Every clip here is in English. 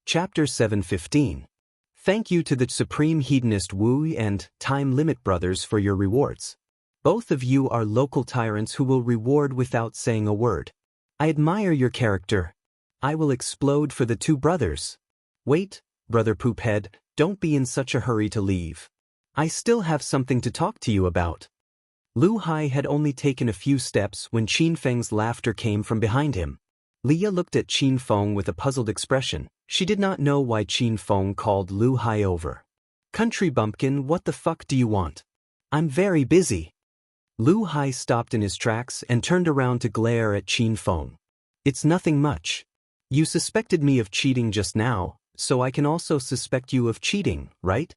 Chapter 715. Thank you to the Supreme Hedonist Wu and Time Limit Brothers for your rewards. Both of you are local tyrants who will reward without saying a word. I admire your character. I will explode for the two brothers. Wait, Brother Poophead, don't be in such a hurry to leave. I still have something to talk to you about. Lu Hai had only taken a few steps when Qin Feng's laughter came from behind him. Leah looked at Qin Feng with a puzzled expression. She did not know why Qin Feng called Lu Hai over. Country bumpkin, what the fuck do you want? I'm very busy. Lu Hai stopped in his tracks and turned around to glare at Qin Feng. It's nothing much. You suspected me of cheating just now, so I can also suspect you of cheating, right?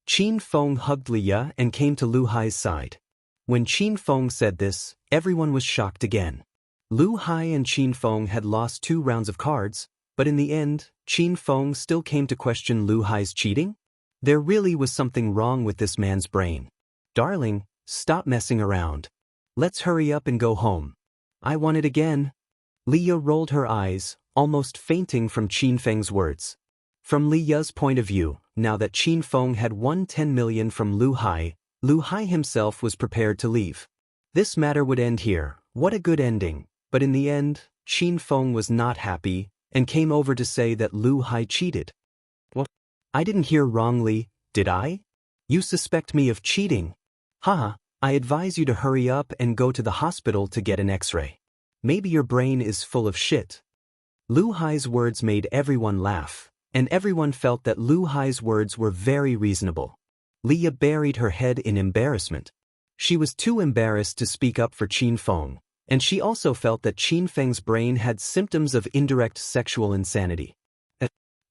Qin Feng hugged Leah and came to Lu Hai's side. When Qin Feng said this, everyone was shocked again. Lu Hai and Qin Feng had lost 2 rounds of cards, but in the end, Qin Feng still came to question Lu Hai's cheating? There really was something wrong with this man's brain. Darling, stop messing around. Let's hurry up and go home. I want it again. Leah rolled her eyes, almost fainting from Qin Feng's words. From Leah's point of view, now that Qin Feng had won 10 million from Lu Hai himself was prepared to leave. This matter would end here. What a good ending. But in the end, Qin Feng was not happy and came over to say that Lu Hai cheated. What? I didn't hear wrongly, did I? You suspect me of cheating? Haha, I advise you to hurry up and go to the hospital to get an X-ray. Maybe your brain is full of shit. Lu Hai's words made everyone laugh, and everyone felt that Lu Hai's words were very reasonable. Leah buried her head in embarrassment. She was too embarrassed to speak up for Qin Feng, and she also felt that Qin Feng's brain had symptoms of indirect sexual insanity.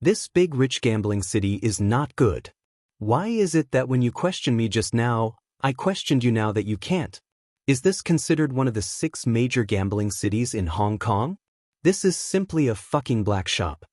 This big rich gambling city is not good. Why is it that when you questioned me just now, I questioned you now that you can't? Is this considered one of the 6 major gambling cities in Hong Kong? This is simply a fucking black shop.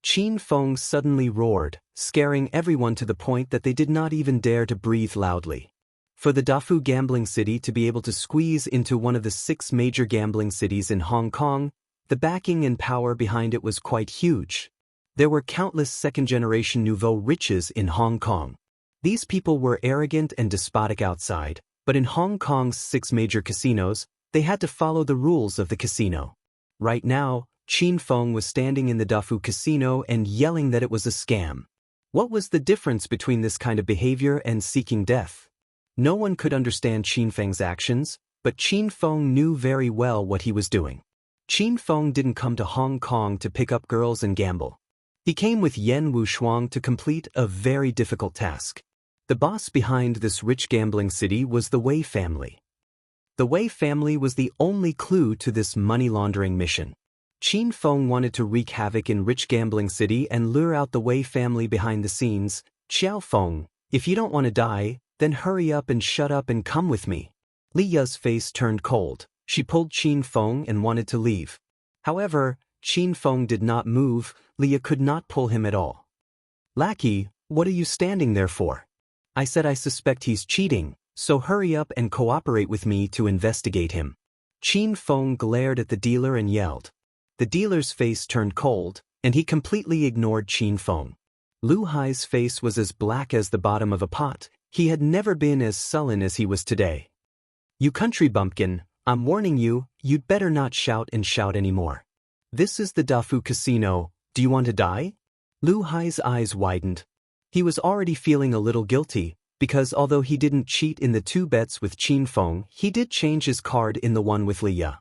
Qin Feng suddenly roared, scaring everyone to the point that they did not even dare to breathe loudly. For the Dafu gambling city to be able to squeeze into one of the 6 major gambling cities in Hong Kong, the backing and power behind it was quite huge. There were countless second-generation nouveau riches in Hong Kong. These people were arrogant and despotic outside, but in Hong Kong's 6 major casinos, they had to follow the rules of the casino. Right now, Qin Feng was standing in the Dafu casino and yelling that it was a scam. What was the difference between this kind of behavior and seeking death? No one could understand Qin Feng's actions, but Qin Feng knew very well what he was doing. Qin Feng didn't come to Hong Kong to pick up girls and gamble. He came with Yen Wushuang to complete a very difficult task. The boss behind this rich gambling city was the Wei family. The Wei family was the only clue to this money laundering mission. Qin Feng wanted to wreak havoc in rich gambling city and lure out the Wei family behind the scenes. Xiao Feng, if you don't want to die, then hurry up and shut up and come with me. Leah's face turned cold. She pulled Qin Feng and wanted to leave. However, Qin Feng did not move. Leah could not pull him at all. Lackey, what are you standing there for? I said I suspect he's cheating, so hurry up and cooperate with me to investigate him. Qin Feng glared at the dealer and yelled. The dealer's face turned cold, and he completely ignored Qin Feng. Lu Hai's face was as black as the bottom of a pot. He had never been as sullen as he was today. You country bumpkin, I'm warning you, you'd better not shout and shout anymore. This is the Dafu casino, do you want to die? Lu Hai's eyes widened. He was already feeling a little guilty, because although he didn't cheat in the 2 bets with Qin Feng, he did change his card in the one with Leah.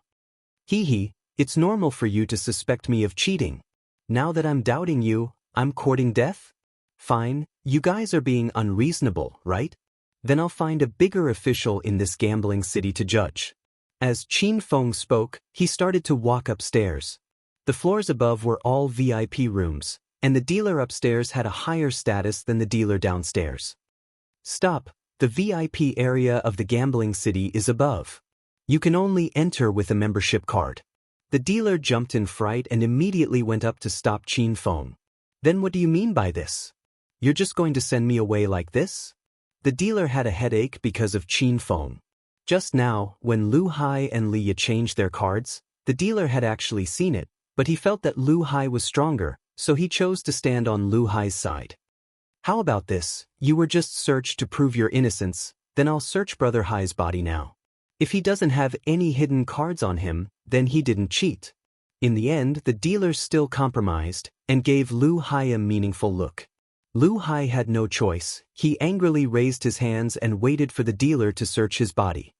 Hee, it's normal for you to suspect me of cheating. Now that I'm doubting you, I'm courting death? Fine, you guys are being unreasonable, right? Then I'll find a bigger official in this gambling city to judge. As Qin Feng spoke, he started to walk upstairs. The floors above were all VIP rooms, and the dealer upstairs had a higher status than the dealer downstairs. Stop, the VIP area of the gambling city is above. You can only enter with a membership card. The dealer jumped in fright and immediately went up to stop Qin Feng. Then what do you mean by this? You're just going to send me away like this? The dealer had a headache because of Qin Feng. Just now, when Lu Hai and Leah changed their cards, the dealer had actually seen it, but he felt that Lu Hai was stronger, so he chose to stand on Lu Hai's side. How about this? You were just searched to prove your innocence, then I'll search Brother Hai's body now. If he doesn't have any hidden cards on him, then he didn't cheat. In the end, the dealer still compromised and gave Lu Hai a meaningful look. Lu Hai had no choice. He angrily raised his hands and waited for the dealer to search his body.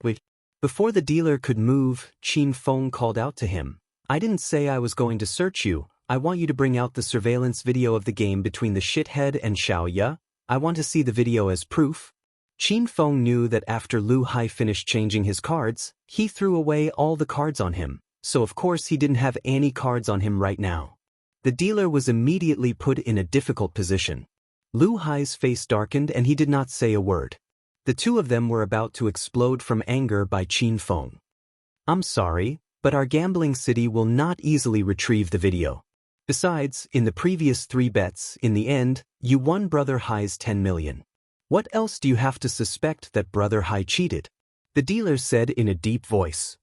Wait. Before the dealer could move, Qin Feng called out to him, "I didn't say I was going to search you. I want you to bring out the surveillance video of the game between the shithead and Xiao Ya. I want to see the video as proof." Qin Feng knew that after Lu Hai finished changing his cards, he threw away all the cards on him, so of course he didn't have any cards on him right now. The dealer was immediately put in a difficult position. Lu Hai's face darkened and he did not say a word. The two of them were about to explode from anger by Qin Feng. "I'm sorry, but our gambling city will not easily retrieve the video. Besides, in the previous 3 bets, in the end, you won Brother Hai's 10 million. What else do you have to suspect that Brother Hai cheated?" The dealer said in a deep voice.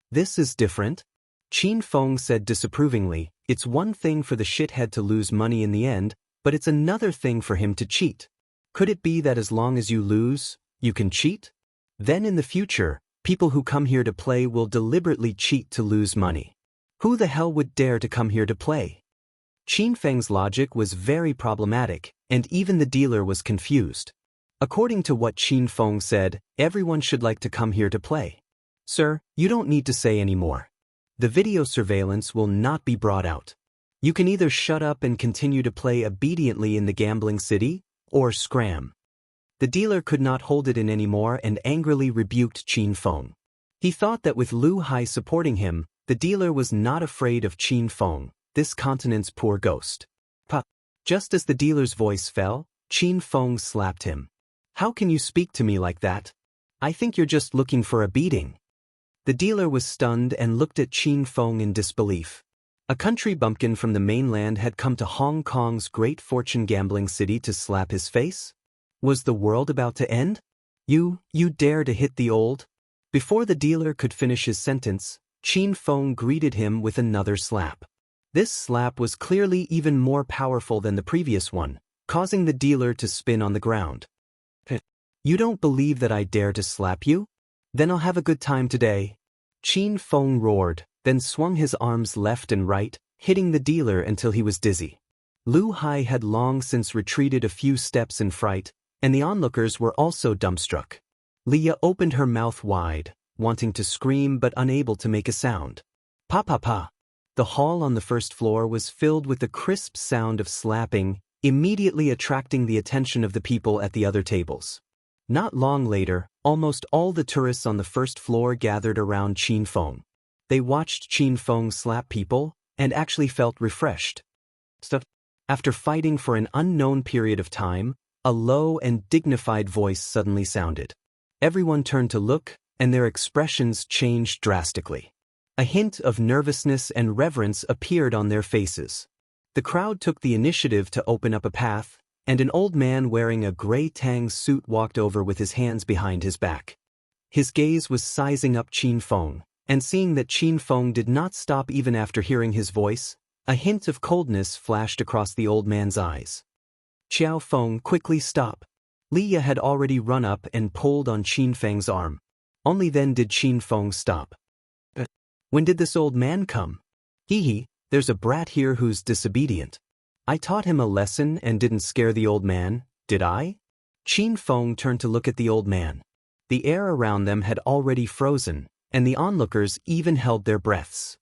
"This is different," Qin Feng said disapprovingly. "It's one thing for the shithead to lose money in the end, but it's another thing for him to cheat. Could it be that as long as you lose, you can cheat? Then in the future, people who come here to play will deliberately cheat to lose money. Who the hell would dare to come here to play?" Qin Feng's logic was very problematic, and even the dealer was confused. According to what Qin Feng said, everyone should like to come here to play. "Sir, you don't need to say any more. The video surveillance will not be brought out. You can either shut up and continue to play obediently in the gambling city, or scram." The dealer could not hold it in anymore and angrily rebuked Qin Feng. He thought that with Lu Hai supporting him, the dealer was not afraid of Qin Feng, this continent's poor ghost. Just as the dealer's voice fell, Qin Feng slapped him. "How can you speak to me like that? I think you're just looking for a beating." The dealer was stunned and looked at Qin Feng in disbelief. A country bumpkin from the mainland had come to Hong Kong's great fortune gambling city to slap his face? Was the world about to end? You dare to hit the old?" Before the dealer could finish his sentence, Qin Feng greeted him with another slap. This slap was clearly even more powerful than the previous one, causing the dealer to spin on the ground. "You don't believe that I dare to slap you? Then I'll have a good time today." Qin Feng roared, then swung his arms left and right, hitting the dealer until he was dizzy. Lu Hai had long since retreated a few steps in fright, and the onlookers were also dumbstruck. Leah opened her mouth wide, wanting to scream but unable to make a sound. Pa pa pa. The hall on the first floor was filled with the crisp sound of slapping, immediately attracting the attention of the people at the other tables. Not long later, almost all the tourists on the first floor gathered around Qin Feng. They watched Qin Feng slap people, and actually felt refreshed. After fighting for an unknown period of time, a low and dignified voice suddenly sounded. Everyone turned to look, and their expressions changed drastically. A hint of nervousness and reverence appeared on their faces. The crowd took the initiative to open up a path, and an old man wearing a gray tang suit walked over with his hands behind his back. His gaze was sizing up Qin Feng, and seeing that Qin Feng did not stop even after hearing his voice, a hint of coldness flashed across the old man's eyes. "Xiao Feng, quickly stop." Leah had already run up and pulled on Qin Feng's arm. Only then did Qin Feng stop. "When did this old man come? There's a brat here who's disobedient. I taught him a lesson and didn't scare the old man, did I?" Qin Feng turned to look at the old man. The air around them had already frozen, and the onlookers even held their breaths.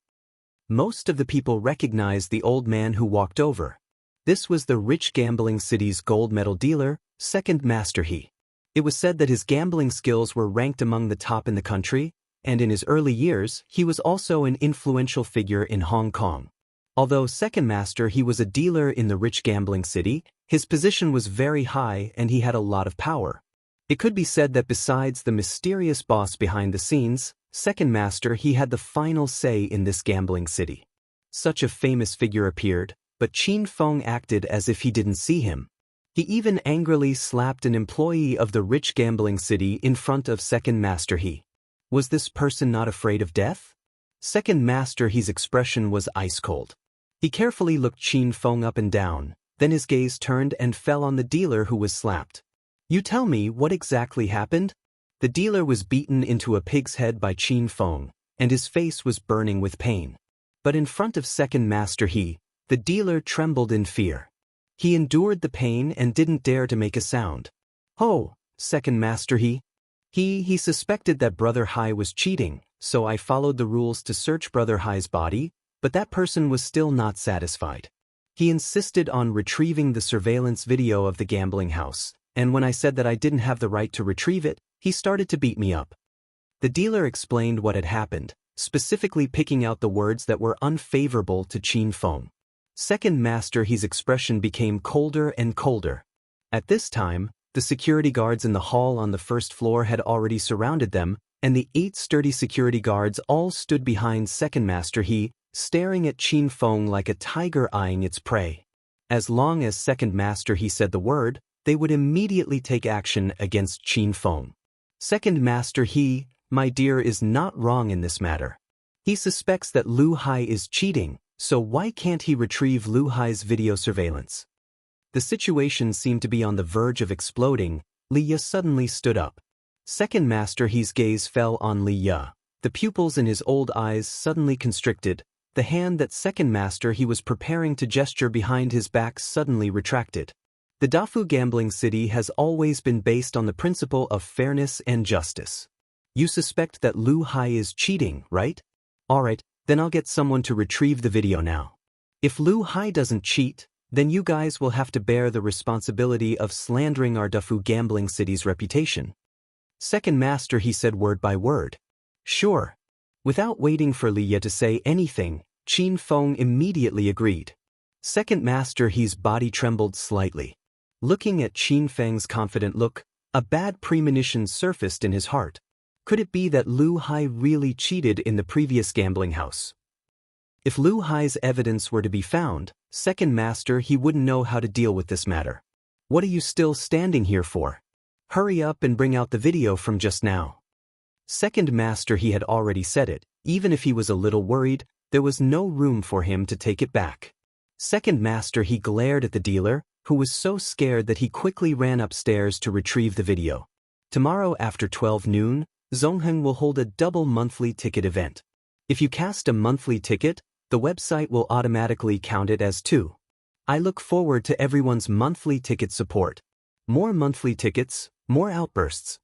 Most of the people recognized the old man who walked over. This was the rich gambling city's gold medal dealer, Second Master He. It was said that his gambling skills were ranked among the top in the country, and in his early years, he was also an influential figure in Hong Kong. Although Second Master He was a dealer in the rich gambling city, his position was very high and he had a lot of power. It could be said that besides the mysterious boss behind the scenes, Second Master He had the final say in this gambling city. Such a famous figure appeared, but Qin Feng acted as if he didn't see him. He even angrily slapped an employee of the rich gambling city in front of Second Master He. Was this person not afraid of death? Second Master He's expression was ice cold. He carefully looked Qin Feng up and down, then his gaze turned and fell on the dealer who was slapped. You tell me what exactly happened? The dealer was beaten into a pig's head by Qin Feng, and his face was burning with pain. But in front of Second Master He, the dealer trembled in fear. He endured the pain and didn't dare to make a sound. Oh, Second Master He. He suspected that Brother Hai was cheating, so I followed the rules to search Brother Hai's body, but that person was still not satisfied. He insisted on retrieving the surveillance video of the gambling house, and when I said that I didn't have the right to retrieve it, he started to beat me up. The dealer explained what had happened, specifically picking out the words that were unfavorable to Qin Feng. Second Master He's expression became colder and colder. At this time, the security guards in the hall on the first floor had already surrounded them, and the 8 sturdy security guards all stood behind Second Master He, staring at Qin Feng like a tiger eyeing its prey. As long as Second Master He said the word, they would immediately take action against Qin Feng. Second Master He, my dear, is not wrong in this matter. He suspects that Lu Hai is cheating, so why can't he retrieve Lu Hai's video surveillance? The situation seemed to be on the verge of exploding. Li Ya suddenly stood up. Second Master He's gaze fell on Li Ya. The pupils in his old eyes suddenly constricted. The hand that Second Master He was preparing to gesture behind his back suddenly retracted. The Dafu gambling city has always been based on the principle of fairness and justice. You suspect that Lu Hai is cheating, right? Alright, then I'll get someone to retrieve the video now. If Lu Hai doesn't cheat, then you guys will have to bear the responsibility of slandering our Dafu gambling city's reputation. Second Master He said word by word. Sure. Without waiting for Li Ya to say anything, Qin Feng immediately agreed. Second Master He's body trembled slightly. Looking at Qin Feng's confident look, a bad premonition surfaced in his heart. Could it be that Lu Hai really cheated in the previous gambling house? If Lu Hai's evidence were to be found, Second Master He wouldn't know how to deal with this matter. What are you still standing here for? Hurry up and bring out the video from just now. Second Master He had already said it. Even if he was a little worried, there was no room for him to take it back. Second Master He glared at the dealer, who was so scared that he quickly ran upstairs to retrieve the video. Tomorrow after 12 noon, Zongheng will hold a double monthly ticket event. If you cast a monthly ticket, the website will automatically count it as 2. I look forward to everyone's monthly ticket support. More monthly tickets, more outbursts.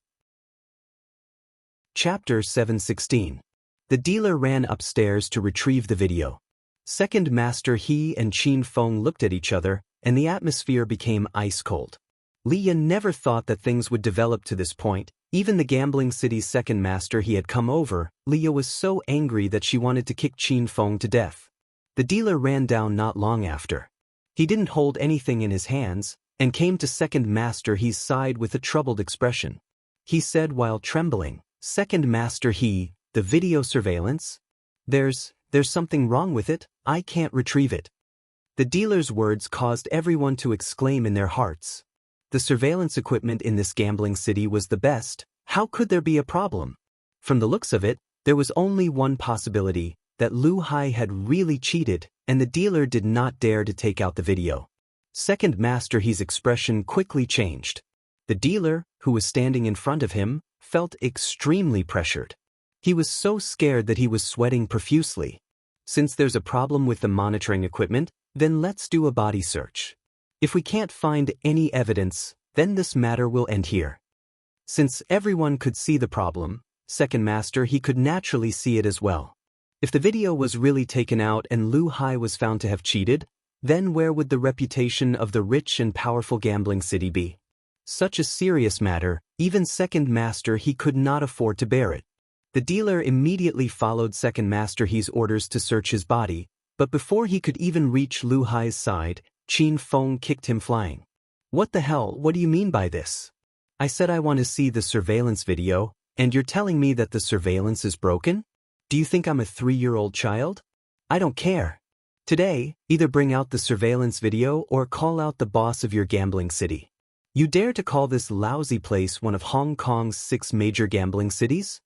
Chapter 716. The dealer ran upstairs to retrieve the video. Second Master He and Qin Feng looked at each other, and the atmosphere became ice cold. Li Ya never thought that things would develop to this point. Even the gambling city's Second Master He had come over. Li Ya was so angry that she wanted to kick Qin Feng to death. The dealer ran down not long after. He didn't hold anything in his hands, and came to Second Master He's side with a troubled expression. He said while trembling, Second Master He, the video surveillance? There's something wrong with it, I can't retrieve it. The dealer's words caused everyone to exclaim in their hearts. The surveillance equipment in this gambling city was the best. How could there be a problem? From the looks of it, there was only one possibility, that Lu Hai had really cheated, and the dealer did not dare to take out the video. Second Master He's expression quickly changed. The dealer, who was standing in front of him, felt extremely pressured. He was so scared that he was sweating profusely. Since there's a problem with the monitoring equipment, then let's do a body search. If we can't find any evidence, then this matter will end here. Since everyone could see the problem, Second Master He could naturally see it as well. If the video was really taken out and Lu Hai was found to have cheated, then where would the reputation of the rich and powerful gambling city be? Such a serious matter, even Second Master He could not afford to bear it. The dealer immediately followed Second Master He's orders to search his body, but before he could even reach Lu Hai's side, Qin Feng kicked him flying. What the hell, what do you mean by this? I said I want to see the surveillance video, and you're telling me that the surveillance is broken? Do you think I'm a 3-year-old child? I don't care. Today, either bring out the surveillance video or call out the boss of your gambling city. You dare to call this lousy place one of Hong Kong's 6 major gambling cities?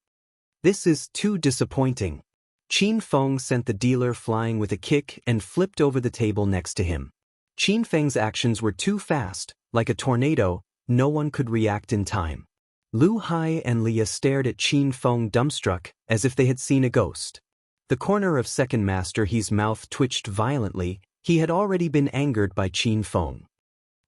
This is too disappointing. Qin Feng sent the dealer flying with a kick and flipped over the table next to him. Qin Feng's actions were too fast, like a tornado, no one could react in time. Lu Hai and Leah stared at Qin Feng dumbstruck, as if they had seen a ghost. The corner of Second Master He's mouth twitched violently. He had already been angered by Qin Feng.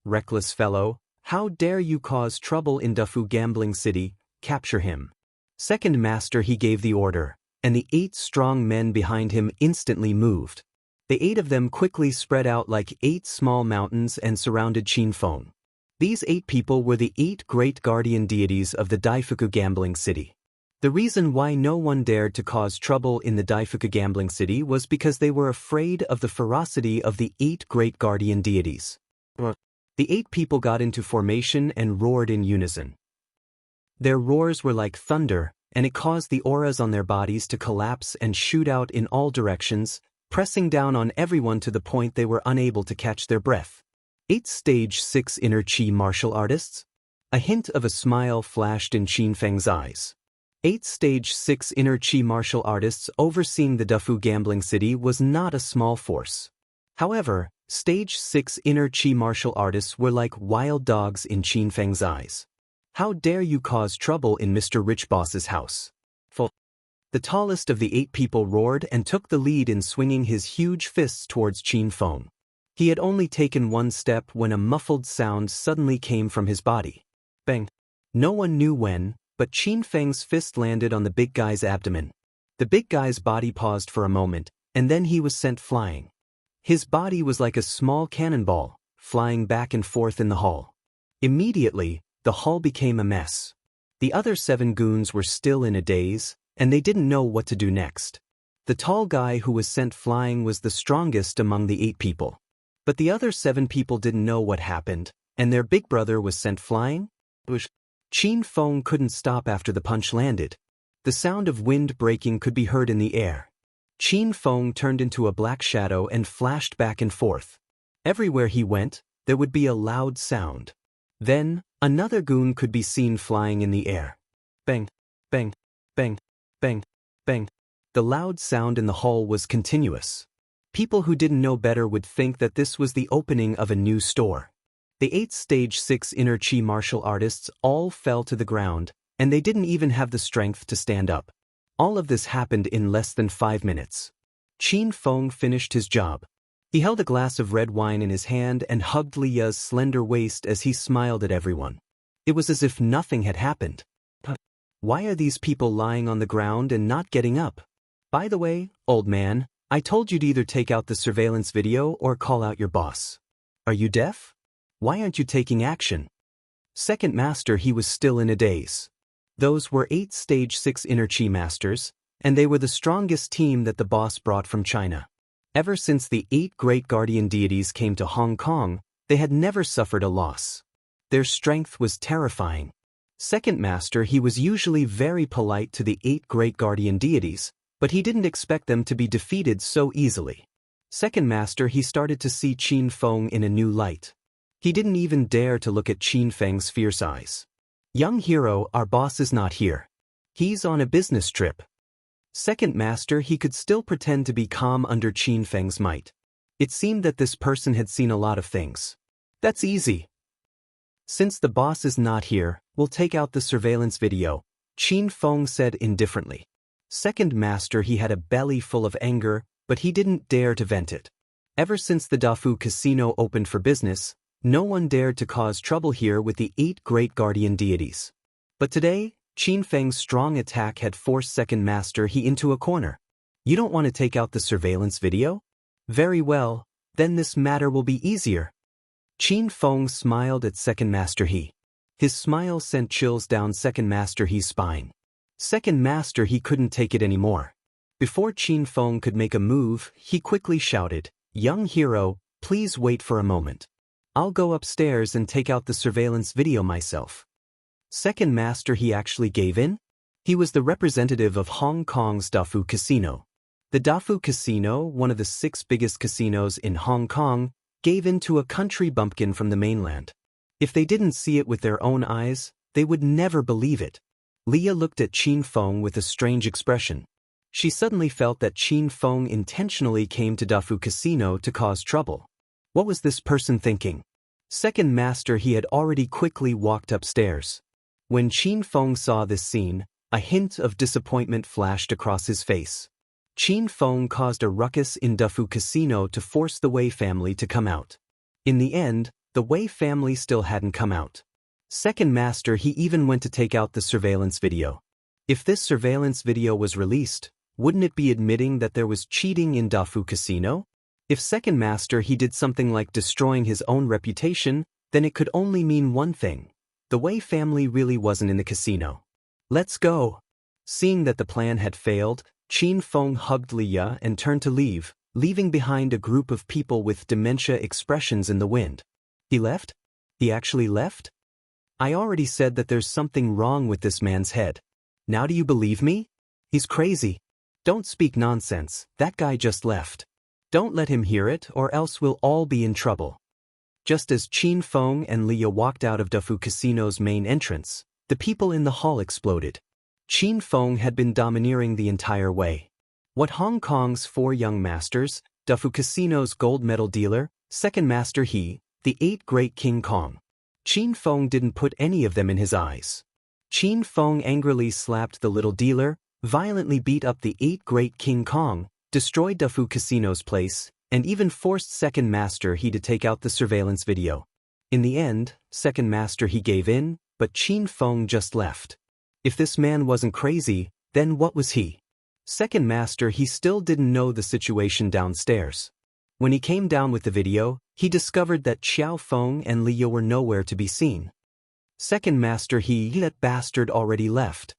Reckless fellow, how dare you cause trouble in Dufu Gambling City, capture him. Second Master He gave the order, and the 8 strong men behind him instantly moved. The 8 of them quickly spread out like 8 small mountains and surrounded Qin Feng. These 8 people were the 8 great guardian deities of the Daifuku Gambling City. The reason why no one dared to cause trouble in the Daifuku Gambling City was because they were afraid of the ferocity of the 8 great guardian deities. The 8 people got into formation and roared in unison. Their roars were like thunder, and it caused the auras on their bodies to collapse and shoot out in all directions, pressing down on everyone to the point they were unable to catch their breath. 8 Stage 6 Inner Chi martial artists? A hint of a smile flashed in Qin Feng's eyes. 8 Stage 6 Inner Chi martial artists overseeing the Dufu Gambling City was not a small force. However, Stage 6 Inner Chi martial artists were like wild dogs in Qin Feng's eyes. How dare you cause trouble in Mr. Rich Boss's house? The tallest of the 8 people roared and took the lead in swinging his huge fists towards Qin Feng. He had only taken one step when a muffled sound suddenly came from his body. Bang! No one knew when, but Qin Feng's fist landed on the big guy's abdomen. The big guy's body paused for a moment, and then he was sent flying. His body was like a small cannonball, flying back and forth in the hall. Immediately, the hall became a mess. The other 7 goons were still in a daze, and they didn't know what to do next. The tall guy who was sent flying was the strongest among the 8 people. But the other 7 people didn't know what happened, and their big brother was sent flying? Qin Feng couldn't stop after the punch landed. The sound of wind breaking could be heard in the air. Qin Feng turned into a black shadow and flashed back and forth. Everywhere he went, there would be a loud sound. Then, another goon could be seen flying in the air. Bang, bang, bang, bang, bang. The loud sound in the hall was continuous. People who didn't know better would think that this was the opening of a new store. The 8 Stage 6 Inner Chi martial artists all fell to the ground, and they didn't even have the strength to stand up. All of this happened in less than 5 minutes. Qin Feng finished his job. He held a glass of red wine in his hand and hugged Leah's slender waist as he smiled at everyone. It was as if nothing had happened. Why are these people lying on the ground and not getting up? By the way, old man, I told you to either take out the surveillance video or call out your boss. Are you deaf? Why aren't you taking action? Second Master He was still in a daze. Those were 8 Stage 6 Inner Chi Masters, and they were the strongest team that the boss brought from China. Ever since the 8 great guardian deities came to Hong Kong, they had never suffered a loss. Their strength was terrifying. Second Master He was usually very polite to the 8 great guardian deities, but he didn't expect them to be defeated so easily. Second Master He started to see Qin Feng in a new light. He didn't even dare to look at Qin Feng's fierce eyes. Young hero, our boss is not here. He's on a business trip. Second Master He could still pretend to be calm under Qin Feng's might. It seemed that this person had seen a lot of things. That's easy. Since the boss is not here, we'll take out the surveillance video, Qin Feng said indifferently. Second Master He had a belly full of anger, but he didn't dare to vent it. Ever since the Dafu Casino opened for business, no one dared to cause trouble here with the 8 great guardian deities. But today, Qin Feng's strong attack had forced Second Master He into a corner. You don't want to take out the surveillance video? Very well, then this matter will be easier. Qin Feng smiled at Second Master He. His smile sent chills down Second Master He's spine. Second Master He couldn't take it anymore. Before Qin Feng could make a move, he quickly shouted, "Young hero, please wait for a moment. I'll go upstairs and take out the surveillance video myself." Second Master He actually gave in? He was the representative of Hong Kong's Dafu Casino. The Dafu Casino, one of the 6 biggest casinos in Hong Kong, gave in to a country bumpkin from the mainland. If they didn't see it with their own eyes, they would never believe it. Leah looked at Qin Feng with a strange expression. She suddenly felt that Qin Feng intentionally came to Dafu Casino to cause trouble. What was this person thinking? Second master he had already quickly walked upstairs. When Qin Feng saw this scene, a hint of disappointment flashed across his face. Qin Feng caused a ruckus in Dafu Casino to force the Wei family to come out. In the end, the Wei family still hadn't come out. Second master he even went to take out the surveillance video. If this surveillance video was released, wouldn't it be admitting that there was cheating in Dafu Casino? If second master he did something like destroying his own reputation, then it could only mean one thing. The Wei family really wasn't in the casino. Let's go. Seeing that the plan had failed, Qin Feng hugged Liya and turned to leave, leaving behind a group of people with dementia expressions in the wind. He left? He actually left? I already said that there's something wrong with this man's head. Now do you believe me? He's crazy. Don't speak nonsense, that guy just left. Don't let him hear it or else we'll all be in trouble. Just as Qin Feng and Liya walked out of Dafu Casino's main entrance, the people in the hall exploded. Qin Feng had been domineering the entire way. What Hong Kong's 4 young masters, Dafu Casino's gold medal dealer, second master he, the 8 great King Kong. Qin Feng didn't put any of them in his eyes. Qin Feng angrily slapped the little dealer, violently beat up the 8 great King Kong, destroyed Dafu Casino's place, and even forced second master he to take out the surveillance video. In the end, second master he gave in, but Qin Feng just left. If this man wasn't crazy, then what was he? Second master he still didn't know the situation downstairs. When he came down with the video, he discovered that Xiao Feng and Liya were nowhere to be seen. Second master he, that bastard already left.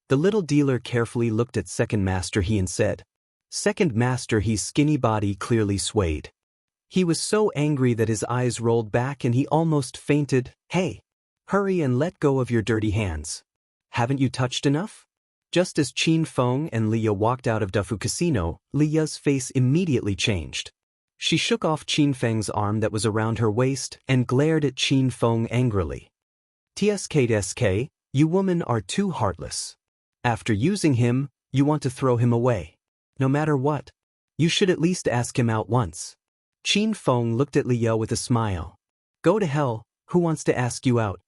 The little dealer carefully looked at second master he and said, Second master he's skinny body clearly swayed. He was so angry that his eyes rolled back and he almost fainted. Hey! Hurry and let go of your dirty hands. Haven't you touched enough? Just as Qin Feng and Liya walked out of Dafu Casino, Liya's face immediately changed. She shook off Qin Feng's arm that was around her waist and glared at Qin Feng angrily. TSK, you women are too heartless. After using him, you want to throw him away. No matter what. You should at least ask him out once. Qin Feng looked at Liya with a smile. Go to hell, who wants to ask you out?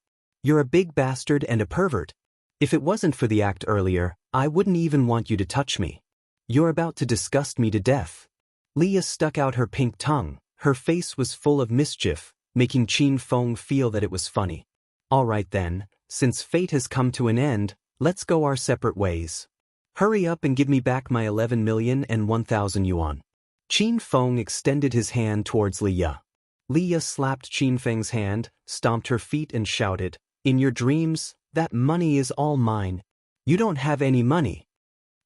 You're a big bastard and a pervert. If it wasn't for the act earlier, I wouldn't even want you to touch me. You're about to disgust me to death. Liya stuck out her pink tongue. Her face was full of mischief, making Qin Feng feel that it was funny. All right then, since fate has come to an end, let's go our separate ways. Hurry up and give me back my 11,001,000 yuan. Qin Feng extended his hand towards Liya. Liya slapped Qin Feng's hand, stomped her feet and shouted, In your dreams, that money is all mine. You don't have any money.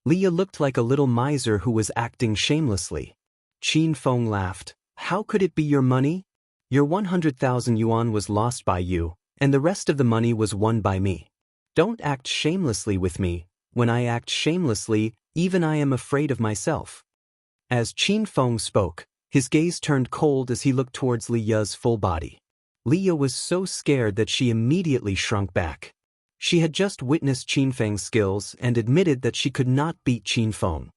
Liya looked like a little miser who was acting shamelessly. Qin Feng laughed. How could it be your money? Your 100,000 yuan was lost by you, and the rest of the money was won by me. Don't act shamelessly with me. When I act shamelessly, even I am afraid of myself. As Qin Feng spoke, his gaze turned cold as he looked towards Liya's full body. Liya was so scared that she immediately shrunk back. She had just witnessed Qin Feng's skills and admitted that she could not beat Qin Feng.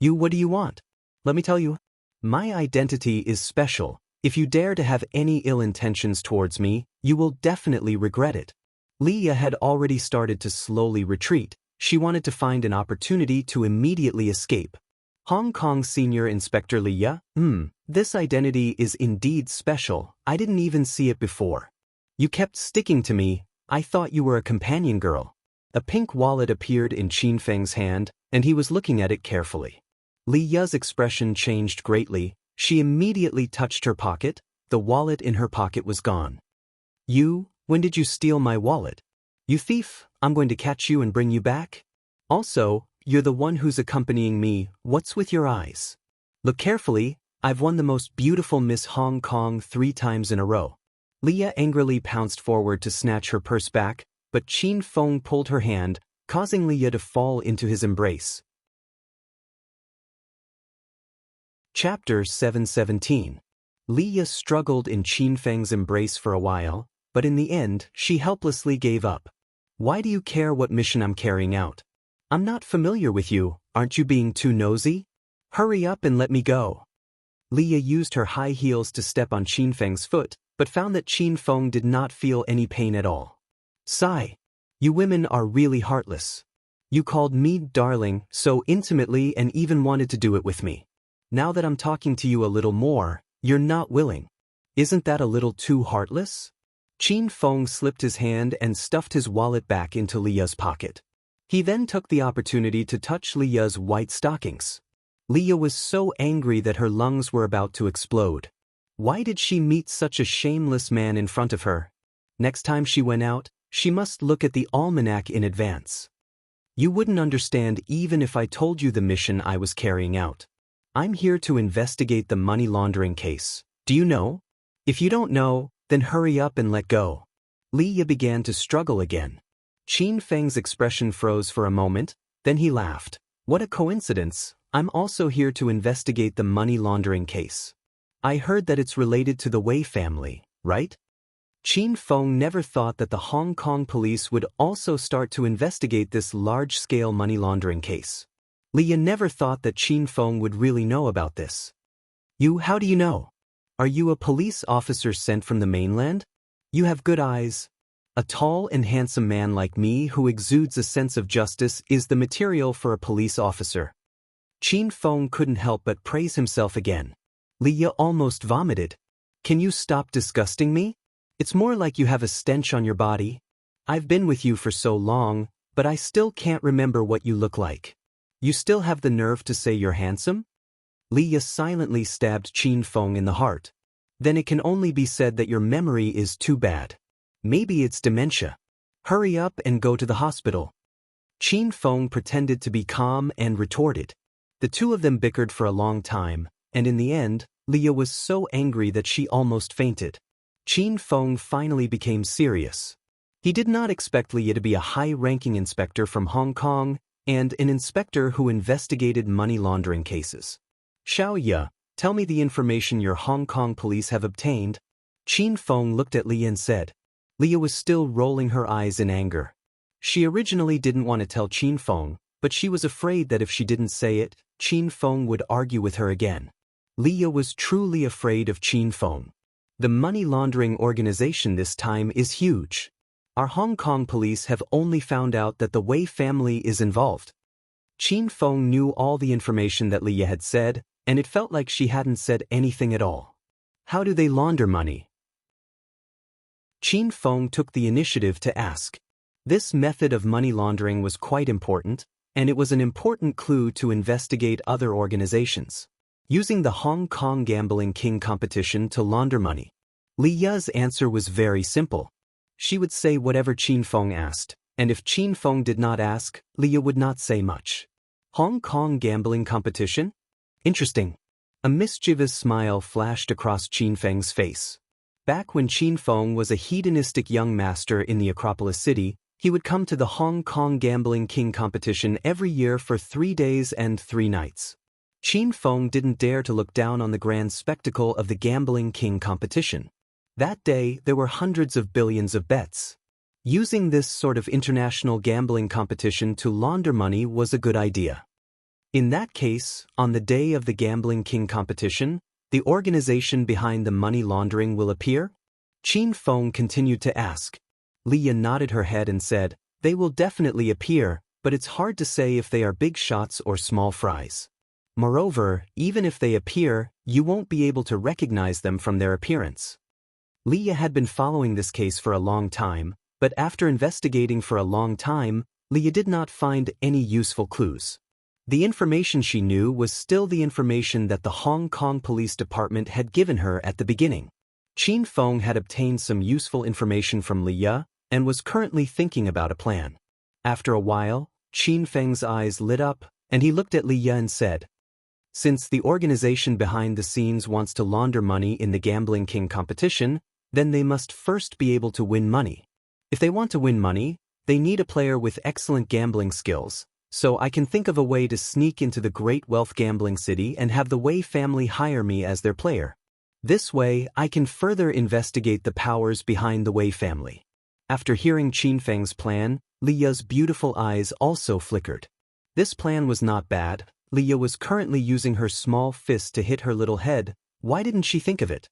What do you want? Let me tell you. My identity is special. If you dare to have any ill intentions towards me, you will definitely regret it. Liya had already started to slowly retreat. She wanted to find an opportunity to immediately escape. Hong Kong Senior Inspector Liya, this identity is indeed special. I didn't even see it before. You kept sticking to me. I thought you were a companion girl. A pink wallet appeared in Qin Feng's hand, and he was looking at it carefully. Liya's expression changed greatly. She immediately touched her pocket. The wallet in her pocket was gone. When did you steal my wallet? You thief, I'm going to catch you and bring you back. Also, you're the one who's accompanying me. What's with your eyes? Look carefully, I've won the most beautiful Miss Hong Kong 3 times in a row. Liya angrily pounced forward to snatch her purse back, but Qin Feng pulled her hand, causing Liya to fall into his embrace. Chapter 717. Liya struggled in Qin Feng's embrace for a while, but in the end, she helplessly gave up. Why do you care what mission I'm carrying out? I'm not familiar with you, aren't you being too nosy? Hurry up and let me go. Leah used her high heels to step on Qin Feng's foot, but found that Qin Feng did not feel any pain at all. Sigh. You women are really heartless. You called me darling so intimately and even wanted to do it with me. Now that I'm talking to you a little more, you're not willing. Isn't that a little too heartless? Qin Feng slipped his hand and stuffed his wallet back into Leah's pocket. He then took the opportunity to touch Leah's white stockings. Leah was so angry that her lungs were about to explode. Why did she meet such a shameless man in front of her? Next time she went out, she must look at the almanac in advance. You wouldn't understand even if I told you the mission I was carrying out. I'm here to investigate the money laundering case. Do you know? If you don't know, then hurry up and let go. Leah began to struggle again. Qin Feng's expression froze for a moment, then he laughed. What a coincidence, I'm also here to investigate the money laundering case. I heard that it's related to the Wei family, right? Qin Feng never thought that the Hong Kong police would also start to investigate this large-scale money laundering case. Leah never thought that Qin Feng would really know about this. How do you know? Are you a police officer sent from the mainland? You have good eyes. A tall and handsome man like me who exudes a sense of justice is the material for a police officer. Qin Feng couldn't help but praise himself again. Leah almost vomited. Can you stop disgusting me? It's more like you have a stench on your body. I've been with you for so long, but I still can't remember what you look like. You still have the nerve to say you're handsome? Leah silently stabbed Qin Feng in the heart. Then it can only be said that your memory is too bad. Maybe it's dementia. Hurry up and go to the hospital. Qin Feng pretended to be calm and retorted. The two of them bickered for a long time, and in the end, Leah was so angry that she almost fainted. Qin Feng finally became serious. He did not expect Leah to be a high-ranking inspector from Hong Kong and an inspector who investigated money laundering cases. Xiao Ye, tell me the information your Hong Kong police have obtained. Qin Feng looked at Leah and said. Leah was still rolling her eyes in anger. She originally didn't want to tell Qin Feng, but she was afraid that if she didn't say it, Qin Feng would argue with her again. Leah was truly afraid of Qin Feng. The money laundering organization this time is huge. Our Hong Kong police have only found out that the Wei family is involved. Qin Feng knew all the information that Leah had said, and it felt like she hadn't said anything at all. How do they launder money? Qin Feng took the initiative to ask. This method of money laundering was quite important, and it was an important clue to investigate other organizations. Using the Hong Kong Gambling King competition to launder money. Leah's answer was very simple. She would say whatever Qin Feng asked, and if Qin Feng did not ask, Leah would not say much. Hong Kong Gambling Competition? Interesting. A mischievous smile flashed across Qin Feng's face. Back when Qin Feng was a hedonistic young master in the Acropolis City, he would come to the Hong Kong Gambling King competition every year for 3 days and 3 nights. Qin Feng didn't dare to look down on the grand spectacle of the Gambling King competition. That day, there were hundreds of billions of bets. Using this sort of international gambling competition to launder money was a good idea. In that case, on the day of the Gambling King competition, the organization behind the money laundering will appear? Qin Feng continued to ask. Leah nodded her head and said, they will definitely appear, but it's hard to say if they are big shots or small fries. Moreover, even if they appear, you won't be able to recognize them from their appearance. Leah had been following this case for a long time, but after investigating for a long time, Leah did not find any useful clues. The information she knew was still the information that the Hong Kong Police Department had given her at the beginning. Qin Feng had obtained some useful information from Leah and was currently thinking about a plan. After a while, Qin Feng's eyes lit up, and he looked at Leah and said, since the organization behind the scenes wants to launder money in the Gambling King competition, then they must first be able to win money. If they want to win money, they need a player with excellent gambling skills, so I can think of a way to sneak into the Great Wealth Gambling City and have the Wei family hire me as their player. This way, I can further investigate the powers behind the Wei family. After hearing Qin Feng's plan, Leah's beautiful eyes also flickered. This plan was not bad. Leah was currently using her small fist to hit her little head. Why didn't she think of it?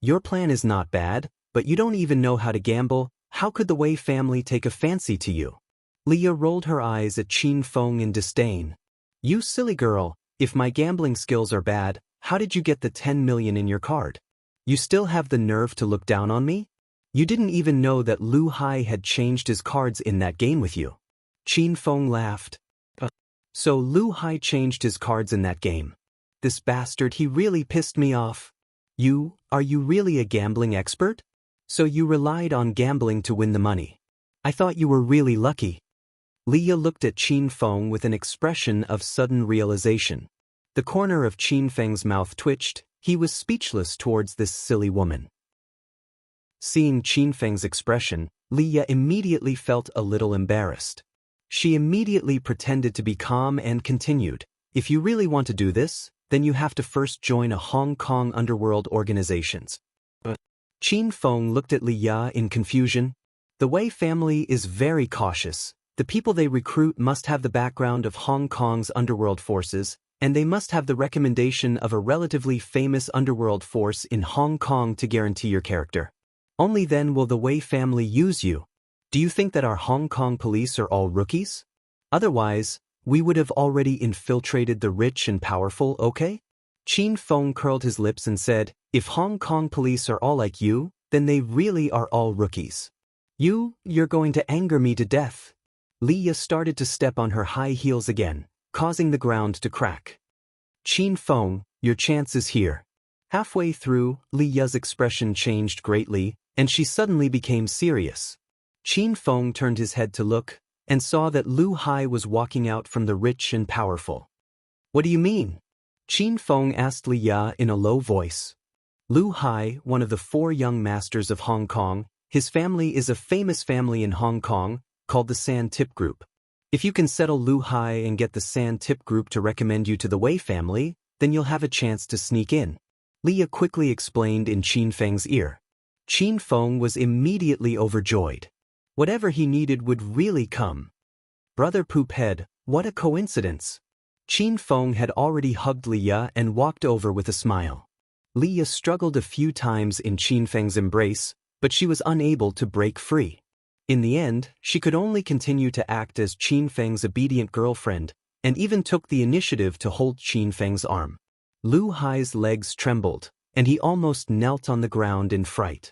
Your plan is not bad, but you don't even know how to gamble. How could the Wei family take a fancy to you? Leah rolled her eyes at Qin Feng in disdain. You silly girl, if my gambling skills are bad, how did you get the 10 million in your card? You still have the nerve to look down on me? You didn't even know that Lu Hai had changed his cards in that game with you. Qin Feng laughed. So Lu Hai changed his cards in that game. This bastard, he really pissed me off. Are you really a gambling expert? So you relied on gambling to win the money. I thought you were really lucky. Leah looked at Qin Feng with an expression of sudden realization. The corner of Qin Feng's mouth twitched. He was speechless towards this silly woman. Seeing Qin Feng's expression, Leah immediately felt a little embarrassed. She immediately pretended to be calm and continued, if you really want to do this, then you have to first join a Hong Kong underworld organizations. Qin Feng looked at Leah in confusion. The Wei family is very cautious. The people they recruit must have the background of Hong Kong's underworld forces, and they must have the recommendation of a relatively famous underworld force in Hong Kong to guarantee your character. Only then will the Wei family use you. Do you think that our Hong Kong police are all rookies? Otherwise, we would have already infiltrated the rich and powerful, okay? Qin Feng curled his lips and said, if Hong Kong police are all like you, then they really are all rookies. You're going to anger me to death. Leah started to step on her high heels again, causing the ground to crack. Qin Feng, your chance is here. Halfway through, Leah's expression changed greatly, and she suddenly became serious. Qin Feng turned his head to look, and saw that Lu Hai was walking out from the rich and powerful. What do you mean? Qin Feng asked Leah in a low voice. Lu Hai, one of the 4 young masters of Hong Kong, his family is a famous family in Hong Kong, called the San Tip Group. If you can settle Lu Hai and get the San Tip Group to recommend you to the Wei family, then you'll have a chance to sneak in. Leah quickly explained in Qin Feng's ear. Qin Feng was immediately overjoyed. Whatever he needed would really come. Brother Poophead, what a coincidence. Qin Feng had already hugged Leah and walked over with a smile. Leah struggled a few times in Qin Feng's embrace, but she was unable to break free. In the end, she could only continue to act as Qin Feng's obedient girlfriend, and even took the initiative to hold Qin Feng's arm. Lu Hai's legs trembled, and he almost knelt on the ground in fright.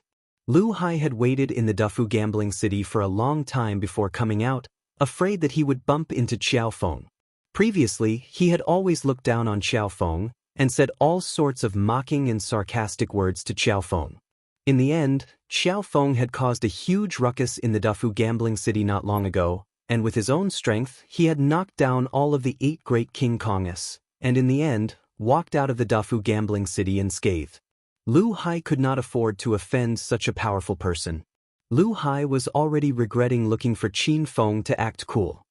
Lu Hai had waited in the Dufu gambling city for a long time before coming out, afraid that he would bump into Xiaofeng. Previously, he had always looked down on Xiaofeng, and said all sorts of mocking and sarcastic words to Xiaofeng. In the end, Xiaofeng had caused a huge ruckus in the Dufu gambling city not long ago, and with his own strength, he had knocked down all of the 8 great King Kongs, and in the end, walked out of the Dufu gambling city unscathed. Lu Hai could not afford to offend such a powerful person. Lu Hai was already regretting looking for Qin Feng to act cool.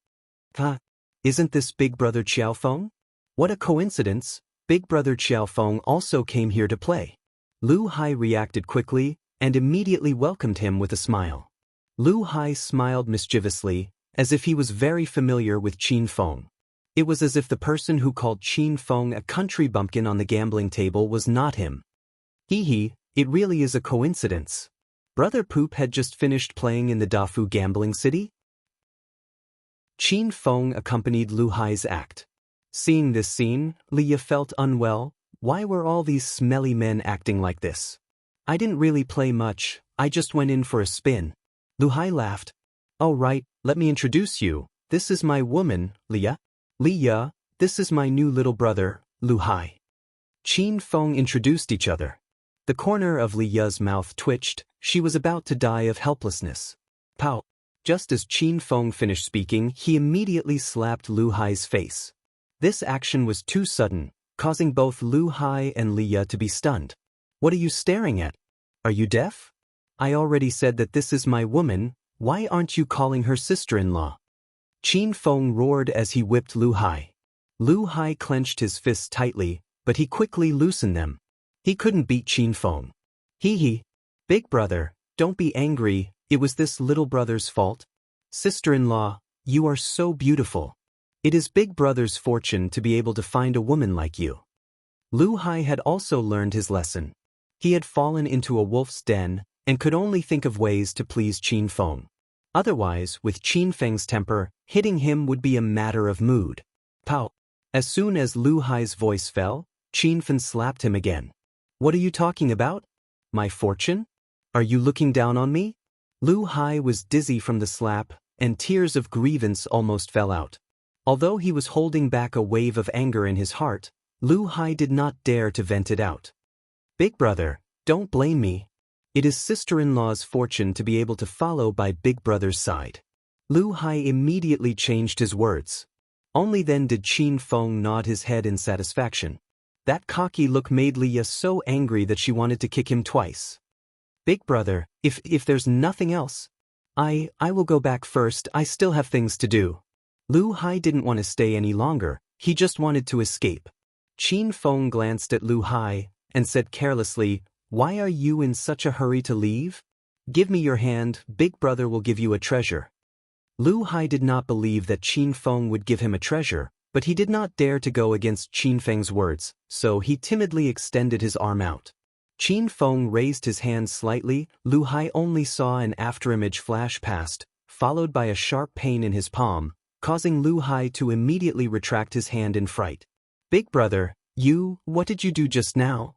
Isn't this Big Brother Xiaofeng? What a coincidence, Big Brother Xiaofeng also came here to play. Lu Hai reacted quickly, and immediately welcomed him with a smile. Lu Hai smiled mischievously, as if he was very familiar with Qin Feng. It was as if the person who called Qin Feng a country bumpkin on the gambling table was not him. It really is a coincidence. Brother Poop had just finished playing in the Dafu gambling city? Qin Feng accompanied Lu Hai's act. Seeing this scene, Leah felt unwell. Why were all these smelly men acting like this? I didn't really play much, I just went in for a spin. Lu Hai laughed. Oh right, let me introduce you. This is my woman, Leah. Leah, this is my new little brother, Lu Hai. Qin Feng introduced each other. The corner of Leah's mouth twitched, she was about to die of helplessness. Pow! Just as Qin Feng finished speaking, he immediately slapped Lu Hai's face. This action was too sudden, causing both Lu Hai and Leah to be stunned. What are you staring at? Are you deaf? I already said that this is my woman, why aren't you calling her sister-in-law? Qin Feng roared as he whipped Lu Hai. Lu Hai clenched his fists tightly, but he quickly loosened them. He couldn't beat Qin Feng. Big brother, don't be angry, it was this little brother's fault. Sister-in-law, you are so beautiful. It is Big Brother's fortune to be able to find a woman like you. Lu Hai had also learned his lesson. He had fallen into a wolf's den and could only think of ways to please Qin Feng. Otherwise, with Qin Feng's temper, hitting him would be a matter of mood. Pow! As soon as Lu Hai's voice fell, Qin Feng slapped him again. What are you talking about? My fortune? Are you looking down on me? Lu Hai was dizzy from the slap, and tears of grievance almost fell out. Although he was holding back a wave of anger in his heart, Lu Hai did not dare to vent it out. Big Brother, don't blame me. It is sister-in-law's fortune to be able to follow by Big Brother's side. Lu Hai immediately changed his words. Only then did Qin Feng nod his head in satisfaction. That cocky look made Leah so angry that she wanted to kick him twice. Big Brother, if there's nothing else, I will go back first. I still have things to do. Lu Hai didn't want to stay any longer, he just wanted to escape. Qin Feng glanced at Lu Hai and said carelessly, Why are you in such a hurry to leave? Give me your hand, Big Brother will give you a treasure. Lu Hai did not believe that Qin Feng would give him a treasure, but he did not dare to go against Qin Feng's words, so he timidly extended his arm out. Qin Feng raised his hand slightly. Lu Hai only saw an afterimage flash past, followed by a sharp pain in his palm, causing Lu Hai to immediately retract his hand in fright. Big Brother, what did you do just now?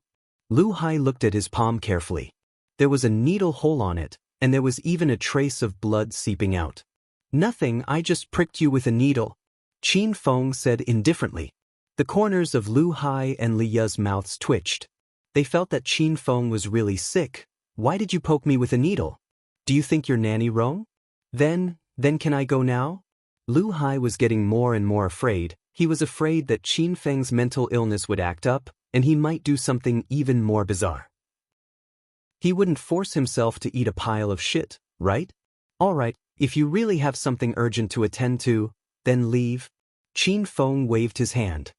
Lu Hai looked at his palm carefully. There was a needle hole on it, and there was even a trace of blood seeping out. Nothing, I just pricked you with a needle, Qin Feng said indifferently. The corners of Lu Hai and Li Ya's mouths twitched. They felt that Qin Feng was really sick. Why did you poke me with a needle? Do you think you're nanny wrong? Then can I go now? Lu Hai was getting more and more afraid. He was afraid that Qin Feng's mental illness would act up, and he might do something even more bizarre. He wouldn't force himself to eat a pile of shit, right? Alright, if you really have something urgent to attend to, then leave. Qin Feng waved his hand.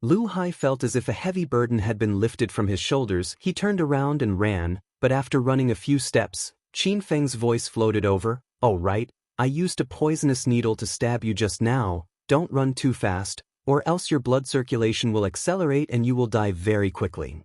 Lu Hai felt as if a heavy burden had been lifted from his shoulders. He turned around and ran, but after running a few steps, Qin Feng's voice floated over, "Oh right, I used a poisonous needle to stab you just now. Don't run too fast, or else your blood circulation will accelerate and you will die very quickly."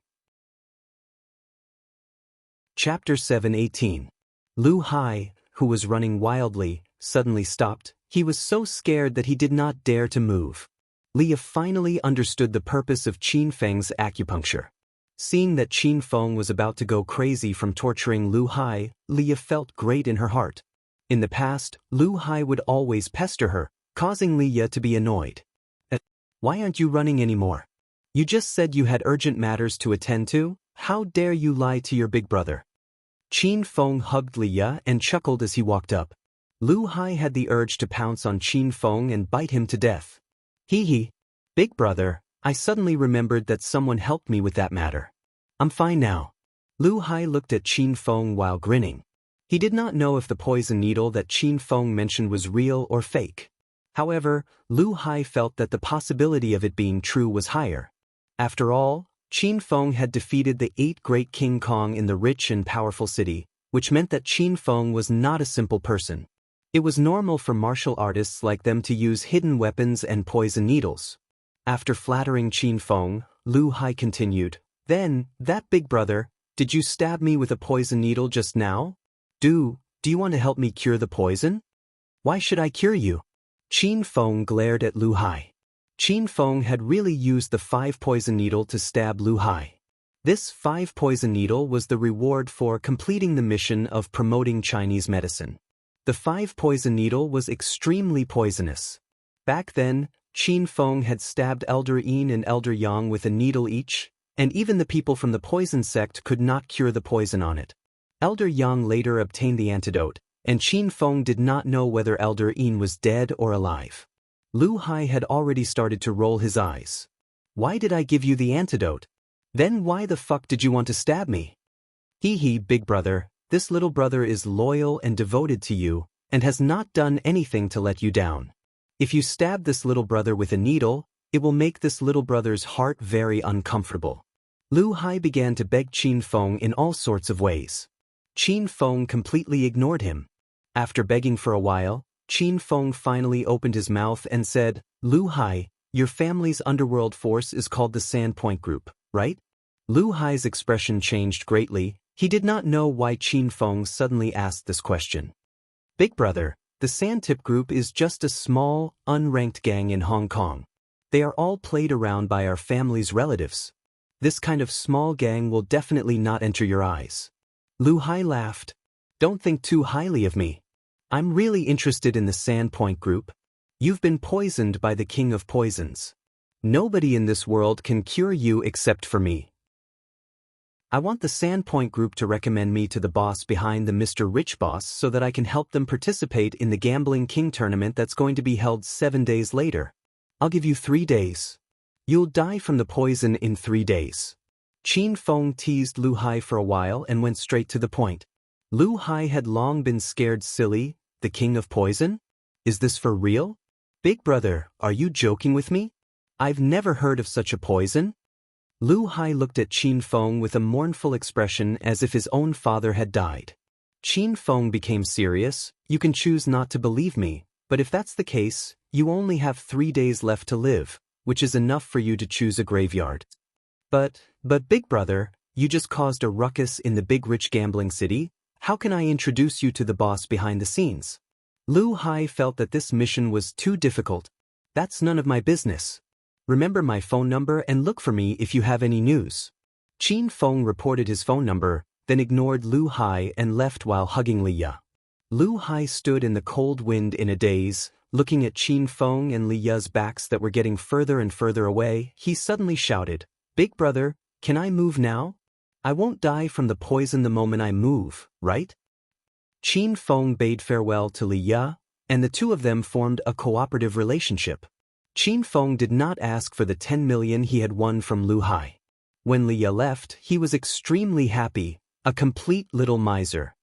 Chapter 7:18. Lu Hai, who was running wildly, suddenly stopped. He was so scared that he did not dare to move. Leah finally understood the purpose of Qin Feng's acupuncture. Seeing that Qin Feng was about to go crazy from torturing Lu Hai, Leah felt great in her heart. In the past, Lu Hai would always pester her, causing Leah to be annoyed. Why aren't you running anymore? You just said you had urgent matters to attend to? How dare you lie to your big brother? Qin Feng hugged Leah and chuckled as he walked up. Lu Hai had the urge to pounce on Qin Feng and bite him to death. Hee, big brother, I suddenly remembered that someone helped me with that matter. I'm fine now. Lu Hai looked at Qin Feng while grinning. He did not know if the poison needle that Qin Feng mentioned was real or fake. However, Lu Hai felt that the possibility of it being true was higher. After all, Qin Feng had defeated the 8 great King Kong in the rich and powerful city, which meant that Qin Feng was not a simple person. It was normal for martial artists like them to use hidden weapons and poison needles. After flattering Qin Feng, Lu Hai continued, "Then, that big brother, did you stab me with a poison needle just now? Do you want to help me cure the poison? Why should I cure you?" Qin Feng glared at Lu Hai. Qin Feng had really used the 5 poison needle to stab Lu Hai. This 5 poison needle was the reward for completing the mission of promoting Chinese medicine. The 5 poison needle was extremely poisonous. Back then, Qin Feng had stabbed Elder Yin and Elder Yang with a needle each, and even the people from the poison sect could not cure the poison on it. Elder Yang later obtained the antidote, and Qin Feng did not know whether Elder Yin was dead or alive. Lu Hai had already started to roll his eyes. "Why did I give you the antidote? Then why the fuck did you want to stab me?" Hee, big brother, this little brother is loyal and devoted to you, and has not done anything to let you down. If you stab this little brother with a needle, it will make this little brother's heart very uncomfortable. Lu Hai began to beg Qin Feng in all sorts of ways. Qin Feng completely ignored him. After begging for a while, Qin Feng finally opened his mouth and said, Lu Hai, your family's underworld force is called the Sandpoint Group, right? Lu Hai's expression changed greatly. He did not know why Qin Feng suddenly asked this question. Big brother, the Sandtip Group is just a small, unranked gang in Hong Kong. They are all played around by our family's relatives. This kind of small gang will definitely not enter your eyes. Lu Hai laughed. Don't think too highly of me. I'm really interested in the Sandpoint Group. You've been poisoned by the King of Poisons. Nobody in this world can cure you except for me. I want the Sandpoint Group to recommend me to the boss behind the Mr. Rich boss so that I can help them participate in the Gambling King tournament that's going to be held 7 days later. I'll give you 3 days. You'll die from the poison in 3 days. Qin Feng teased Lu Hai for a while and went straight to the point. Lu Hai had long been scared silly. The King of Poison? Is this for real? Big brother, are you joking with me? I've never heard of such a poison. Lu Hai looked at Qin Feng with a mournful expression as if his own father had died. Qin Feng became serious. You can choose not to believe me, but if that's the case, you only have 3 days left to live, which is enough for you to choose a graveyard. But big brother, you just caused a ruckus in the big rich gambling city. How can I introduce you to the boss behind the scenes? Lu Hai felt that this mission was too difficult. That's none of my business. Remember my phone number and look for me if you have any news. Qin Feng reported his phone number, then ignored Lu Hai and left while hugging Liya. Lu Hai stood in the cold wind in a daze, looking at Qin Feng and Liya's backs that were getting further and further away. He suddenly shouted, Big brother, can I move now? I won't die from the poison the moment I move, right? Qin Feng bade farewell to Liya, and the two of them formed a cooperative relationship. Qin Feng did not ask for the 10 million he had won from Lu Hai. When Liya left, he was extremely happy, a complete little miser.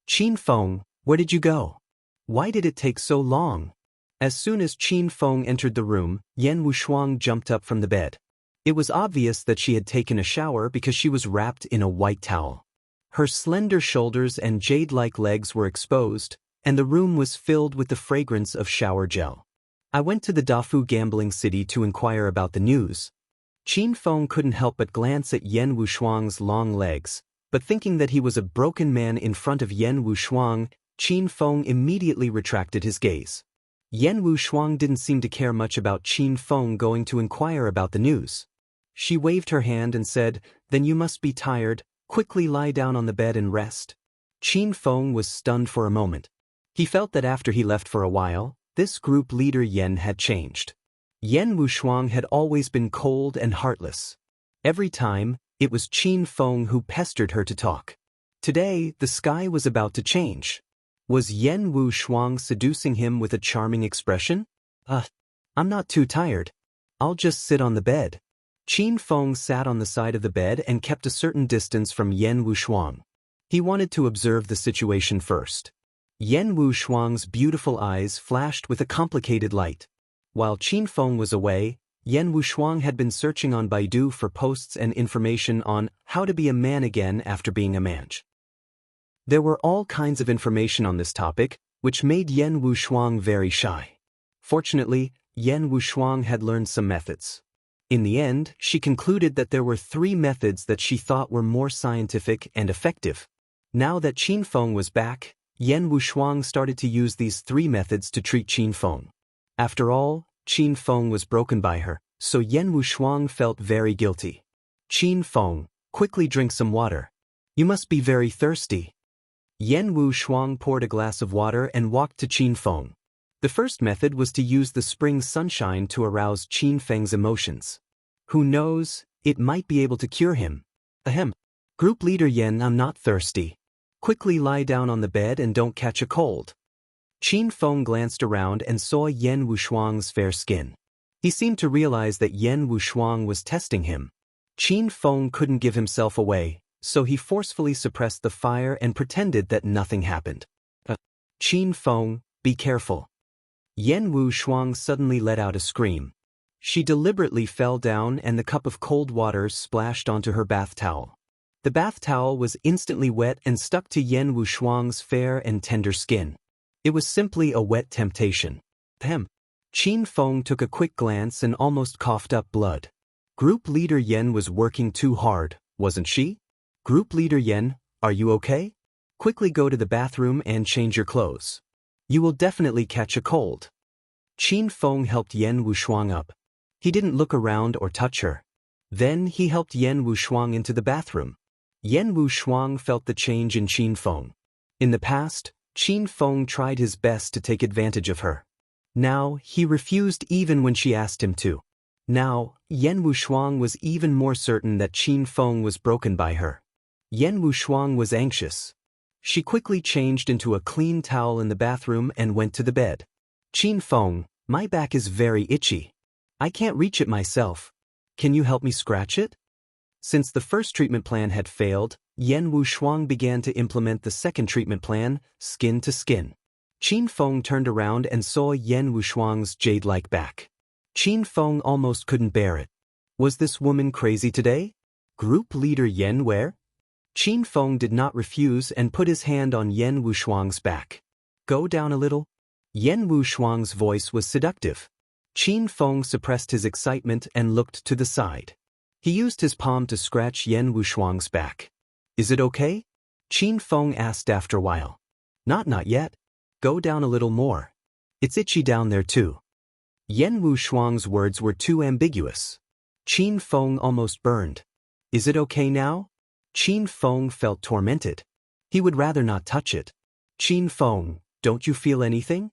Qin Feng, where did you go? Why did it take so long? As soon as Qin Feng entered the room, Yan Wushuang jumped up from the bed. It was obvious that she had taken a shower because she was wrapped in a white towel. Her slender shoulders and jade-like legs were exposed, and the room was filled with the fragrance of shower gel. I went to the Dafu gambling city to inquire about the news. Qin Feng couldn't help but glance at Yan Wushuang's long legs, but thinking that he was a broken man in front of Yan Wushuang, Qin Feng immediately retracted his gaze. Yan Wushuang didn't seem to care much about Qin Feng going to inquire about the news. She waved her hand and said, Then you must be tired, quickly lie down on the bed and rest. Qin Feng was stunned for a moment. He felt that after he left for a while, this group leader Yan had changed. Yan Wushuang had always been cold and heartless. Every time, it was Qin Feng who pestered her to talk. Today, the sky was about to change. Was Yan Wushuang seducing him with a charming expression? I'm not too tired. I'll just sit on the bed. Qin Feng sat on the side of the bed and kept a certain distance from Yan Wushuang. He wanted to observe the situation first. Yan Wushuang's beautiful eyes flashed with a complicated light. While Qin Feng was away, Yan Wushuang had been searching on Baidu for posts and information on how to be a man again after being a manch. There were all kinds of information on this topic, which made Yan Wushuang very shy. Fortunately, Yan Wushuang had learned some methods. In the end, she concluded that there were 3 methods that she thought were more scientific and effective. Now that Qin Feng was back, Yan Wushuang started to use these 3 methods to treat Qin Feng. After all, Qin Feng was broken by her, so Yan Wushuang felt very guilty. Qin Feng, quickly drink some water. You must be very thirsty. Yan Wushuang poured a glass of water and walked to Qin Feng. The first method was to use the spring sunshine to arouse Qin Feng's emotions. Who knows, it might be able to cure him. Ahem. Group leader Yan, I'm not thirsty. Quickly lie down on the bed and don't catch a cold. Qin Feng glanced around and saw Yan Wushuang's fair skin. He seemed to realize that Yan Wushuang was testing him. Qin Feng couldn't give himself away, so he forcefully suppressed the fire and pretended that nothing happened. Qin Feng, be careful. Yan Wushuang suddenly let out a scream. She deliberately fell down and the cup of cold water splashed onto her bath towel. The bath towel was instantly wet and stuck to Yan Wushuang's fair and tender skin. It was simply a wet temptation. Qin Feng took a quick glance and almost coughed up blood. Group leader Yen was working too hard, wasn't she? Group leader Yen, are you okay? Quickly go to the bathroom and change your clothes. You will definitely catch a cold. Qin Feng helped Yen Wushuang up. He didn't look around or touch her. Then he helped Yen Wushuang into the bathroom. Yen Wushuang felt the change in Qin Feng. In the past, Qin Feng tried his best to take advantage of her. Now, he refused even when she asked him to. Now, Yen Wushuang was even more certain that Qin Feng was broken by her. Yen Wushuang was anxious. She quickly changed into a clean towel in the bathroom and went to the bed. Qin Feng, my back is very itchy. I can't reach it myself. Can you help me scratch it? Since the first treatment plan had failed, Yen Wushuang began to implement the second treatment plan, skin to skin. Qin Feng turned around and saw Yen Wushuang's jade-like back. Qin Feng almost couldn't bear it. Was this woman crazy today? Group leader Yen where? Qin Feng did not refuse and put his hand on Yen Wushuang's back. Go down a little. Yen Wushuang's voice was seductive. Qin Feng suppressed his excitement and looked to the side. He used his palm to scratch Yen Wushuang's back. Is it okay? Qin Feng asked after a while. Not yet. Go down a little more. It's itchy down there too. Yen Wushuang's words were too ambiguous. Qin Feng almost burned. Is it okay now? Qin Feng felt tormented. He would rather not touch it. Qin Feng, don't you feel anything?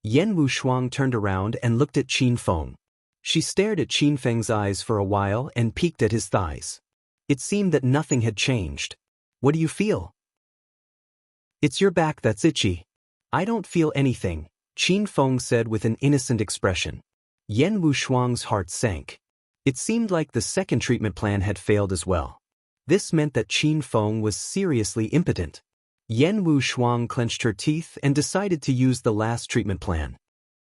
Yen Wushuang turned around and looked at Qin Feng. She stared at Qin Feng's eyes for a while and peeked at his thighs. It seemed that nothing had changed. What do you feel? It's your back that's itchy. I don't feel anything, Qin Feng said with an innocent expression. Yen Wushuang's heart sank. It seemed like the second treatment plan had failed as well. This meant that Qin Feng was seriously impotent. Yen Wushuang clenched her teeth and decided to use the last treatment plan.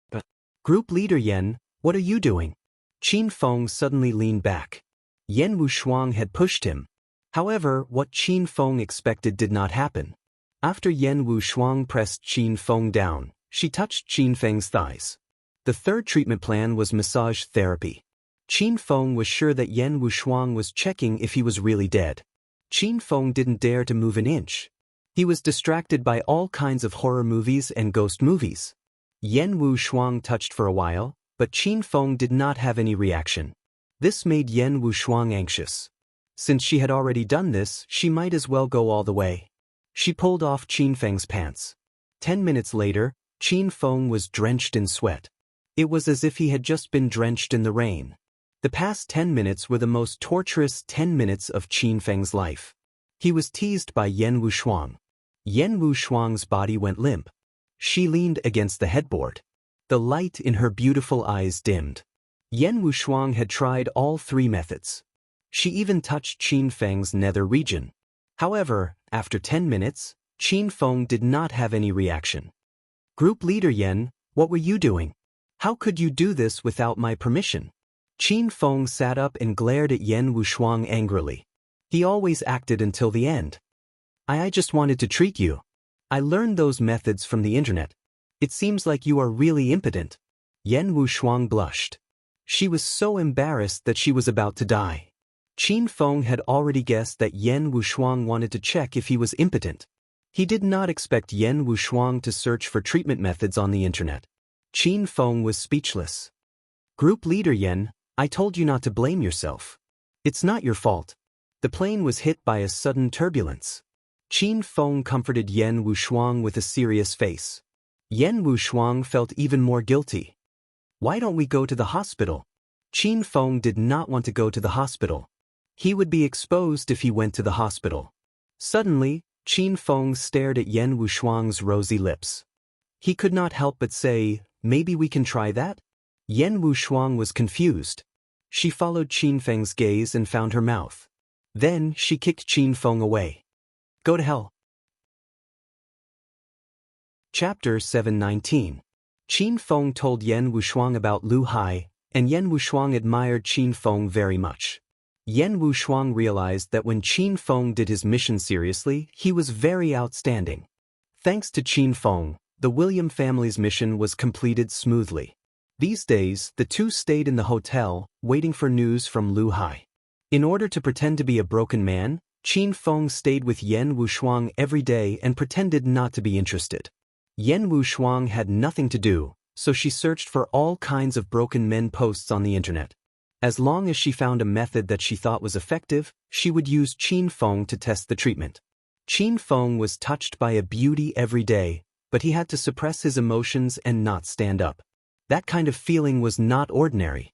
But, Group leader Yen, what are you doing? Qin Feng suddenly leaned back. Yen Wushuang had pushed him. However, what Qin Feng expected did not happen. After Yen Wushuang pressed Qin Feng down, she touched Qin Feng's thighs. The third treatment plan was massage therapy. Qin Feng was sure that Yen Wushuang was checking if he was really dead. Qin Feng didn't dare to move an inch. He was distracted by all kinds of horror movies and ghost movies. Yen Wushuang touched for a while, but Qin Feng did not have any reaction. This made Yen Wushuang anxious. Since she had already done this, she might as well go all the way. She pulled off Qin Feng's pants. 10 minutes later, Qin Feng was drenched in sweat. It was as if he had just been drenched in the rain. The past 10 minutes were the most torturous 10 minutes of Qin Feng's life. He was teased by Yen Wushuang. Yen Wushuang's body went limp. She leaned against the headboard. The light in her beautiful eyes dimmed. Yen Wushuang had tried all three methods. She even touched Qin Feng's nether region. However, after 10 minutes, Qin Feng did not have any reaction. Group leader Yen, what were you doing? How could you do this without my permission? Qin Feng sat up and glared at Yen Wushuang angrily. He always acted until the end. I just wanted to treat you. I learned those methods from the internet. It seems like you are really impotent. Yen Wushuang blushed. She was so embarrassed that she was about to die. Qin Feng had already guessed that Yen Wushuang wanted to check if he was impotent. He did not expect Yen Wushuang to search for treatment methods on the internet. Qin Feng was speechless. Group leader Yen, I told you not to blame yourself. It's not your fault. The plane was hit by a sudden turbulence. Qin Feng comforted Yen Wushuang with a serious face. Yen Wushuang felt even more guilty. Why don't we go to the hospital? Qin Feng did not want to go to the hospital. He would be exposed if he went to the hospital. Suddenly, Qin Feng stared at Yen Wushuang's rosy lips. He could not help but say, maybe we can try that? Yen Wushuang was confused. She followed Qin Feng's gaze and found her mouth. Then she kicked Qin Feng away. Go to hell. Chapter 719. Qin Feng told Yen Wushuang about Lu Hai, and Yen Wushuang admired Qin Feng very much. Yen Wushuang realized that when Qin Feng did his mission seriously, he was very outstanding. Thanks to Qin Feng, the William family's mission was completed smoothly. These days, the two stayed in the hotel, waiting for news from Lu Hai. In order to pretend to be a broken man, Qin Feng stayed with Yan Wushuang every day and pretended not to be interested. Yan Wushuang had nothing to do, so she searched for all kinds of broken men posts on the internet. As long as she found a method that she thought was effective, she would use Qin Feng to test the treatment. Qin Feng was touched by a beauty every day, but he had to suppress his emotions and not stand up. That kind of feeling was not ordinary.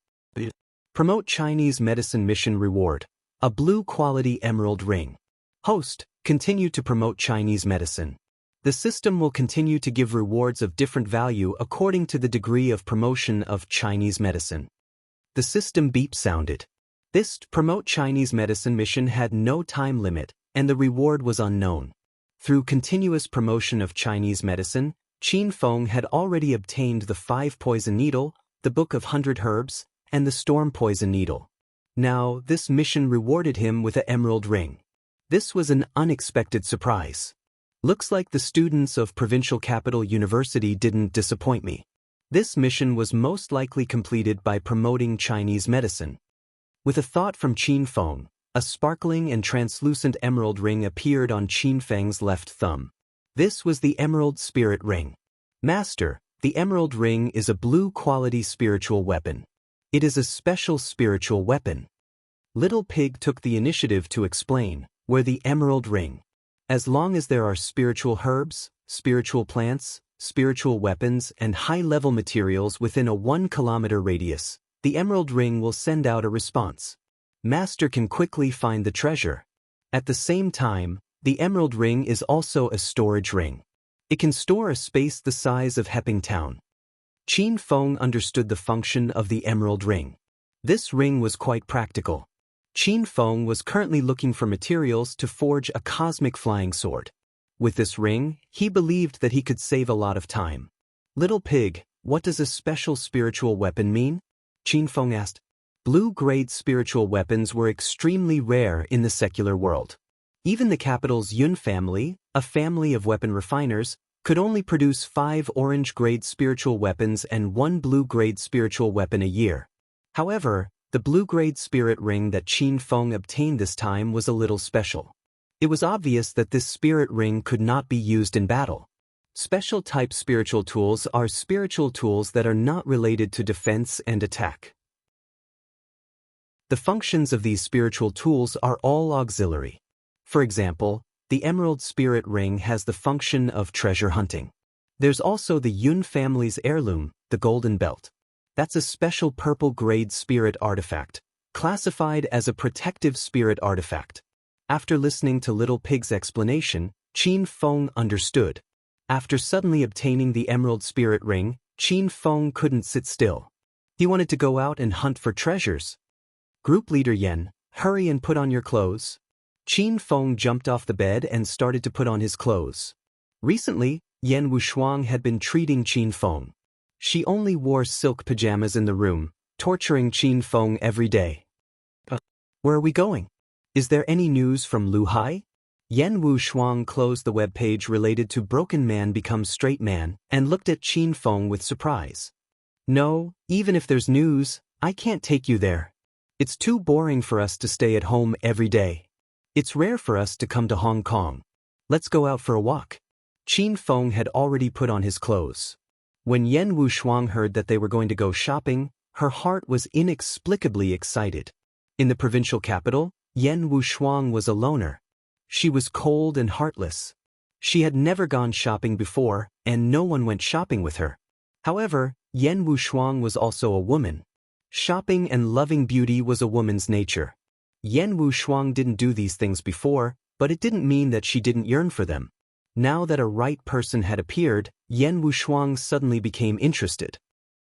Promote Chinese medicine mission reward. A blue quality emerald ring. Host, continue to promote Chinese medicine. The system will continue to give rewards of different value according to the degree of promotion of Chinese medicine. The system beep sounded. This promote Chinese medicine mission had no time limit, and the reward was unknown. Through continuous promotion of Chinese medicine, Qin Feng had already obtained the 5 poison needle, the book of 100 herbs, and the storm poison needle. Now, this mission rewarded him with an emerald ring. This was an unexpected surprise. Looks like the students of Provincial Capital University didn't disappoint me. This mission was most likely completed by promoting Chinese medicine. With a thought from Qin Feng, a sparkling and translucent emerald ring appeared on Qin Feng's left thumb. This was the Emerald Spirit Ring. Master, the Emerald Ring is a blue-quality spiritual weapon. It is a special spiritual weapon. Little Pig took the initiative to explain, where the Emerald Ring. As long as there are spiritual herbs, spiritual plants, spiritual weapons, and high-level materials within a 1-kilometer radius, the Emerald Ring will send out a response. Master can quickly find the treasure. At the same time, the Emerald Ring is also a storage ring. It can store a space the size of Heping Town. Qin Feng understood the function of the Emerald Ring. This ring was quite practical. Qin Feng was currently looking for materials to forge a cosmic flying sword. With this ring, he believed that he could save a lot of time. Little Pig, what does a special spiritual weapon mean? Qin Feng asked. Blue-grade spiritual weapons were extremely rare in the secular world. Even the capital's Yun family, a family of weapon refiners, could only produce 5 orange-grade spiritual weapons and 1 blue-grade spiritual weapon a year. However, the blue-grade spirit ring that Qin Feng obtained this time was a little special. It was obvious that this spirit ring could not be used in battle. Special-type spiritual tools are spiritual tools that are not related to defense and attack. The functions of these spiritual tools are all auxiliary. For example, the Emerald Spirit Ring has the function of treasure hunting. There's also the Yun family's heirloom, the Golden Belt. That's a special purple-grade spirit artifact, classified as a protective spirit artifact. After listening to Little Pig's explanation, Qin Feng understood. After suddenly obtaining the Emerald Spirit Ring, Qin Feng couldn't sit still. He wanted to go out and hunt for treasures. Group Leader Yen, hurry and put on your clothes. Qin Feng jumped off the bed and started to put on his clothes. Recently, Yan Wushuang had been treating Qin Feng. She only wore silk pajamas in the room, torturing Qin Feng every day. Where are we going? Is there any news from Lu Hai? Yan Wushuang closed the web page related to Broken Man Becomes Straight Man and looked at Qin Feng with surprise. No, even if there's news, I can't take you there. It's too boring for us to stay at home every day. It's rare for us to come to Hong Kong. Let's go out for a walk. Qin Feng had already put on his clothes. When Yan Wushuang heard that they were going to go shopping, her heart was inexplicably excited. In the provincial capital, Yan Wushuang was a loner. She was cold and heartless. She had never gone shopping before, and no one went shopping with her. However, Yan Wushuang was also a woman. Shopping and loving beauty was a woman's nature. Yan Wushuang didn't do these things before, but it didn't mean that she didn't yearn for them. Now that a right person had appeared, Yan Wushuang suddenly became interested.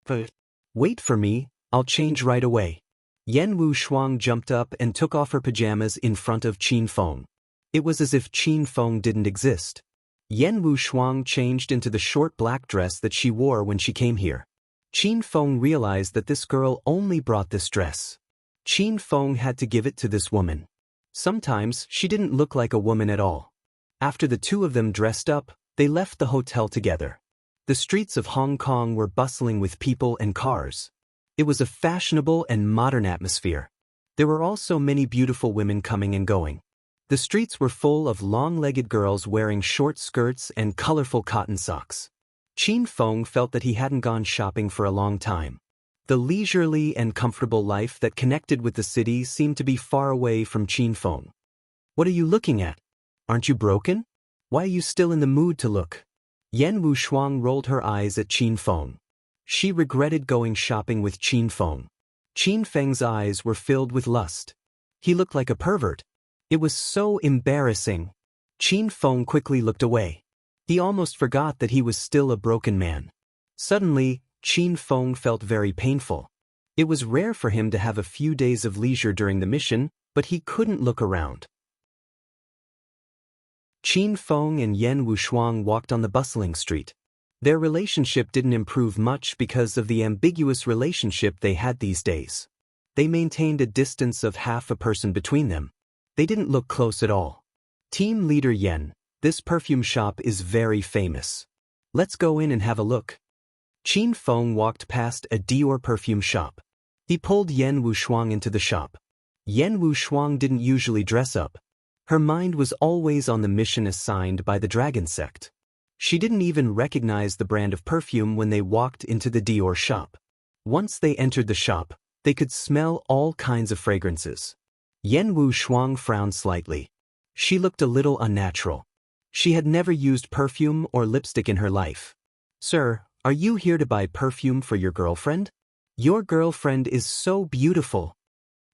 But wait for me, I'll change right away. Yan Wushuang jumped up and took off her pajamas in front of Qin Feng. It was as if Qin Feng didn't exist. Yan Wushuang changed into the short black dress that she wore when she came here. Qin Feng realized that this girl only brought this dress. Qin Feng had to give it to this woman. Sometimes she didn't look like a woman at all. After the two of them dressed up, they left the hotel together. The streets of Hong Kong were bustling with people and cars. It was a fashionable and modern atmosphere. There were also many beautiful women coming and going. The streets were full of long-legged girls wearing short skirts and colorful cotton socks. Qin Feng felt that he hadn't gone shopping for a long time. The leisurely and comfortable life that connected with the city seemed to be far away from Qin Feng. What are you looking at? Aren't you broken? Why are you still in the mood to look? Yan Wushuang rolled her eyes at Qin Feng. She regretted going shopping with Qin Feng. Qin Feng's eyes were filled with lust. He looked like a pervert. It was so embarrassing. Qin Feng quickly looked away. He almost forgot that he was still a broken man. Suddenly, Qin Feng felt very painful. It was rare for him to have a few days of leisure during the mission, but he couldn't look around. Qin Feng and Yan Wushuang walked on the bustling street. Their relationship didn't improve much because of the ambiguous relationship they had these days. They maintained a distance of half a person between them. They didn't look close at all. Team leader Yan, this perfume shop is very famous. Let's go in and have a look. Qin Feng walked past a Dior perfume shop. He pulled Yan Wushuang into the shop. Yan Wushuang didn't usually dress up. Her mind was always on the mission assigned by the Dragon Sect. She didn't even recognize the brand of perfume when they walked into the Dior shop. Once they entered the shop, they could smell all kinds of fragrances. Yan Wushuang frowned slightly. She looked a little unnatural. She had never used perfume or lipstick in her life. Sir, are you here to buy perfume for your girlfriend? Your girlfriend is so beautiful.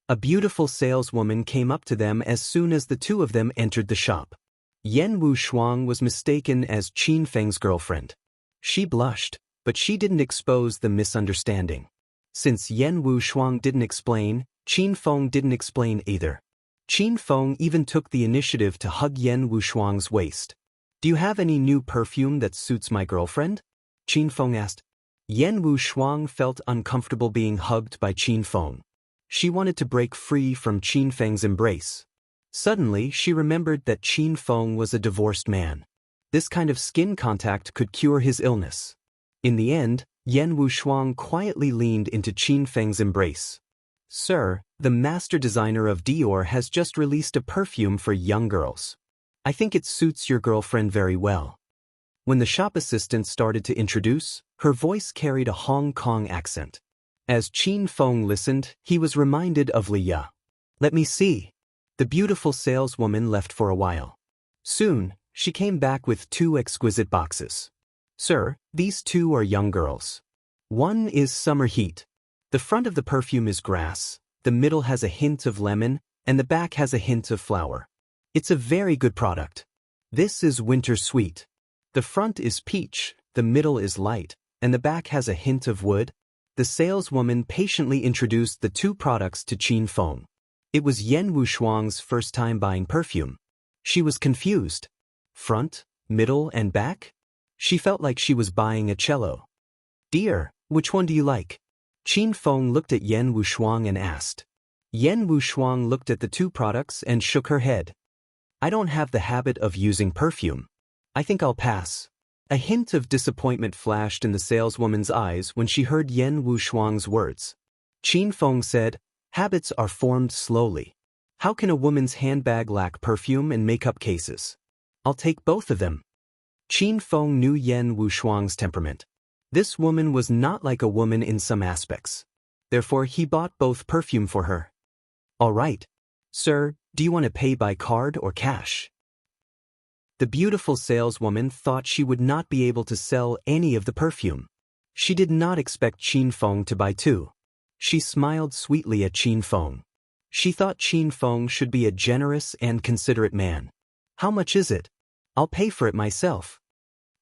A beautiful saleswoman came up to them as soon as the two of them entered the shop. Yan Wushuang was mistaken as Qin Feng's girlfriend. She blushed, but she didn't expose the misunderstanding. Since Yan Wushuang didn't explain, Qin Feng didn't explain either. Qin Feng even took the initiative to hug Yan Wushuang's waist. Do you have any new perfume that suits my girlfriend? Qin Feng asked. Yan Wushuang felt uncomfortable being hugged by Qin Feng. She wanted to break free from Qin Feng's embrace. Suddenly, she remembered that Qin Feng was a divorced man. This kind of skin contact could cure his illness. In the end, Yan Wushuang quietly leaned into Qin Feng's embrace. Sir, the master designer of Dior has just released a perfume for young girls. I think it suits your girlfriend very well. When the shop assistant started to introduce, her voice carried a Hong Kong accent. As Qin Feng listened, he was reminded of Li Ya. Let me see. The beautiful saleswoman left for a while. Soon, she came back with 2 exquisite boxes. Sir, these 2 are young girls. One is Summer Heat. The front of the perfume is grass, the middle has a hint of lemon, and the back has a hint of flower. It's a very good product. This is Winter Sweet. The front is peach, the middle is light, and the back has a hint of wood. The saleswoman patiently introduced the 2 products to Qin Feng. It was Yan Wushuang's first time buying perfume. She was confused. Front, middle, and back? She felt like she was buying a cello. Dear, which one do you like? Qin Feng looked at Yan Wushuang and asked. Yan Wushuang looked at the 2 products and shook her head. I don't have the habit of using perfume. I think I'll pass. A hint of disappointment flashed in the saleswoman's eyes when she heard Yan Wushuang's words. Qin Feng said, habits are formed slowly. How can a woman's handbag lack perfume and makeup cases? I'll take both of them. Qin Feng knew Yan Wushuang's temperament. This woman was not like a woman in some aspects. Therefore, he bought both perfume for her. All right. Sir, do you want to pay by card or cash? The beautiful saleswoman thought she would not be able to sell any of the perfume. She did not expect Qin Feng to buy 2. She smiled sweetly at Qin Feng. She thought Qin Feng should be a generous and considerate man. How much is it? I'll pay for it myself.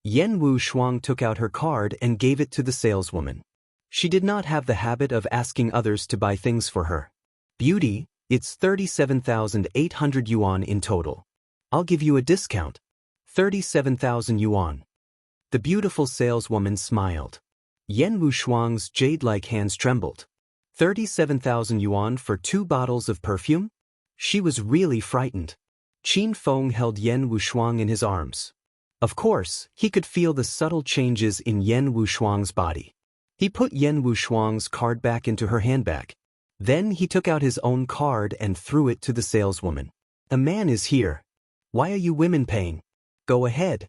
Yan Wushuang took out her card and gave it to the saleswoman. She did not have the habit of asking others to buy things for her. Beauty, it's 37,800 yuan in total. I'll give you a discount. 37,000 yuan. The beautiful saleswoman smiled. Yan Wushuang's jade-like hands trembled. 37,000 yuan for 2 bottles of perfume? She was really frightened. Qin Feng held Yan Wushuang in his arms. Of course, he could feel the subtle changes in Yan Wushuang's body. He put Yan Wushuang's card back into her handbag. Then he took out his own card and threw it to the saleswoman. "A man is here. Why are you women paying? Go ahead."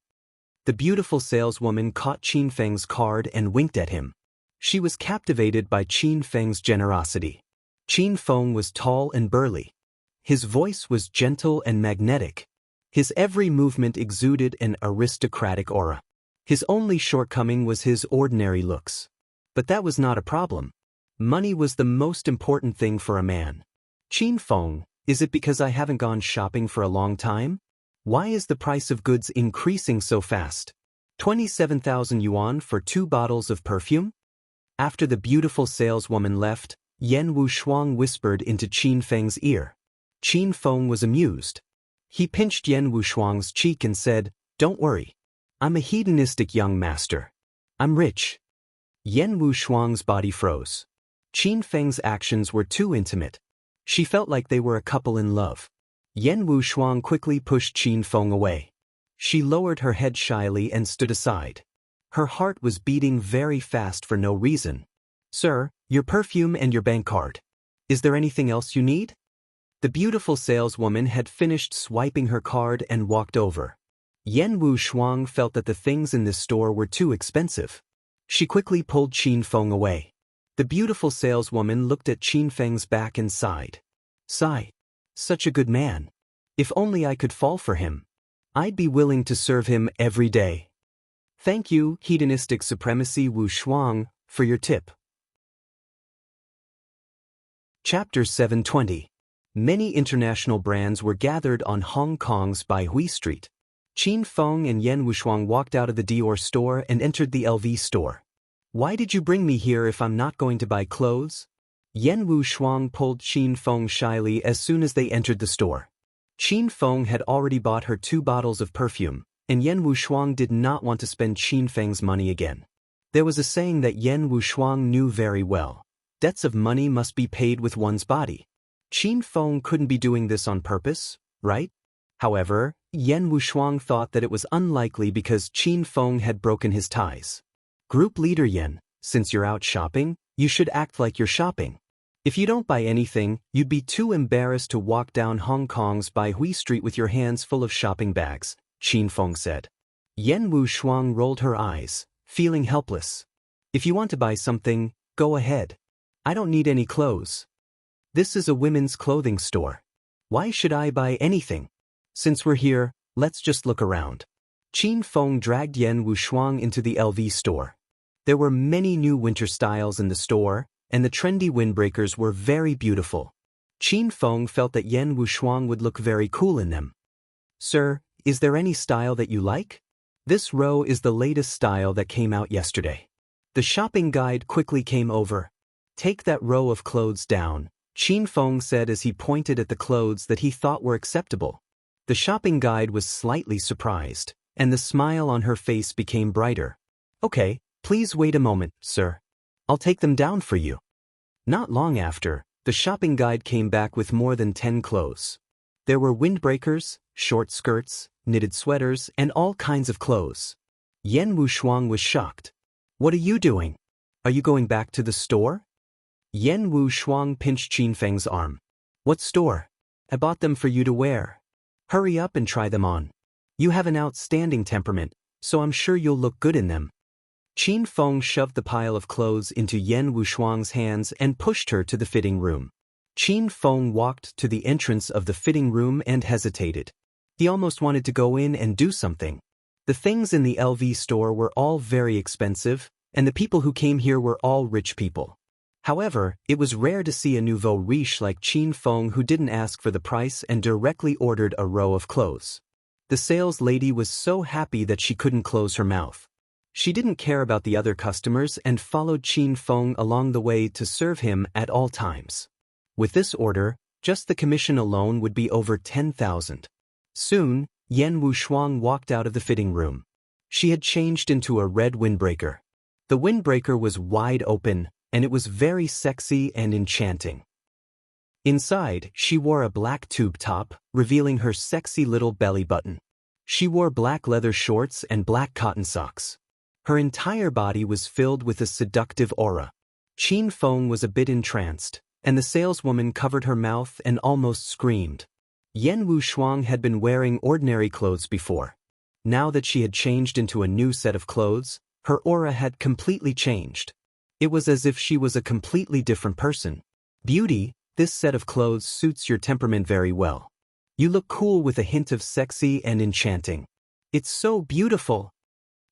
The beautiful saleswoman caught Qin Feng's card and winked at him. She was captivated by Qin Feng's generosity. Qin Feng was tall and burly. His voice was gentle and magnetic. His every movement exuded an aristocratic aura. His only shortcoming was his ordinary looks. But that was not a problem. Money was the most important thing for a man. "Qin Feng, is it because I haven't gone shopping for a long time? Why is the price of goods increasing so fast? 27,000 yuan for 2 bottles of perfume?" After the beautiful saleswoman left, Yan Wushuang whispered into Qin Feng's ear. Qin Feng was amused. He pinched Yan Wushuang's cheek and said, "Don't worry. I'm a hedonistic young master. I'm rich." Yan Wushuang's body froze. Qin Feng's actions were too intimate. She felt like they were a couple in love. Yan Wushuang quickly pushed Qin Feng away. She lowered her head shyly and stood aside. Her heart was beating very fast for no reason. "Sir, your perfume and your bank card. Is there anything else you need?" The beautiful saleswoman had finished swiping her card and walked over. Yan Wushuang felt that the things in this store were too expensive. She quickly pulled Qin Feng away. The beautiful saleswoman looked at Qin Feng's back and sighed. "Sigh. Such a good man. If only I could fall for him. I'd be willing to serve him every day." Thank you, Hedonistic Supremacy Wushuang, for your tip. Chapter 720. Many international brands were gathered on Hong Kong's Baihui Street. Qin Feng and Yan Wushuang walked out of the Dior store and entered the LV store. "Why did you bring me here if I'm not going to buy clothes?" Yan Wushuang pulled Qin Feng shyly as soon as they entered the store. Qin Feng had already bought her 2 bottles of perfume, and Yan Wushuang did not want to spend Qin Feng's money again. There was a saying that Yan Wushuang knew very well. Debts of money must be paid with one's body. Qin Feng couldn't be doing this on purpose, right? However, Yan Wushuang thought that it was unlikely because Qin Feng had broken his ties. "Group leader Yan, since you're out shopping, you should act like you're shopping. If you don't buy anything, you'd be too embarrassed to walk down Hong Kong's Baihui Street with your hands full of shopping bags," Qin Feng said. Yan Wushuang rolled her eyes, feeling helpless. "If you want to buy something, go ahead. I don't need any clothes. This is a women's clothing store. Why should I buy anything? Since we're here, let's just look around." Qin Feng dragged Yan Wushuang into the LV store. There were many new winter styles in the store, and the trendy windbreakers were very beautiful. Qin Feng felt that Yan Wushuang would look very cool in them. "Sir, is there any style that you like? This row is the latest style that came out yesterday." The shopping guide quickly came over. "Take that row of clothes down," Qin Feng said as he pointed at the clothes that he thought were acceptable. The shopping guide was slightly surprised, and the smile on her face became brighter. "Okay, please wait a moment, sir. I'll take them down for you." Not long after, the shopping guide came back with more than 10 clothes. There were windbreakers, short skirts, knitted sweaters, and all kinds of clothes. Yan Wushuang was shocked. "What are you doing? Are you going back to the store?" Yan Wushuang pinched Qin Feng's arm. "What store? I bought them for you to wear. Hurry up and try them on. You have an outstanding temperament, so I'm sure you'll look good in them." Qin Feng shoved the pile of clothes into Yan Wushuang's hands and pushed her to the fitting room. Qin Feng walked to the entrance of the fitting room and hesitated. He almost wanted to go in and do something. The things in the LV store were all very expensive, and the people who came here were all rich people. However, it was rare to see a nouveau riche like Qin Feng who didn't ask for the price and directly ordered a row of clothes. The sales lady was so happy that she couldn't close her mouth. She didn't care about the other customers and followed Qin Feng along the way to serve him at all times. With this order, just the commission alone would be over 10,000. Soon, Yan Wushuang walked out of the fitting room. She had changed into a red windbreaker. The windbreaker was wide open, and it was very sexy and enchanting. Inside, she wore a black tube top, revealing her sexy little belly button. She wore black leather shorts and black cotton socks. Her entire body was filled with a seductive aura. Qin Feng was a bit entranced, and the saleswoman covered her mouth and almost screamed. Yen Wushuang had been wearing ordinary clothes before. Now that she had changed into a new set of clothes, her aura had completely changed. It was as if she was a completely different person. Beauty, this set of clothes suits your temperament very well. You look cool with a hint of sexy and enchanting. It's so beautiful.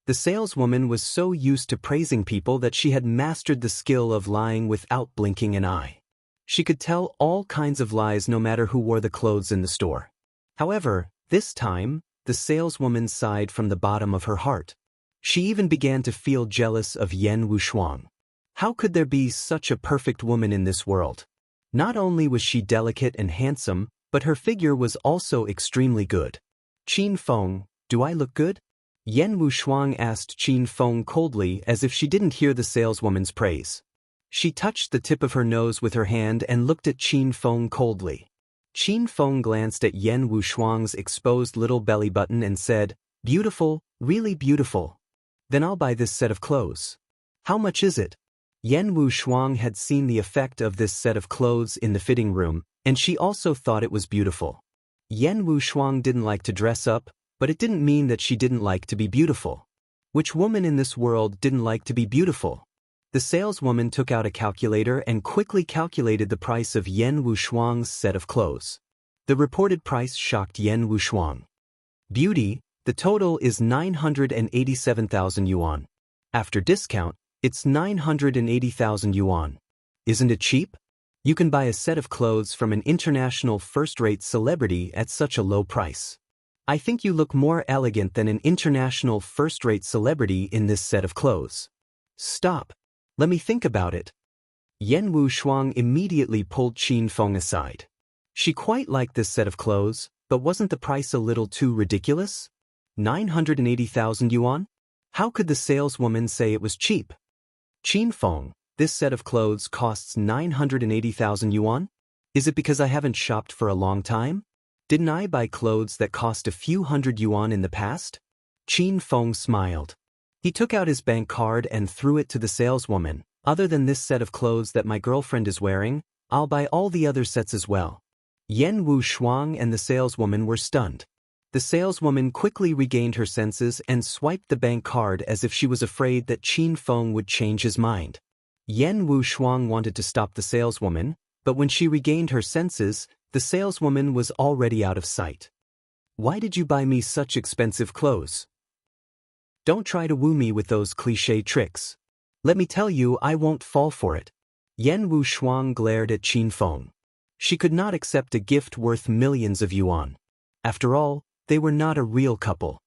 The saleswoman was so used to praising people that she had mastered the skill of lying without blinking an eye. She could tell all kinds of lies no matter who wore the clothes in the store. However, this time, the saleswoman sighed from the bottom of her heart. She even began to feel jealous of Yen Wushuang. How could there be such a perfect woman in this world? Not only was she delicate and handsome, but her figure was also extremely good. Qin Feng, do I look good? Yen Wushuang asked Qin Feng coldly as if she didn't hear the saleswoman's praise. She touched the tip of her nose with her hand and looked at Qin Feng coldly. Qin Feng glanced at Yen Wushuang's exposed little belly button and said, "Beautiful, really beautiful. Then I'll buy this set of clothes. How much is it?" Yen Wushuang had seen the effect of this set of clothes in the fitting room, and she also thought it was beautiful. Yen Wushuang didn't like to dress up, but it didn't mean that she didn't like to be beautiful. Which woman in this world didn't like to be beautiful? The saleswoman took out a calculator and quickly calculated the price of Yen Wushuang's set of clothes. The reported price shocked Yen Wushuang. Beauty, the total is 987,000 yuan. After discount, it's 980,000 yuan. Isn't it cheap? You can buy a set of clothes from an international first-rate celebrity at such a low price. I think you look more elegant than an international first-rate celebrity in this set of clothes. Stop. Let me think about it. Yen Wushuang immediately pulled Qin Feng aside. She quite liked this set of clothes, but wasn't the price a little too ridiculous? 980,000 yuan? How could the saleswoman say it was cheap? Qin Feng, this set of clothes costs 980,000 yuan? Is it because I haven't shopped for a long time? Didn't I buy clothes that cost a few hundred yuan in the past? Qin Feng smiled. He took out his bank card and threw it to the saleswoman. Other than this set of clothes that my girlfriend is wearing, I'll buy all the other sets as well. Yen Wushuang and the saleswoman were stunned. The saleswoman quickly regained her senses and swiped the bank card as if she was afraid that Qin Feng would change his mind. Yen Wushuang wanted to stop the saleswoman, but when she regained her senses, the saleswoman was already out of sight. Why did you buy me such expensive clothes? Don't try to woo me with those cliché tricks. Let me tell you, I won't fall for it. Yen Wushuang glared at Qin Feng. She could not accept a gift worth millions of yuan. After all, they were not a real couple.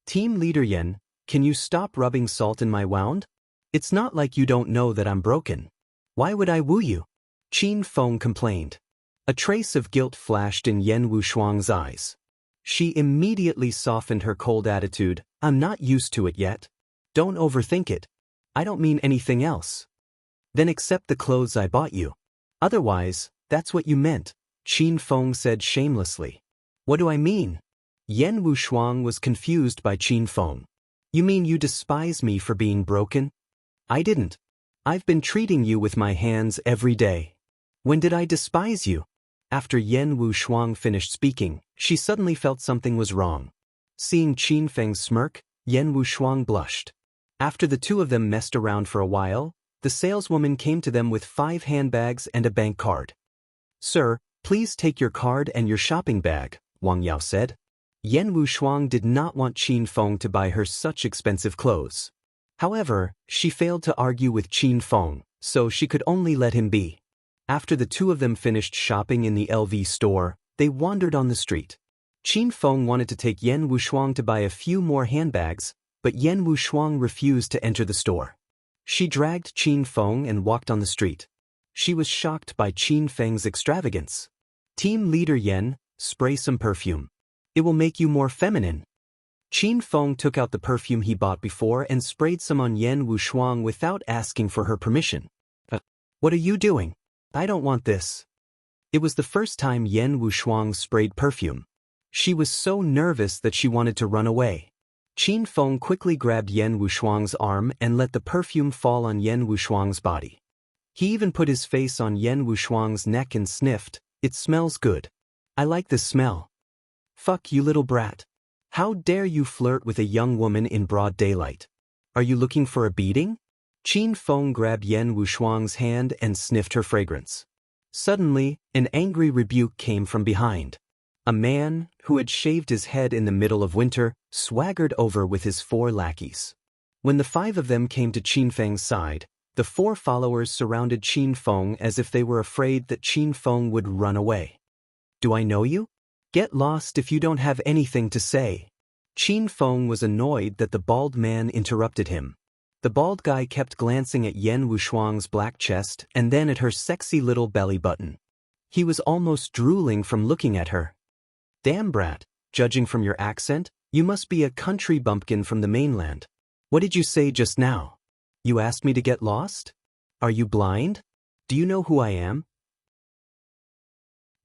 Team Leader Yen, can you stop rubbing salt in my wound? It's not like you don't know that I'm broken. Why would I woo you? Qin Feng complained. A trace of guilt flashed in Yen Wushuang's eyes. She immediately softened her cold attitude. I'm not used to it yet. Don't overthink it. I don't mean anything else. Then accept the clothes I bought you. Otherwise, that's what you meant, Qin Feng said shamelessly. What do I mean? Yen Wushuang was confused by Qin Feng. You mean you despise me for being broken? I didn't. I've been treating you with my hands every day. When did I despise you? After Yen Wushuang finished speaking, she suddenly felt something was wrong. Seeing Qin Feng smirk, Yen Wushuang blushed. After the two of them messed around for a while, the saleswoman came to them with 5 handbags and a bank card. Sir, please take your card and your shopping bag, Wang Yao said. Yen Wushuang did not want Qin Feng to buy her such expensive clothes. However, she failed to argue with Qin Feng, so she could only let him be. After the two of them finished shopping in the LV store, they wandered on the street. Qin Feng wanted to take Yen Wushuang to buy a few more handbags, but Yen Wushuang refused to enter the store. She dragged Qin Feng and walked on the street. She was shocked by Qin Feng's extravagance. Team Leader Yen, spray some perfume. It will make you more feminine. Qin Feng took out the perfume he bought before and sprayed some on Yen Wushuang without asking for her permission. What are you doing? I don't want this. It was the first time Yen Wushuang sprayed perfume. She was so nervous that she wanted to run away. Qin Feng quickly grabbed Yan Wushuang's arm and let the perfume fall on Yan Wushuang's body. He even put his face on Yan Wushuang's neck and sniffed. "It smells good. I like this smell." "Fuck you, little brat. How dare you flirt with a young woman in broad daylight? Are you looking for a beating?" Qin Feng grabbed Yan Wushuang's hand and sniffed her fragrance. Suddenly, an angry rebuke came from behind. A man, who had shaved his head in the middle of winter, swaggered over with his 4 lackeys. When the 5 of them came to Qin Feng's side, the 4 followers surrounded Qin Feng as if they were afraid that Qin Feng would run away. "Do I know you? Get lost if you don't have anything to say." Qin Feng was annoyed that the bald man interrupted him. The bald guy kept glancing at Yan Wushuang's black chest and then at her sexy little belly button. He was almost drooling from looking at her. "Damn brat, judging from your accent, you must be a country bumpkin from the mainland. What did you say just now? You asked me to get lost? Are you blind? Do you know who I am?"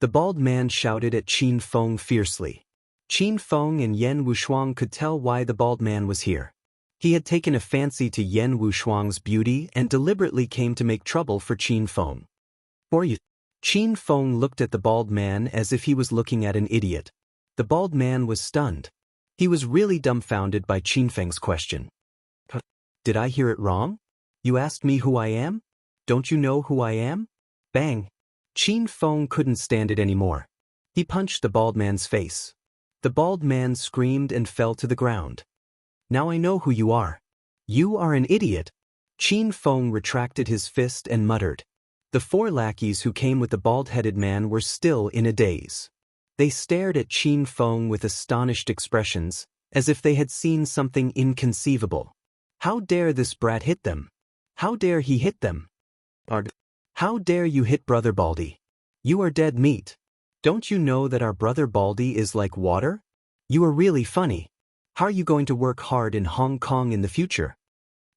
The bald man shouted at Qin Feng fiercely. Qin Feng and Yan Wushuang could tell why the bald man was here. He had taken a fancy to Yan Wushuang's beauty and deliberately came to make trouble for Qin Feng. "Or you?" Qin Feng looked at the bald man as if he was looking at an idiot. The bald man was stunned. He was really dumbfounded by Qin Feng's question. "Did I hear it wrong? You asked me who I am? Don't you know who I am?" Bang! Qin Feng couldn't stand it anymore. He punched the bald man's face. The bald man screamed and fell to the ground. "Now I know who you are. You are an idiot." Qin Feng retracted his fist and muttered. The 4 lackeys who came with the bald-headed man were still in a daze. They stared at Qin Feng with astonished expressions, as if they had seen something inconceivable. How dare this brat hit them? How dare he hit them? How dare you hit Brother Baldy? You are dead meat. Don't you know that our Brother Baldy is like water? You are really funny. How are you going to work hard in Hong Kong in the future?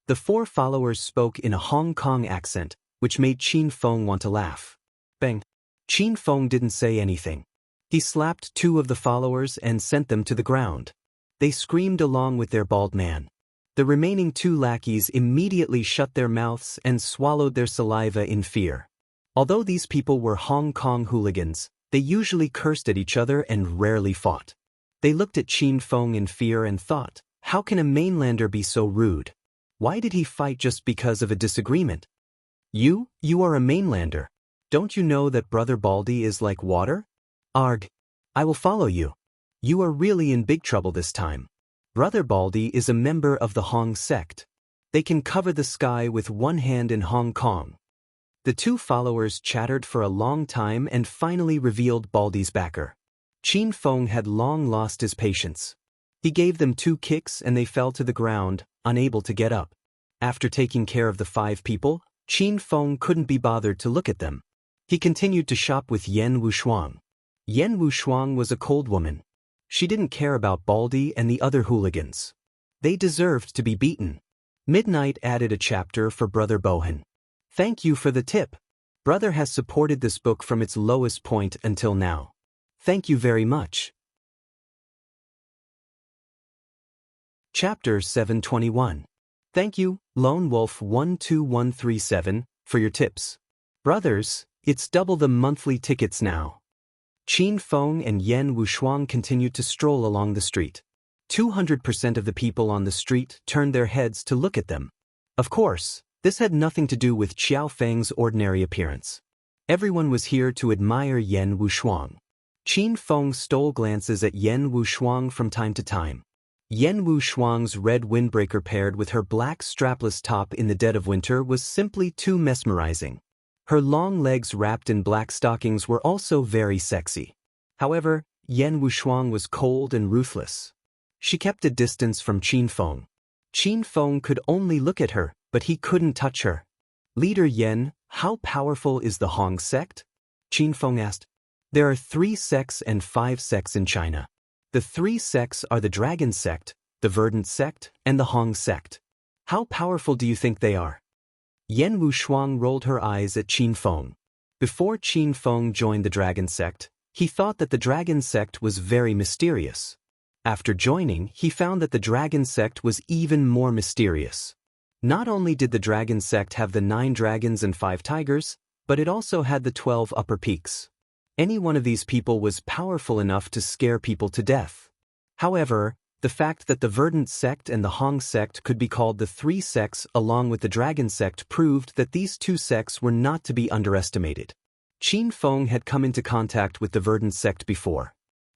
The 4 followers spoke in a Hong Kong accent, which made Qin Feng want to laugh. Bang! Qin Feng didn't say anything. He slapped 2 of the followers and sent them to the ground. They screamed along with their bald man. The remaining 2 lackeys immediately shut their mouths and swallowed their saliva in fear. Although these people were Hong Kong hooligans, they usually cursed at each other and rarely fought. They looked at Qin Feng in fear and thought, how can a mainlander be so rude? Why did he fight just because of a disagreement? You are a mainlander. Don't you know that Brother Baldy is like water? Arg! I will follow you. You are really in big trouble this time. Brother Baldy is a member of the Hong sect. They can cover the sky with one hand in Hong Kong. The 2 followers chattered for a long time and finally revealed Baldy's backer. Qin Feng had long lost his patience. He gave them 2 kicks and they fell to the ground, unable to get up. After taking care of the 5 people, Qin Feng couldn't be bothered to look at them. He continued to shop with Yan Wushuang. Yan Wushuang was a cold woman. She didn't care about Baldy and the other hooligans. They deserved to be beaten. Midnight added a chapter for Brother Bohan. Thank you for the tip. Brother has supported this book from its lowest point until now. Thank you very much. Chapter 721. Thank you, Lone Wolf 12137, for your tips. Brothers, it's double the monthly tickets now. Qin Feng and Yan Wushuang continued to stroll along the street. 200% of the people on the street turned their heads to look at them. Of course, this had nothing to do with Qiao Feng's ordinary appearance. Everyone was here to admire Yan Wushuang. Qin Feng stole glances at Yan Wushuang from time to time. Yan Wushuang's red windbreaker paired with her black strapless top in the dead of winter was simply too mesmerizing. Her long legs wrapped in black stockings were also very sexy. However, Yan Wushuang was cold and ruthless. She kept a distance from Qin Feng. Qin Feng could only look at her, but he couldn't touch her. Leader Yan, how powerful is the Hong sect? Qin Feng asked. There are 3 sects and 5 sects in China. The 3 sects are the Dragon sect, the Verdant sect, and the Hong sect. How powerful do you think they are? Yan Wushuang rolled her eyes at Qin Feng. Before Qin Feng joined the Dragon sect, He thought that the dragon sect was very mysterious. After joining, he found that the dragon sect was even more mysterious. Not only did the dragon sect have the 9 dragons and 5 tigers, but it also had the 12 upper peaks. Any one of these people was powerful enough to scare people to death. However, the fact that the Verdant sect and the Hong sect could be called the 3 sects along with the dragon sect proved that these 2 sects were not to be underestimated. Qin Feng had come into contact with the Verdant sect before.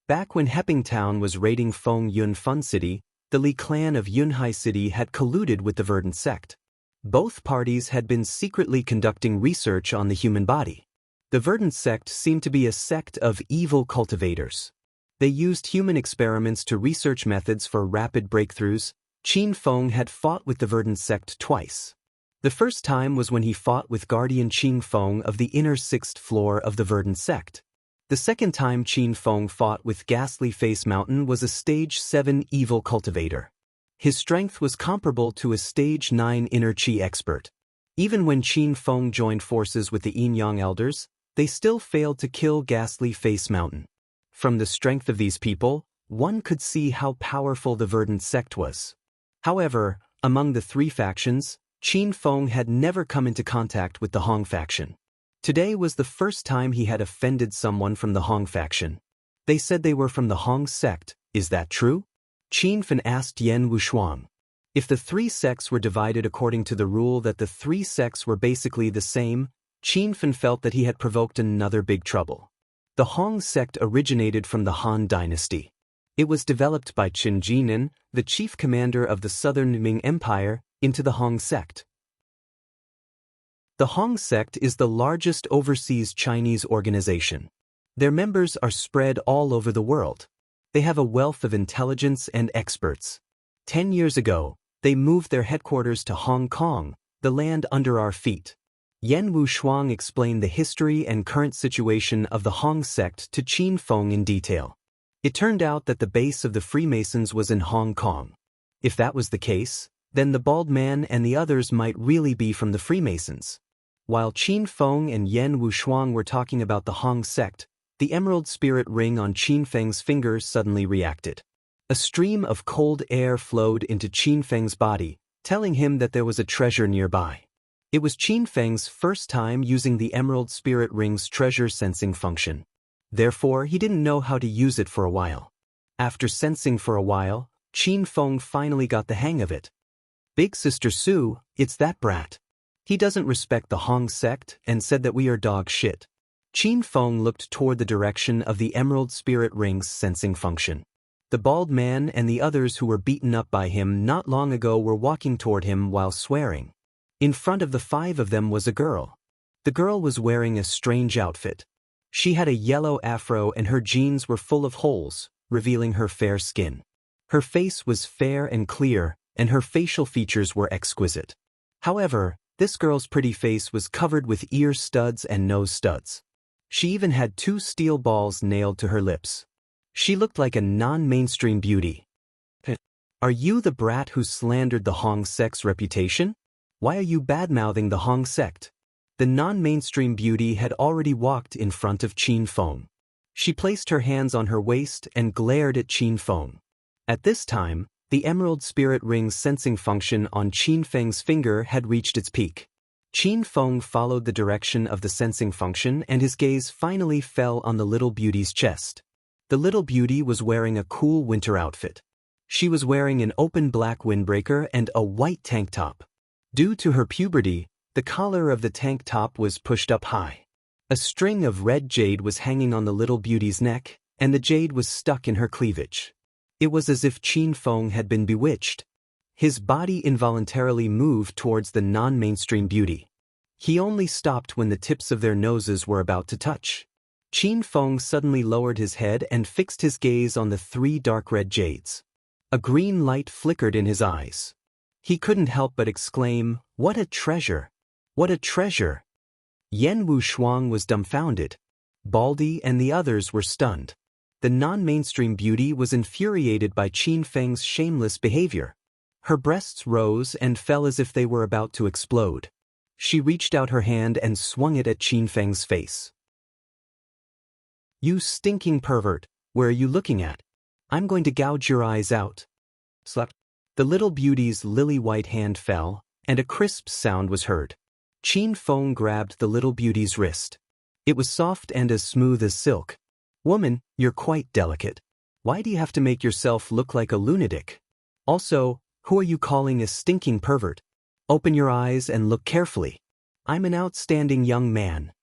Back when Heping Town was raiding Feng Yun Fun City, the Li clan of Yunhai City had colluded with the Verdant sect. Both parties had been secretly conducting research on the human body. The Verdant sect seemed to be a sect of evil cultivators. They used human experiments to research methods for rapid breakthroughs. Qin Feng had fought with the Verdant sect twice. The first time was when he fought with Guardian Qin Feng of the inner 6th floor of the Verdant sect. The second time Qin Feng fought with Ghastly Face Mountain was a Stage 7 evil cultivator. His strength was comparable to a Stage 9 inner Qi expert. Even when Qin Feng joined forces with the Yin Yang elders, they still failed to kill Ghastly Face Mountain. From the strength of these people, one could see how powerful the Verdant sect was. However, among the 3 factions, Qin Feng had never come into contact with the Hong faction. Today was the first time he had offended someone from the Hong faction. They said they were from the Hong sect, is that true? Qin Feng asked Yan Wushuang. If the 3 sects were divided according to the rule that the 3 sects were basically the same, Qin Feng felt that he had provoked another big trouble. The Hong sect originated from the Han dynasty. It was developed by Qin Jinan, the chief commander of the southern Ming Empire, into the Hong sect. The Hong sect is the largest overseas Chinese organization. Their members are spread all over the world. They have a wealth of intelligence and experts. 10 years ago, they moved their headquarters to Hong Kong, the land under our feet. Yan Wushuang explained the history and current situation of the Hong sect to Qin Feng in detail. It turned out that the base of the Freemasons was in Hong Kong. If that was the case, then the bald man and the others might really be from the Freemasons. While Qin Feng and Yan Wushuang were talking about the Hong sect, the emerald spirit ring on Qin Feng's finger suddenly reacted. A stream of cold air flowed into Qin Feng's body, telling him that there was a treasure nearby. It was Qin Feng's first time using the emerald spirit ring's treasure sensing function. Therefore, he didn't know how to use it for a while. After sensing for a while, Qin Feng finally got the hang of it. Big Sister Sue, it's that brat. He doesn't respect the Hong sect and said that we are dog shit. Qin Feng looked toward the direction of the emerald spirit ring's sensing function. The bald man and the others who were beaten up by him not long ago were walking toward him while swearing. In front of the 5 of them was a girl. The girl was wearing a strange outfit. She had a yellow afro and her jeans were full of holes, revealing her fair skin. Her face was fair and clear, and her facial features were exquisite. However, this girl's pretty face was covered with ear studs and nose studs. She even had 2 steel balls nailed to her lips. She looked like a non-mainstream beauty. Are you the brat who slandered the Hong sect's reputation? Why are you bad-mouthing the Hong sect? The non-mainstream beauty had already walked in front of Qin Feng. She placed her hands on her waist and glared at Qin Feng. At this time, the emerald spirit ring's sensing function on Qin Feng's finger had reached its peak. Qin Feng followed the direction of the sensing function and his gaze finally fell on the little beauty's chest. The little beauty was wearing a cool winter outfit. She was wearing an open black windbreaker and a white tank top. Due to her puberty, the collar of the tank top was pushed up high. A string of red jade was hanging on the little beauty's neck, and the jade was stuck in her cleavage. It was as if Qin Feng had been bewitched. His body involuntarily moved towards the non-mainstream beauty. He only stopped when the tips of their noses were about to touch. Qin Feng suddenly lowered his head and fixed his gaze on the 3 dark red jades. A green light flickered in his eyes. He couldn't help but exclaim, "What a treasure! What a treasure!" Yan Wushuang was dumbfounded. Baldy and the others were stunned. The non-mainstream beauty was infuriated by Qin Feng's shameless behavior. Her breasts rose and fell as if they were about to explode. She reached out her hand and swung it at Qin Feng's face. You stinking pervert, where are you looking at? I'm going to gouge your eyes out. Slap. The little beauty's lily-white hand fell, and a crisp sound was heard. Qin Feng grabbed the little beauty's wrist. It was soft and as smooth as silk. Woman, you're quite delicate. Why do you have to make yourself look like a lunatic? Also, who are you calling a stinking pervert? Open your eyes and look carefully. I'm an outstanding young man.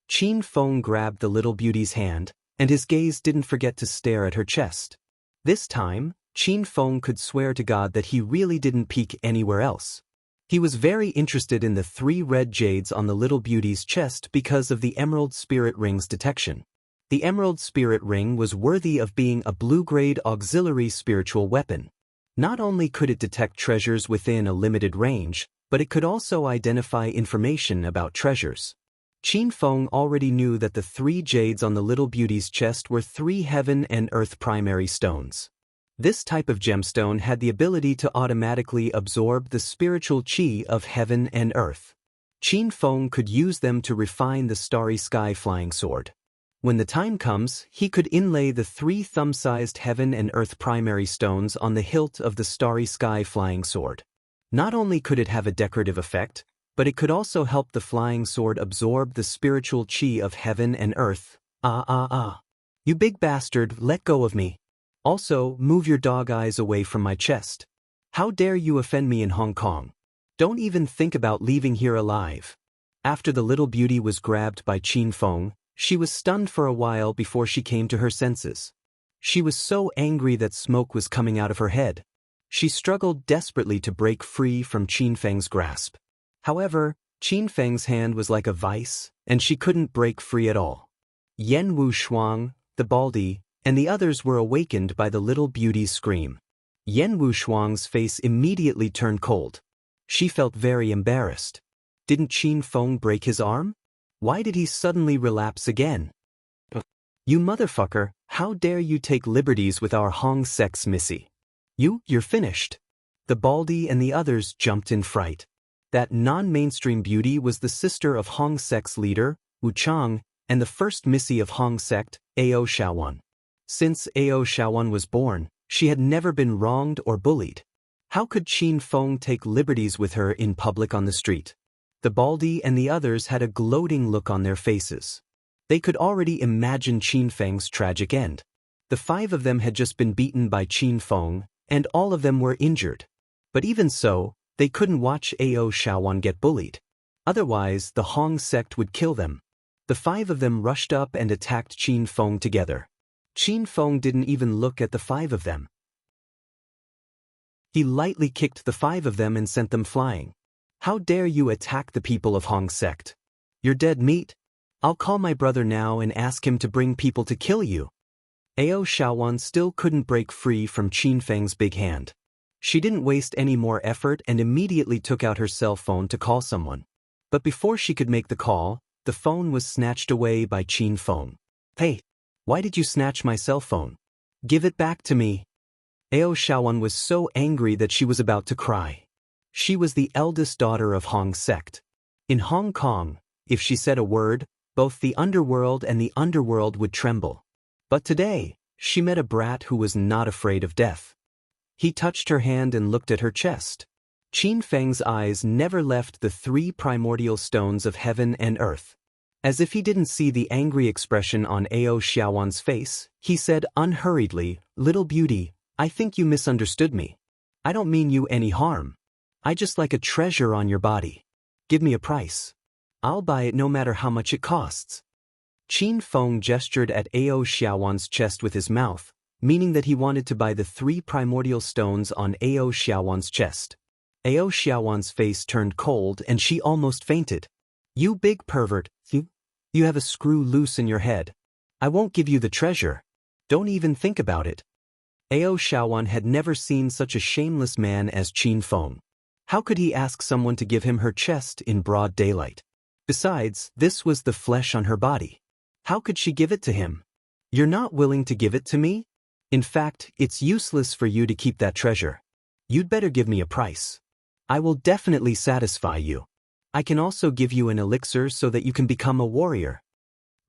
Qin Feng grabbed the little beauty's hand, and his gaze didn't forget to stare at her chest. This time, Qin Feng could swear to God that he really didn't peek anywhere else. He was very interested in the 3 red jades on the little beauty's chest because of the Emerald Spirit Ring's detection. The Emerald Spirit Ring was worthy of being a blue-grade auxiliary spiritual weapon. Not only could it detect treasures within a limited range, but it could also identify information about treasures. Qin Feng already knew that the 3 jades on the little beauty's chest were 3 heaven and earth primary stones. This type of gemstone had the ability to automatically absorb the spiritual qi of heaven and earth. Qin Feng could use them to refine the starry sky flying sword. When the time comes, he could inlay the 3 thumb-sized heaven and earth primary stones on the hilt of the starry sky flying sword. Not only could it have a decorative effect, but it could also help the flying sword absorb the spiritual qi of heaven and earth. You big bastard, let go of me. Also, move your dog eyes away from my chest. How dare you offend me in Hong Kong? Don't even think about leaving here alive. After the little beauty was grabbed by Qin Feng, she was stunned for a while before she came to her senses. She was so angry that smoke was coming out of her head. She struggled desperately to break free from Qin Feng's grasp. However, Qin Feng's hand was like a vice, and she couldn't break free at all. Yen Wu Shuang, the Baldy, and the others were awakened by the little beauty's scream. Yen Wu Shuang's face immediately turned cold. She felt very embarrassed. Didn't Qin Feng break his arm? Why did he suddenly relapse again? You motherfucker, how dare you take liberties with our Hong Sek's missy? You're finished. The Baldy and the others jumped in fright. That non-mainstream beauty was the sister of Hong Sek's leader, Wu Chang, and the first missy of Hong Sect, Ao Shaowan. Since Ao Shaowan was born, she had never been wronged or bullied. How could Qin Feng take liberties with her in public on the street? The Baldy and the others had a gloating look on their faces. They could already imagine Qin Feng's tragic end. The 5 of them had just been beaten by Qin Feng, and all of them were injured. But even so, they couldn't watch Ao Shaowan get bullied. Otherwise, the Hong sect would kill them. The 5 of them rushed up and attacked Qin Feng together. Qin Feng didn't even look at the 5 of them. He lightly kicked the 5 of them and sent them flying. How dare you attack the people of Hong sect? You're dead meat. I'll call my brother now and ask him to bring people to kill you. Ao Shaowan still couldn't break free from Qin Feng's big hand. She didn't waste any more effort and immediately took out her cell phone to call someone. But before she could make the call, the phone was snatched away by Qin Feng. Hey, why did you snatch my cell phone? Give it back to me. Ao Shaowan was so angry that she was about to cry. She was the eldest daughter of Hong sect. In Hong Kong, if she said a word, both the underworld and the underworld would tremble. But today, she met a brat who was not afraid of death. He touched her hand and looked at her chest. Qin Feng's eyes never left the 3 primordial stones of heaven and earth. As if he didn't see the angry expression on Ao Shaowan's face, he said unhurriedly, "Little beauty, I think you misunderstood me. I don't mean you any harm. I just like a treasure on your body. Give me a price. I'll buy it no matter how much it costs." Qin Feng gestured at Ao Shaowan's chest with his mouth, meaning that he wanted to buy the 3 primordial stones on Ao Shaowan's chest. Ao Shaowan's face turned cold and she almost fainted. You big pervert, you have a screw loose in your head. I won't give you the treasure. Don't even think about it. Ao Shaowan had never seen such a shameless man as Qin Feng. How could he ask someone to give him her chest in broad daylight? Besides, this was the flesh on her body. How could she give it to him? You're not willing to give it to me? In fact, it's useless for you to keep that treasure. You'd better give me a price. I will definitely satisfy you. I can also give you an elixir so that you can become a warrior.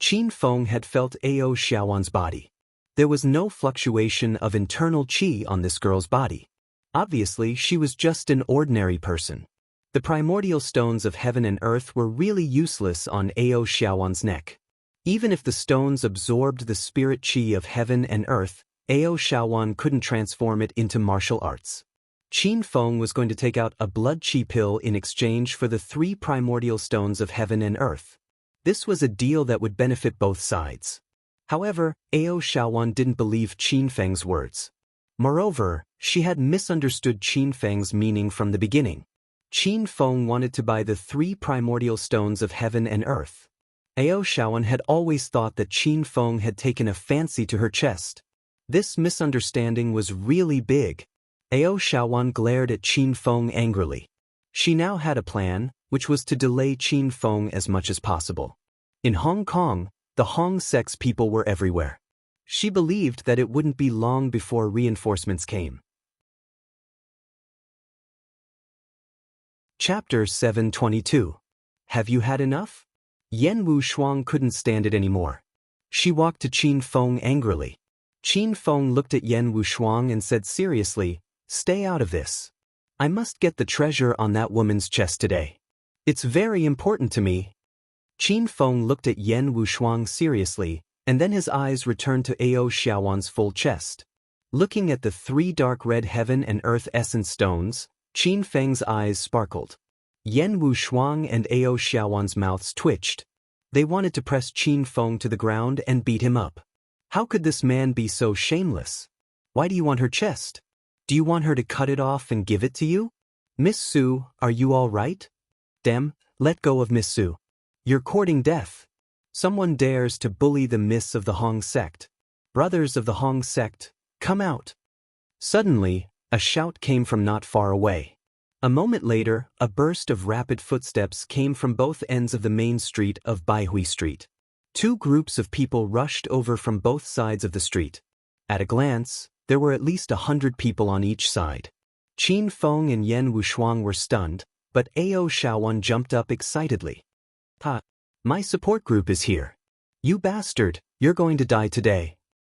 Qin Feng had felt Ao Xiaowan's body. There was no fluctuation of internal qi on this girl's body. Obviously, she was just an ordinary person. The primordial stones of heaven and earth were really useless on Ao Xiaowan's neck. Even if the stones absorbed the spirit qi of heaven and earth, Ao Xiaowan couldn't transform it into martial arts. Qin Feng was going to take out a blood qi pill in exchange for the 3 primordial stones of heaven and earth. This was a deal that would benefit both sides. However, Ao Xiaowan didn't believe Qin Feng's words. Moreover, she had misunderstood Qin Feng's meaning from the beginning. Qin Feng wanted to buy the 3 primordial stones of heaven and earth. Ao Xiaowan had always thought that Qin Feng had taken a fancy to her chest. This misunderstanding was really big. Ao Xiaowan glared at Qin Feng angrily. She now had a plan, which was to delay Qin Feng as much as possible. In Hong Kong, the Hong sex people were everywhere. She believed that it wouldn't be long before reinforcements came. Chapter 722. Have you had enough? Yen Wushuang couldn't stand it anymore. She walked to Qin Feng angrily. Qin Feng looked at Yen Wushuang and said seriously, "Stay out of this. I must get the treasure on that woman's chest today. It's very important to me." Qin Feng looked at Yen Wushuang seriously, and then his eyes returned to Ao Xiaowan's full chest. Looking at the 3 dark red heaven and earth essence stones, Qin Feng's eyes sparkled. Yen Wushuang and Ao Xiaowan's mouths twitched. They wanted to press Qin Feng to the ground and beat him up. How could this man be so shameless? Why do you want her chest? Do you want her to cut it off and give it to you? Miss Su, are you all right? Dem, let go of Miss Su. You're courting death. Someone dares to bully the Miss of the Hong sect. Brothers of the Hong sect, come out. Suddenly, a shout came from not far away. A moment later, a burst of rapid footsteps came from both ends of the main street of Baihui Street. 2 groups of people rushed over from both sides of the street. At a glance, there were at least 100 people on each side. Qin Feng and Yen Wushuang were stunned, but Ao Xiaowan jumped up excitedly. "Ha! My support group is here. You bastard, you're going to die today."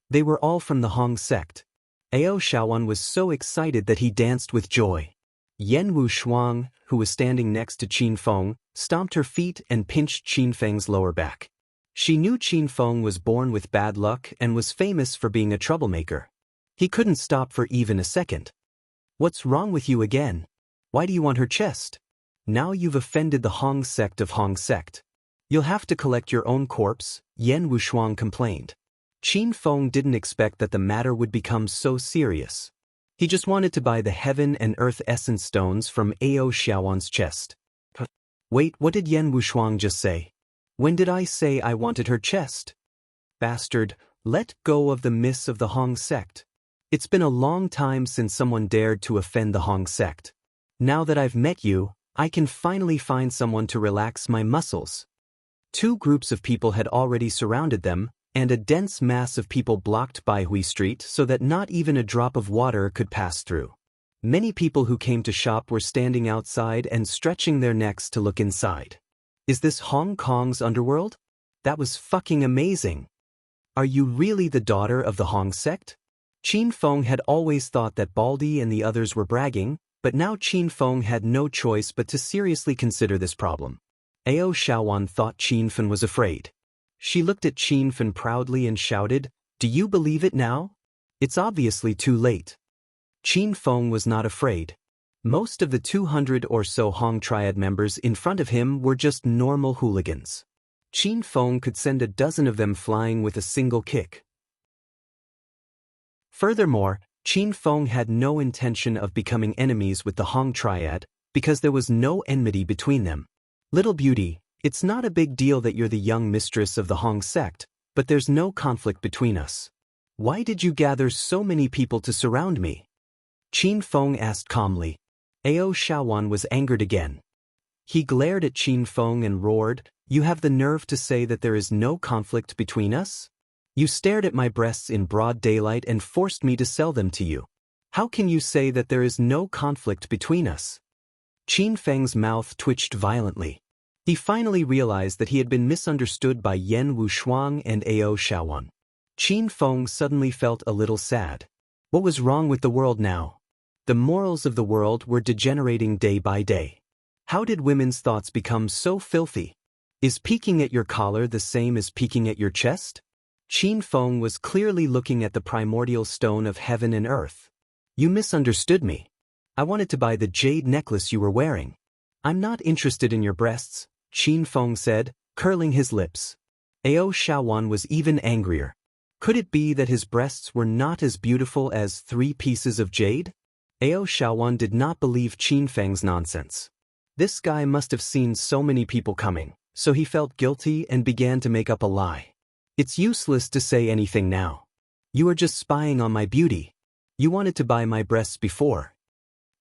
They were all from the Hong sect. Ao Xiaowan was so excited that he danced with joy. Yen Wushuang, who was standing next to Qin Feng, stomped her feet and pinched Qin Feng's lower back. She knew Qin Feng was born with bad luck and was famous for being a troublemaker. He couldn't stop for even a second. "What's wrong with you again? Why do you want her chest? Now you've offended the Hong sect of Hong sect. You'll have to collect your own corpse," Yen Wushuang complained. Qin Feng didn't expect that the matter would become so serious. He just wanted to buy the heaven and earth essence stones from Ao Xiaowan's chest. Wait, what did Yen Wushuang just say? When did I say I wanted her chest? Bastard, let go of the Miss of the Hong sect. It's been a long time since someone dared to offend the Hong sect. Now that I've met you, I can finally find someone to relax my muscles. 2 groups of people had already surrounded them, and a dense mass of people blocked Baihui Street so that not even a drop of water could pass through. Many people who came to shop were standing outside and stretching their necks to look inside. Is this Hong Kong's underworld? That was fucking amazing. Are you really the daughter of the Hong sect? Qin Feng had always thought that Baldy and the others were bragging, but now Qin Feng had no choice but to seriously consider this problem. Ao Xiaowan thought Qin Feng was afraid. She looked at Qin Feng proudly and shouted, "Do you believe it now? It's obviously too late." Qin Feng was not afraid. Most of the 200 or so Hong Triad members in front of him were just normal hooligans. Qin Feng could send a dozen of them flying with a single kick. Furthermore, Qin Feng had no intention of becoming enemies with the Hong Triad, because there was no enmity between them. "Little beauty, it's not a big deal that you're the young mistress of the Hong sect, but there's no conflict between us. Why did you gather so many people to surround me?" Qin Feng asked calmly. Ao Xiaowan was angered again. He glared at Qin Feng and roared, "You have the nerve to say that there is no conflict between us? You stared at my breasts in broad daylight and forced me to sell them to you. How can you say that there is no conflict between us?" Qin Feng's mouth twitched violently. He finally realized that he had been misunderstood by Yen Wushuang and Ao Shaowan. Qin Feng suddenly felt a little sad. What was wrong with the world now? The morals of the world were degenerating day by day. How did women's thoughts become so filthy? Is peeking at your collar the same as peeking at your chest? Qin Feng was clearly looking at the primordial stone of heaven and earth. You misunderstood me. I wanted to buy the jade necklace you were wearing. I'm not interested in your breasts, Qin Feng said, curling his lips. Ao Shaowan was even angrier. Could it be that his breasts were not as beautiful as 3 pieces of jade? Ao Shaowan did not believe Qin Feng's nonsense. This guy must have seen so many people coming, so he felt guilty and began to make up a lie. It's useless to say anything now. You are just spying on my beauty. You wanted to buy my breasts before.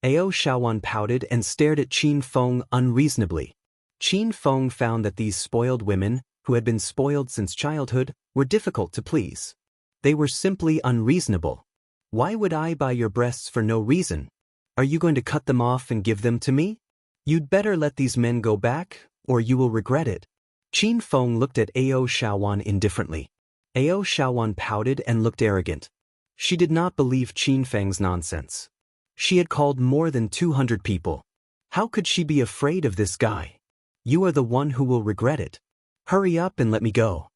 Ao Shaowan pouted and stared at Qin Feng unreasonably. Qin Feng found that these spoiled women, who had been spoiled since childhood, were difficult to please. They were simply unreasonable. Why would I buy your breasts for no reason? Are you going to cut them off and give them to me? You'd better let these men go back, or you will regret it. Qin Feng looked at Ao Shaowan indifferently. Ao Shaowan pouted and looked arrogant. She did not believe Qin Feng's nonsense. She had called more than 200 people. How could she be afraid of this guy? You are the one who will regret it. Hurry up and let me go.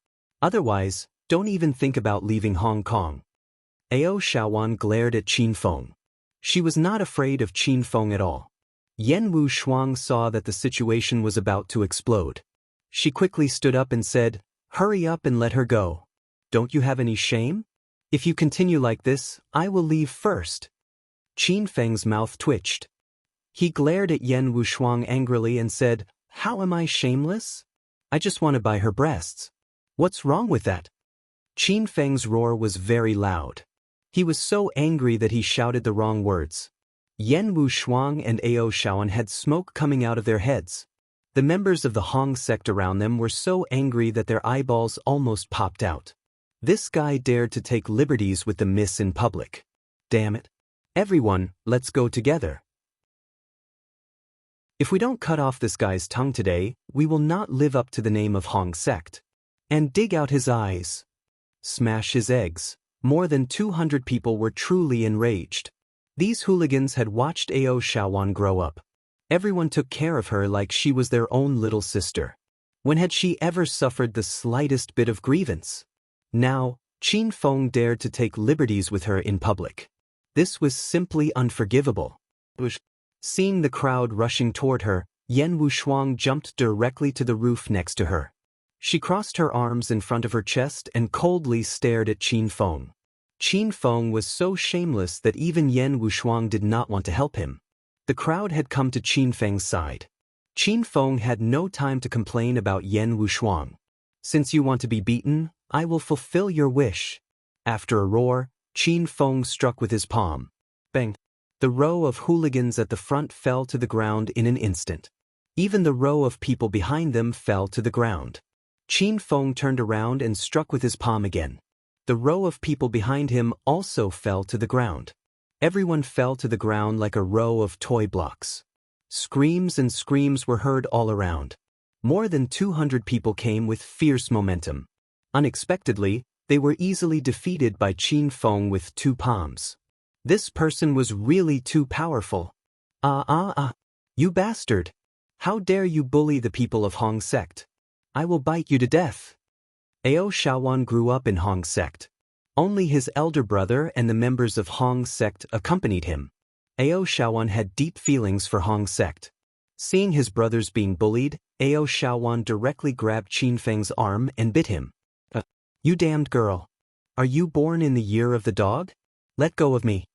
Otherwise, don't even think about leaving Hong Kong. Ao Shaowan glared at Qin Feng. She was not afraid of Qin Feng at all. Yen Wushuang saw that the situation was about to explode. She quickly stood up and said, "Hurry up and let her go. Don't you have any shame? If you continue like this, I will leave first." Qin Feng's mouth twitched. He glared at Yen Wushuang angrily and said, "How am I shameless? I just want to buy her breasts. What's wrong with that?" Qin Feng's roar was very loud. He was so angry that he shouted the wrong words. Yen Wushuang and Ao Shaowan had smoke coming out of their heads. The members of the Hong sect around them were so angry that their eyeballs almost popped out. This guy dared to take liberties with the miss in public. Damn it. Everyone, let's go together. If we don't cut off this guy's tongue today, we will not live up to the name of Hong sect. And dig out his eyes. Smash his eggs. More than 200 people were truly enraged. These hooligans had watched Ao Shaowan grow up. Everyone took care of her like she was their own little sister. When had she ever suffered the slightest bit of grievance? Now, Qin Feng dared to take liberties with her in public. This was simply unforgivable. Seeing the crowd rushing toward her, Yen Wushuang jumped directly to the roof next to her. She crossed her arms in front of her chest and coldly stared at Qin Feng. Qin Feng was so shameless that even Yen Wushuang did not want to help him. The crowd had come to Qin Feng's side. Qin Feng had no time to complain about Yen Wushuang. Since you want to be beaten, I will fulfill your wish. After a roar, Qin Feng struck with his palm. Bang! The row of hooligans at the front fell to the ground in an instant. Even the row of people behind them fell to the ground. Qin Feng turned around and struck with his palm again. The row of people behind him also fell to the ground. Everyone fell to the ground like a row of toy blocks. Screams and screams were heard all around. More than 200 people came with fierce momentum. Unexpectedly, they were easily defeated by Qin Feng with 2 palms. This person was really too powerful. You bastard! How dare you bully the people of Hong sect? I will bite you to death. Ao Shaowan grew up in Hong sect. Only his elder brother and the members of Hong sect accompanied him. Ao Shaowan had deep feelings for Hong sect. Seeing his brothers being bullied, Ao Shaowan directly grabbed Qin Feng's arm and bit him. You damned girl. Are you born in the year of the dog? Let go of me.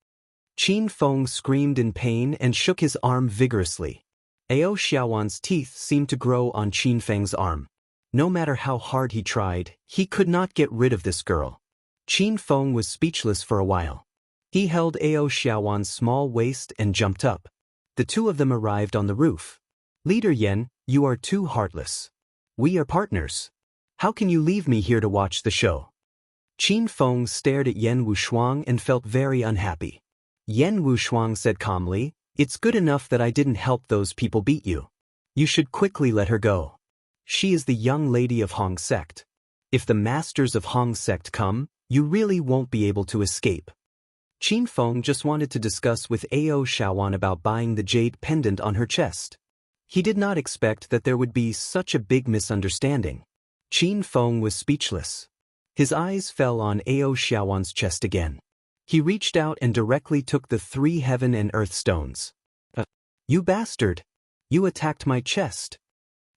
Qin Feng screamed in pain and shook his arm vigorously. Ao Shaowan's teeth seemed to grow on Qin Feng's arm. No matter how hard he tried, he could not get rid of this girl. Qin Feng was speechless for a while. He held Ao Shaowan's small waist and jumped up. The two of them arrived on the roof. Leader Yen, you are too heartless. We are partners. How can you leave me here to watch the show? Qin Feng stared at Yen Wushuang and felt very unhappy. Yen Wushuang said calmly, "It's good enough that I didn't help those people beat you. You should quickly let her go." She is the young lady of Hong Sect. If the masters of Hong Sect come, you really won't be able to escape. Qin Feng just wanted to discuss with Ao Shaowan about buying the jade pendant on her chest. He did not expect that there would be such a big misunderstanding. Qin Feng was speechless. His eyes fell on Ao Shaowan's chest again. He reached out and directly took the 3 heaven and earth stones. You bastard! You attacked my chest!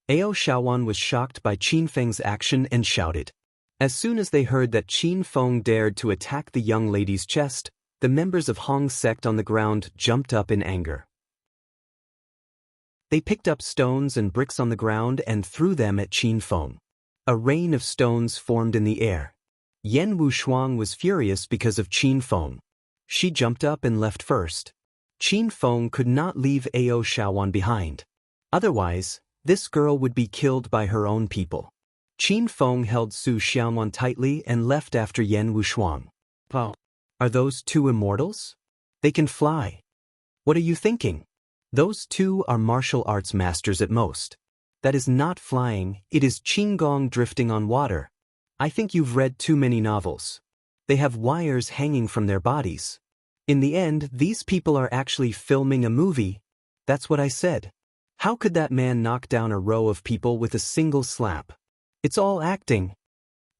Ao Shaowan was shocked by Qin Feng's action and shouted. As soon as they heard that Qin Feng dared to attack the young lady's chest, the members of Hong Sect on the ground jumped up in anger. They picked up stones and bricks on the ground and threw them at Qin Feng. A rain of stones formed in the air. Yan Wushuang was furious because of Qin Feng. She jumped up and left first. Qin Feng could not leave Ao Shaowan behind. Otherwise, this girl would be killed by her own people. Qin Feng held Su Xianwan tightly and left after Yan Wushuang. Oh, are those 2 immortals? They can fly. What are you thinking? Those 2 are martial arts masters at most. That is not flying, it is Qinggong drifting on water. I think you've read too many novels. They have wires hanging from their bodies. In the end, these people are actually filming a movie. That's what I said. How could that man knock down a row of people with a single slap? It's all acting.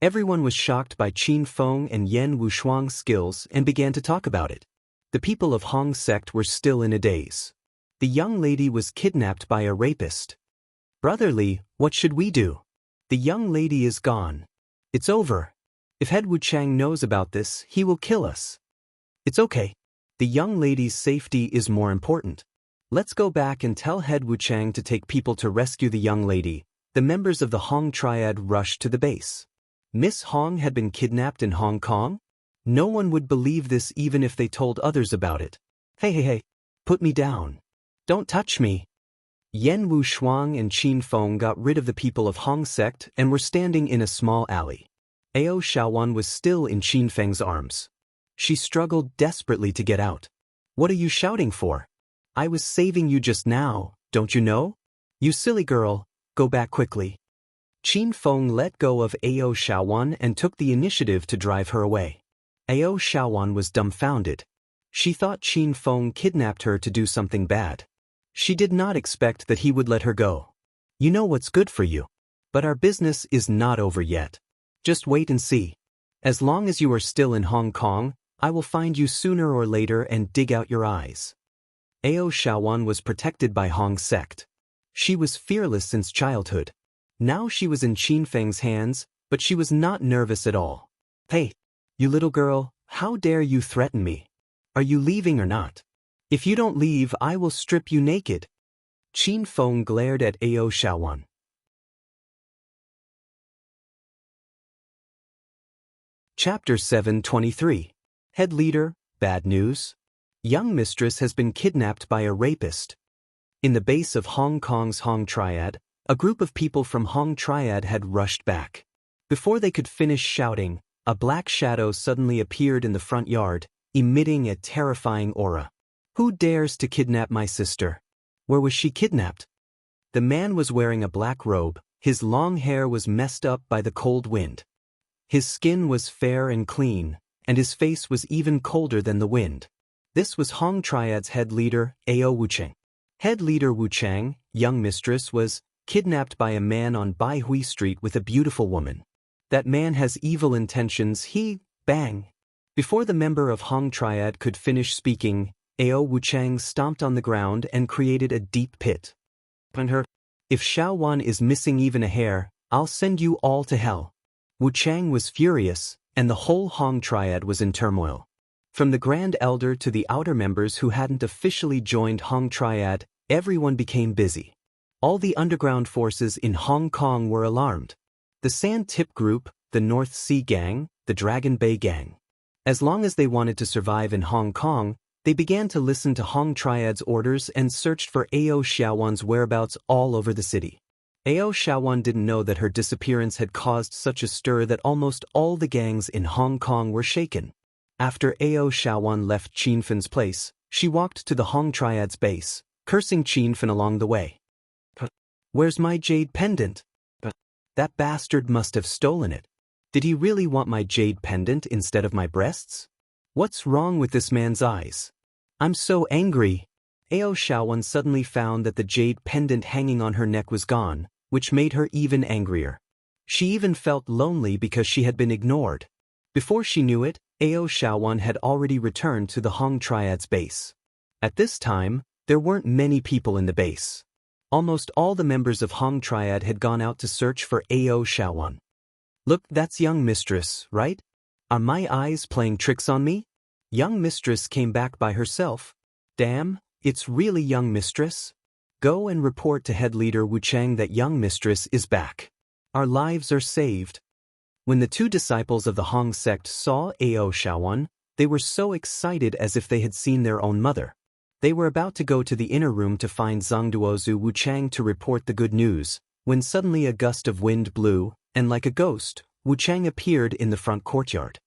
Everyone was shocked by Qin Feng and Yan Wushuang's skills and began to talk about it. The people of Hong Sect were still in a daze. The young lady was kidnapped by a rapist. Brotherly, what should we do? The young lady is gone. It's over. If Head Wuchang knows about this, he will kill us. It's okay. The young lady's safety is more important. Let's go back and tell Head Wuchang to take people to rescue the young lady. The members of the Hong Triad rushed to the base. Miss Hong had been kidnapped in Hong Kong? No one would believe this even if they told others about it. Hey, put me down. Don't touch me. Yan Wushuang and Qin Feng got rid of the people of Hong Sect and were standing in a small alley. Ao Shaowan was still in Qin Feng's arms. She struggled desperately to get out. What are you shouting for? I was saving you just now, don't you know? You silly girl, go back quickly. Qin Feng let go of Ao Shaowan and took the initiative to drive her away. Ao Shaowan was dumbfounded. She thought Qin Feng kidnapped her to do something bad. She did not expect that he would let her go. You know what's good for you. But our business is not over yet. Just wait and see. As long as you are still in Hong Kong, I will find you sooner or later and dig out your eyes. Ao Shaowan was protected by Hong Sect. She was fearless since childhood. Now she was in Qin Feng's hands, but she was not nervous at all. Hey, you little girl, how dare you threaten me? Are you leaving or not? If you don't leave, I will strip you naked. Qin Feng glared at Ao Shaowan. Chapter 723. Head Leader, Bad News. Young mistress has been kidnapped by a rapist. In the base of Hong Kong's Hong Triad, a group of people from Hong Triad had rushed back. Before they could finish shouting, a black shadow suddenly appeared in the front yard, emitting a terrifying aura. Who dares to kidnap my sister? Where was she kidnapped? The man was wearing a black robe, his long hair was messed up by the cold wind. His skin was fair and clean, and his face was even colder than the wind. This was Hong Triad's head leader, Ao Wuchang. Head leader Wuchang, young mistress, was kidnapped by a man on Bai Hui Street with a beautiful woman. That man has evil intentions, bang. Before the member of Hong Triad could finish speaking, Ao Wuchang stomped on the ground and created a deep pit. If Shaowan is missing even a hair, I'll send you all to hell. Wuchang was furious, and the whole Hong Triad was in turmoil. From the Grand Elder to the outer members who hadn't officially joined Hong Triad, everyone became busy. All the underground forces in Hong Kong were alarmed. The Sand Tip Group, the North Sea Gang, the Dragon Bay Gang. As long as they wanted to survive in Hong Kong, they began to listen to Hong Triad's orders and searched for Ao Shaowan's whereabouts all over the city. Ao Shaowan didn't know that her disappearance had caused such a stir that almost all the gangs in Hong Kong were shaken. After Ao Shaowan left Qin Fen's place, she walked to the Hong Triad's base, cursing Qin Fen along the way. Where's my jade pendant? That bastard must have stolen it. Did he really want my jade pendant instead of my breasts? What's wrong with this man's eyes? I'm so angry. Ao Xiaowan suddenly found that the jade pendant hanging on her neck was gone, which made her even angrier. She even felt lonely because she had been ignored. Before she knew it, Ao Xiaowan had already returned to the Hong Triad's base. At this time, there weren't many people in the base. Almost all the members of Hong Triad had gone out to search for Ao Xiaowan. Look, that's young mistress, right? Are my eyes playing tricks on me? Young mistress came back by herself. Damn, it's really young mistress. Go and report to head leader Wu Chang that young mistress is back. Our lives are saved. When the two disciples of the Hong sect saw Ao Xiaowan, they were so excited as if they had seen their own mother. They were about to go to the inner room to find Zhangduozu Wu Chang to report the good news, when suddenly a gust of wind blew, and like a ghost, Wu Chang appeared in the front courtyard.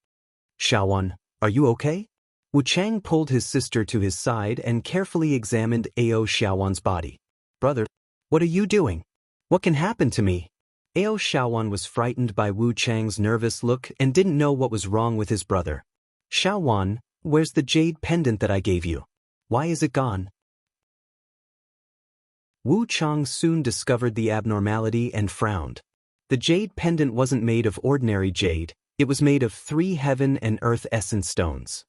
Xiaowan, are you okay? Wu Chang pulled his sister to his side and carefully examined Ao Xiaowan's body. Brother, what are you doing? What can happen to me? Ao Xiaowan was frightened by Wu Chang's nervous look and didn't know what was wrong with his brother. Xiaowan, where's the jade pendant that I gave you? Why is it gone? Wu Chang soon discovered the abnormality and frowned. The jade pendant wasn't made of ordinary jade, it was made of 3 heaven and earth essence stones.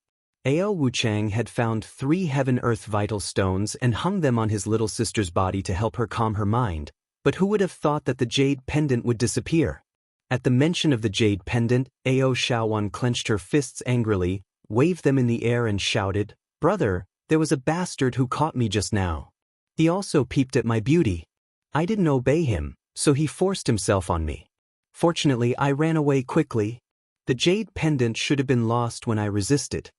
Ao Wu Chang had found 3 heaven-earth vital stones and hung them on his little sister's body to help her calm her mind, but who would have thought that the jade pendant would disappear? At the mention of the jade pendant, Ao Xiaowan clenched her fists angrily, waved them in the air and shouted, "Brother, there was a bastard who caught me just now. He also peeped at my beauty. I didn't obey him, so he forced himself on me. Fortunately, I ran away quickly. The jade pendant should have been lost when I resisted."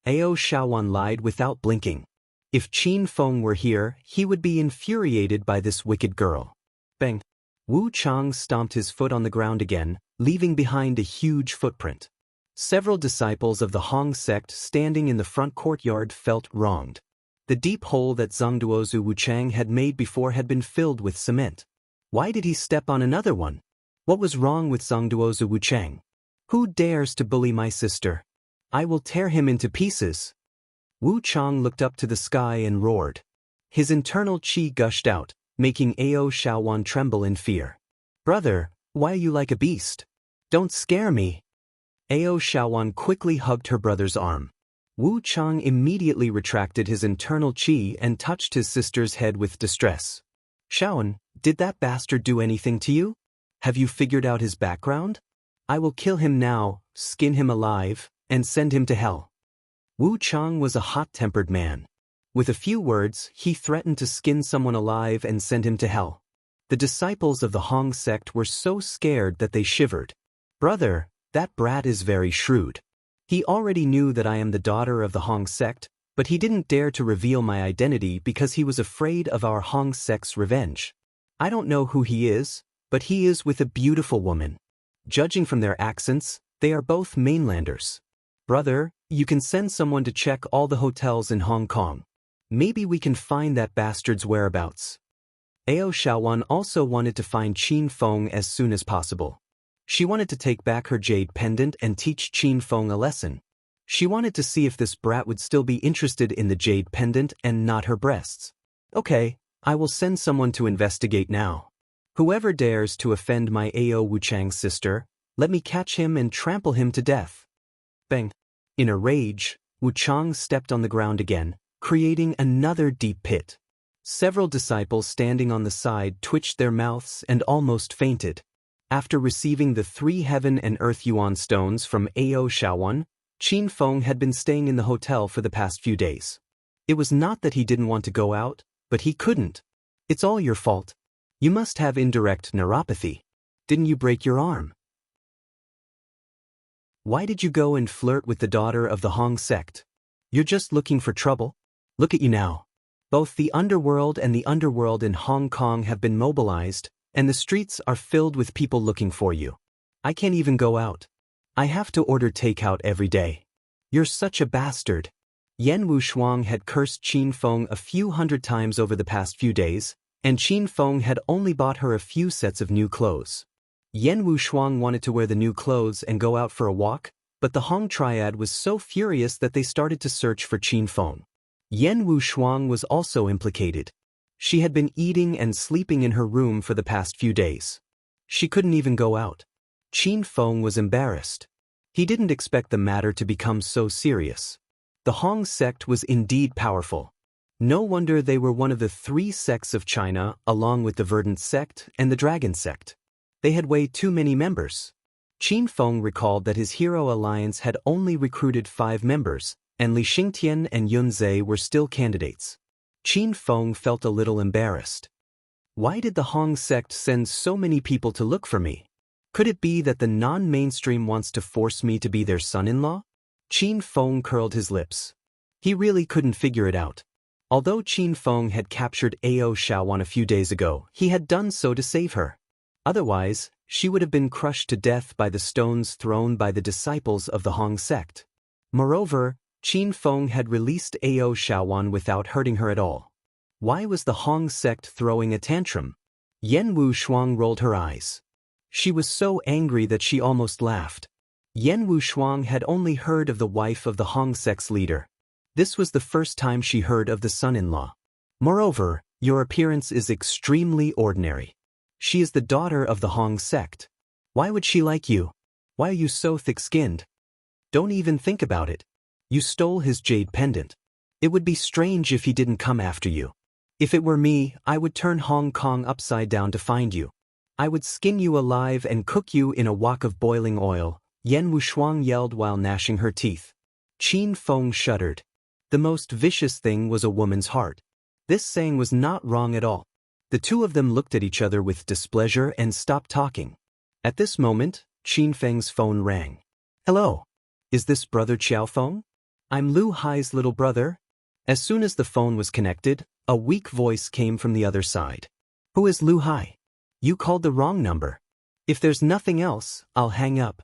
Ao Xiaowan lied without blinking. If Qin Feng were here, he would be infuriated by this wicked girl. Bang! Wu Chang stomped his foot on the ground again, leaving behind a huge footprint. Several disciples of the Hong sect standing in the front courtyard felt wronged. The deep hole that Zhangduozu Wu Chang had made before had been filled with cement. Why did he step on another one? What was wrong with Zhangduozu Wu Chang? Who dares to bully my sister? I will tear him into pieces. Wu Chang looked up to the sky and roared. His internal qi gushed out, making Ao Xiaowan tremble in fear. Brother, why are you like a beast? Don't scare me. Ao Xiaowan quickly hugged her brother's arm. Wu Chang immediately retracted his internal qi and touched his sister's head with distress. Xiaowan, did that bastard do anything to you? Have you figured out his background? I will kill him now, skin him alive, and send him to hell. Wu Chang was a hot-tempered man. With a few words, he threatened to skin someone alive and send him to hell. The disciples of the Hong sect were so scared that they shivered. Brother, that brat is very shrewd. He already knew that I am the daughter of the Hong sect, but he didn't dare to reveal my identity because he was afraid of our Hong sect's revenge. I don't know who he is, but he is with a beautiful woman. Judging from their accents, they are both mainlanders. Brother, you can send someone to check all the hotels in Hong Kong. Maybe we can find that bastard's whereabouts. Ao Xiaowan also wanted to find Qin Feng as soon as possible. She wanted to take back her jade pendant and teach Qin Feng a lesson. She wanted to see if this brat would still be interested in the jade pendant and not her breasts. Okay, I will send someone to investigate now. Whoever dares to offend my Ao Wu Chang's sister, let me catch him and trample him to death. Bang! In a rage, Wu Chang stepped on the ground again, creating another deep pit. Several disciples standing on the side twitched their mouths and almost fainted. After receiving the 3 heaven and earth yuan stones from Ao Xiaowan, Qin Feng had been staying in the hotel for the past few days. It was not that he didn't want to go out, but he couldn't. It's all your fault. You must have indirect neuropathy. Didn't you break your arm? Why did you go and flirt with the daughter of the Hong sect? You're just looking for trouble? Look at you now. Both the underworld and the underworld in Hong Kong have been mobilized, and the streets are filled with people looking for you. I can't even go out. I have to order takeout every day. You're such a bastard. Yan Wushuang had cursed Qin Feng a few hundred times over the past few days, and Qin Feng had only bought her a few sets of new clothes. Yen Wushuang wanted to wear the new clothes and go out for a walk, but the Hong Triad was so furious that they started to search for Qin Feng. Yen Wushuang was also implicated. She had been eating and sleeping in her room for the past few days. She couldn't even go out. Qin Feng was embarrassed. He didn't expect the matter to become so serious. The Hong sect was indeed powerful. No wonder they were one of the 3 sects of China, along with the Verdant sect and the Dragon sect. They had way too many members. Qin Feng recalled that his hero alliance had only recruited 5 members, and Li Xingtian and Yun Zhe were still candidates. Qin Feng felt a little embarrassed. Why did the Hong sect send so many people to look for me? Could it be that the non-mainstream wants to force me to be their son-in-law? Qin Feng curled his lips. He really couldn't figure it out. Although Qin Feng had captured Ao Shaowan a few days ago, he had done so to save her. Otherwise, she would have been crushed to death by the stones thrown by the disciples of the Hong sect. Moreover, Qin Feng had released Ao Shaowan without hurting her at all. Why was the Hong sect throwing a tantrum? Yen Wushuang rolled her eyes. She was so angry that she almost laughed. Yen Wushuang had only heard of the wife of the Hong sect's leader. This was the first time she heard of the son-in-law. Moreover, your appearance is extremely ordinary. She is the daughter of the Hong sect. Why would she like you? Why are you so thick-skinned? Don't even think about it. You stole his jade pendant. It would be strange if he didn't come after you. If it were me, I would turn Hong Kong upside down to find you. I would skin you alive and cook you in a wok of boiling oil, Yen Wushuang yelled while gnashing her teeth. Qin Feng shuddered. The most vicious thing was a woman's heart. This saying was not wrong at all. The two of them looked at each other with displeasure and stopped talking. At this moment, Qin Feng's phone rang. Hello. Is this Brother Qiao Feng? I'm Lu Hai's little brother. As soon as the phone was connected, a weak voice came from the other side. Who is Lu Hai? You called the wrong number. If there's nothing else, I'll hang up.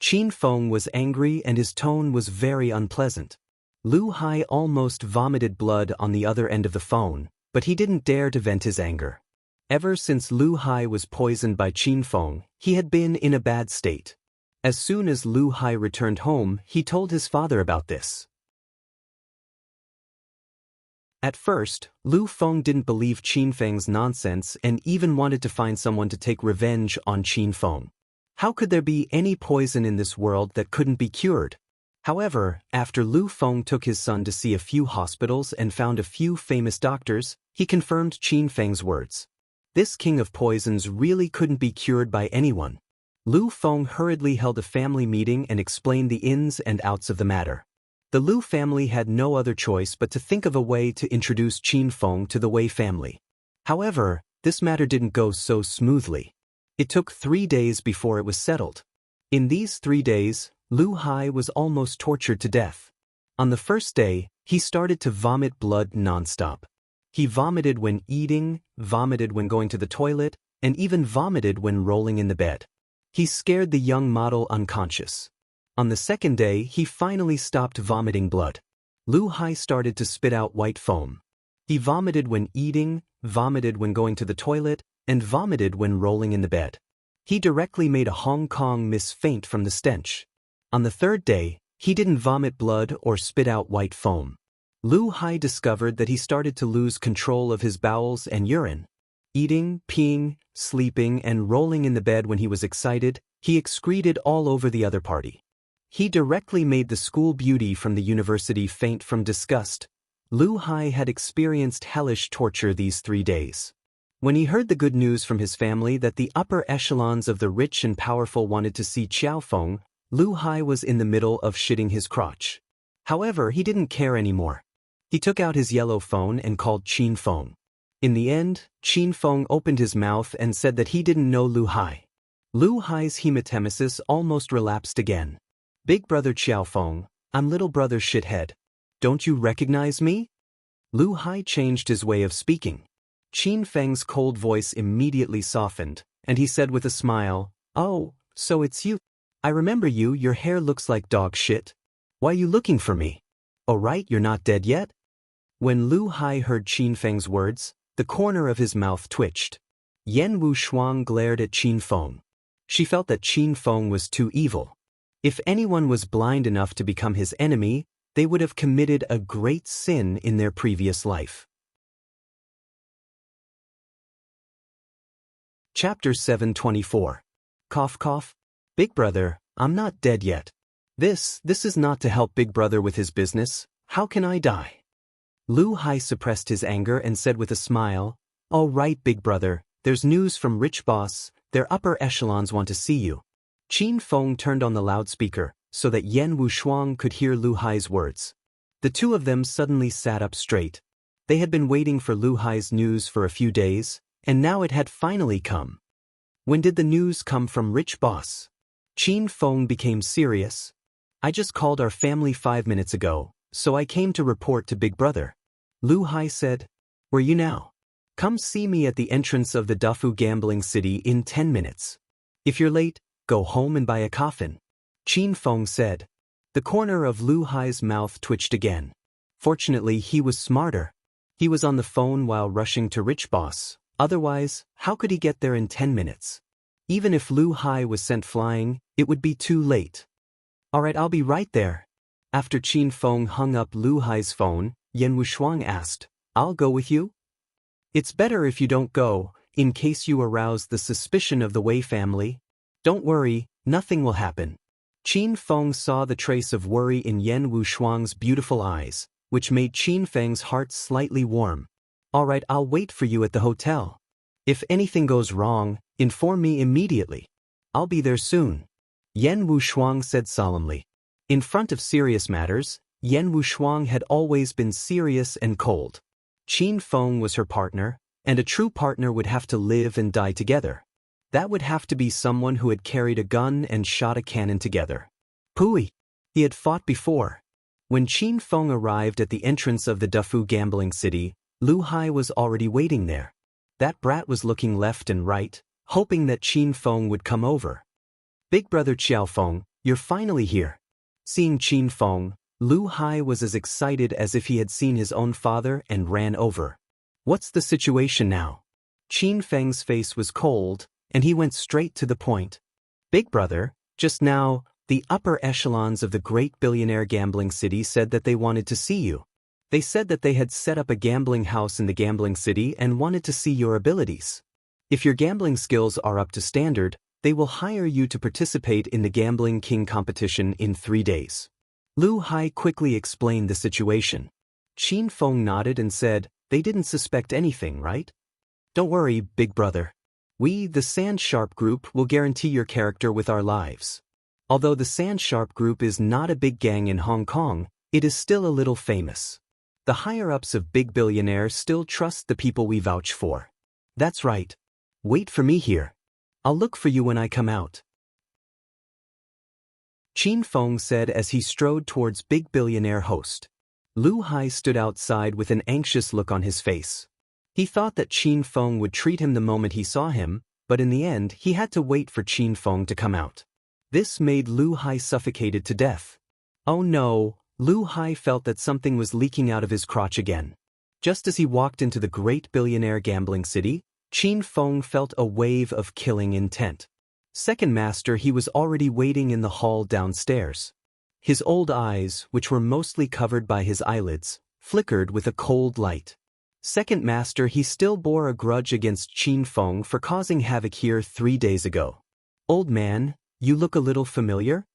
Qin Feng was angry and his tone was very unpleasant. Lu Hai almost vomited blood on the other end of the phone, but he didn't dare to vent his anger. Ever since Lu Hai was poisoned by Qin Feng, he had been in a bad state. As soon as Lu Hai returned home, he told his father about this. At first, Lu Feng didn't believe Qin Feng's nonsense and even wanted to find someone to take revenge on Qin Feng. How could there be any poison in this world that couldn't be cured? However, after Lu Feng took his son to see a few hospitals and found a few famous doctors, he confirmed Qin Feng's words. This king of poisons really couldn't be cured by anyone. Lu Feng hurriedly held a family meeting and explained the ins and outs of the matter. The Lu family had no other choice but to think of a way to introduce Qin Feng to the Wei family. However, this matter didn't go so smoothly. It took 3 days before it was settled. In these 3 days, Lu Hai was almost tortured to death. On the first day, he started to vomit blood nonstop. He vomited when eating, vomited when going to the toilet, and even vomited when rolling in the bed. He scared the young model unconscious. On the second day, he finally stopped vomiting blood. Lu Hai started to spit out white foam. He vomited when eating, vomited when going to the toilet, and vomited when rolling in the bed. He directly made a Hong Kong miss faint from the stench. On the third day, he didn't vomit blood or spit out white foam. Lu Hai discovered that he started to lose control of his bowels and urine. Eating, peeing, sleeping, and rolling in the bed when he was excited, he excreted all over the other party. He directly made the school beauty from the university faint from disgust. Lu Hai had experienced hellish torture these 3 days. When he heard the good news from his family that the upper echelons of the rich and powerful wanted to see Qiao Feng, Lu Hai was in the middle of shitting his crotch. However, he didn't care anymore. He took out his yellow phone and called Qin Feng. In the end, Qin Feng opened his mouth and said that he didn't know Lu Hai. Lu Hai's hematemesis almost relapsed again. Big brother Qiao Feng, I'm little brother shithead. Don't you recognize me? Lu Hai changed his way of speaking. Qin Feng's cold voice immediately softened, and he said with a smile, Oh, so it's you. I remember you, your hair looks like dog shit. Why are you looking for me? Oh right, you're not dead yet? When Lu Hai heard Qin Feng's words, the corner of his mouth twitched. Yen Wushuang glared at Qin Feng. She felt that Qin Feng was too evil. If anyone was blind enough to become his enemy, they would have committed a great sin in their previous life. Chapter 724. Cough cough. Big brother, I'm not dead yet. This is not to help Big brother with his business. How can I die? Lu Hai suppressed his anger and said with a smile, "All right, Big brother, there's news from rich boss, their upper echelons want to see you." Qin Feng turned on the loudspeaker, so that Yan Wushuang could hear Lu Hai's words. The two of them suddenly sat up straight. They had been waiting for Lu Hai's news for a few days, and now it had finally come. When did the news come from rich boss? Qin Feng became serious. I just called our family 5 minutes ago, so I came to report to Big brother. Lu Hai said, "Where you now? Come see me at the entrance of the Dufu gambling city in 10 minutes. If you're late, go home and buy a coffin." Qin Feng said. The corner of Lu Hai's mouth twitched again. Fortunately, he was smarter. He was on the phone while rushing to rich boss. Otherwise, how could he get there in 10 minutes? Even if Lu Hai was sent flying, it would be too late. "All right, I'll be right there." After Qin Feng hung up Lu Hai's phone, Yan Wushuang asked, "I'll go with you?" "It's better if you don't go, in case you arouse the suspicion of the Wei family." "Don't worry, nothing will happen." Qin Feng saw the trace of worry in Yan Wushuang's beautiful eyes, which made Qin Feng's heart slightly warm. "All right, I'll wait for you at the hotel. If anything goes wrong, inform me immediately. I'll be there soon," Yan Wushuang said solemnly. In front of serious matters, Yan Wushuang had always been serious and cold. Qin Feng was her partner, and a true partner would have to live and die together. That would have to be someone who had carried a gun and shot a cannon together. Pooey! He had fought before. When Qin Feng arrived at the entrance of the Dufu gambling city, Lu Hai was already waiting there. That brat was looking left and right, hoping that Qin Feng would come over. "Big brother Xiao Feng, you're finally here." Seeing Qin Feng, Lu Hai was as excited as if he had seen his own father and ran over. "What's the situation now?" Qin Feng's face was cold, and he went straight to the point. "Big brother, just now, the upper echelons of the great billionaire gambling city said that they wanted to see you. They said that they had set up a gambling house in the gambling city and wanted to see your abilities. If your gambling skills are up to standard, they will hire you to participate in the Gambling King competition in 3 days." Lu Hai quickly explained the situation. Qin Feng nodded and said, "They didn't suspect anything, right?" "Don't worry, big brother. We, the Sand Sharp Group, will guarantee your character with our lives. Although the Sand Sharp Group is not a big gang in Hong Kong, it is still a little famous. The higher-ups of big billionaires still trust the people we vouch for." "That's right. Wait for me here. I'll look for you when I come out," Qin Feng said as he strode towards big billionaire host. Lu Hai stood outside with an anxious look on his face. He thought that Qin Feng would treat him the moment he saw him, but in the end he had to wait for Qin Feng to come out. This made Lu Hai suffocated to death. Oh no, Lu Hai felt that something was leaking out of his crotch again. Just as he walked into the great billionaire gambling city, Qin Feng felt a wave of killing intent. Second Master, he was already waiting in the hall downstairs. His old eyes, which were mostly covered by his eyelids, flickered with a cold light. Second Master, he still bore a grudge against Qin Feng for causing havoc here 3 days ago. "Old man, you look a little familiar?"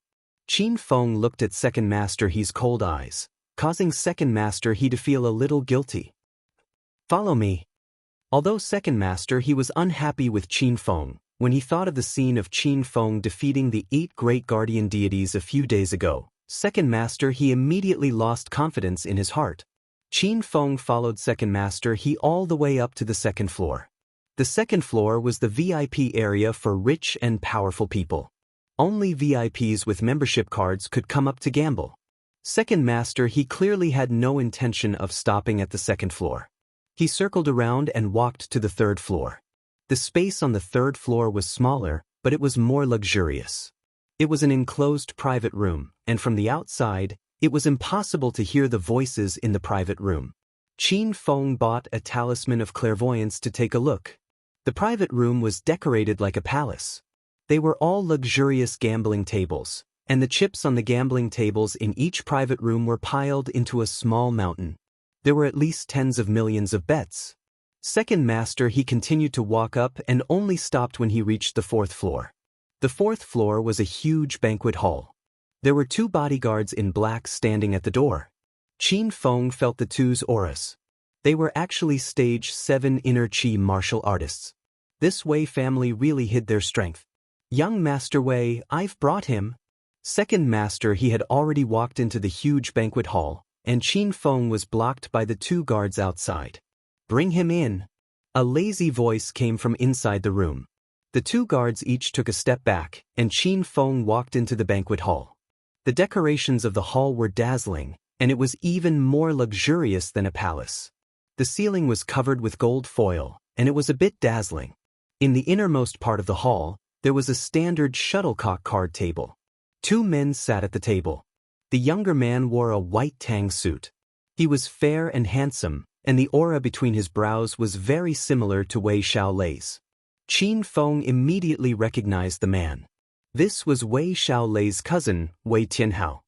Qin Feng looked at Second Master He's cold eyes, causing Second Master He to feel a little guilty. "Follow me." Although Second Master He was unhappy with Qin Feng, when he thought of the scene of Qin Feng defeating the 8 great guardian deities a few days ago, Second Master He immediately lost confidence in his heart. Qin Feng followed Second Master He all the way up to the second floor. The second floor was the VIP area for rich and powerful people. Only VIPs with membership cards could come up to gamble. Second Master He clearly had no intention of stopping at the second floor. He circled around and walked to the third floor. The space on the third floor was smaller, but it was more luxurious. It was an enclosed private room, and from the outside, it was impossible to hear the voices in the private room. Qin Feng bought a talisman of clairvoyance to take a look. The private room was decorated like a palace. They were all luxurious gambling tables, and the chips on the gambling tables in each private room were piled into a small mountain. There were at least tens of millions of bets. Second master, he continued to walk up and only stopped when he reached the fourth floor. The fourth floor was a huge banquet hall. There were 2 bodyguards in black standing at the door. Qin Feng felt the two's auras. They were actually stage 7 inner chi martial artists. This Wei family really hid their strength. Young Master Wei, I've brought him. Second master, he had already walked into the huge banquet hall, and Qin Feng was blocked by the 2 guards outside. Bring him in. A lazy voice came from inside the room. The 2 guards each took a step back, and Qin Feng walked into the banquet hall. The decorations of the hall were dazzling, and it was even more luxurious than a palace. The ceiling was covered with gold foil, and it was a bit dazzling. In the innermost part of the hall, there was a standard shuttlecock card table. 2 men sat at the table. The younger man wore a white tang suit. He was fair and handsome, and the aura between his brows was very similar to Wei Xiaolei's. Qin Feng immediately recognized the man. This was Wei Xiaolei's cousin, Wei Tianhao.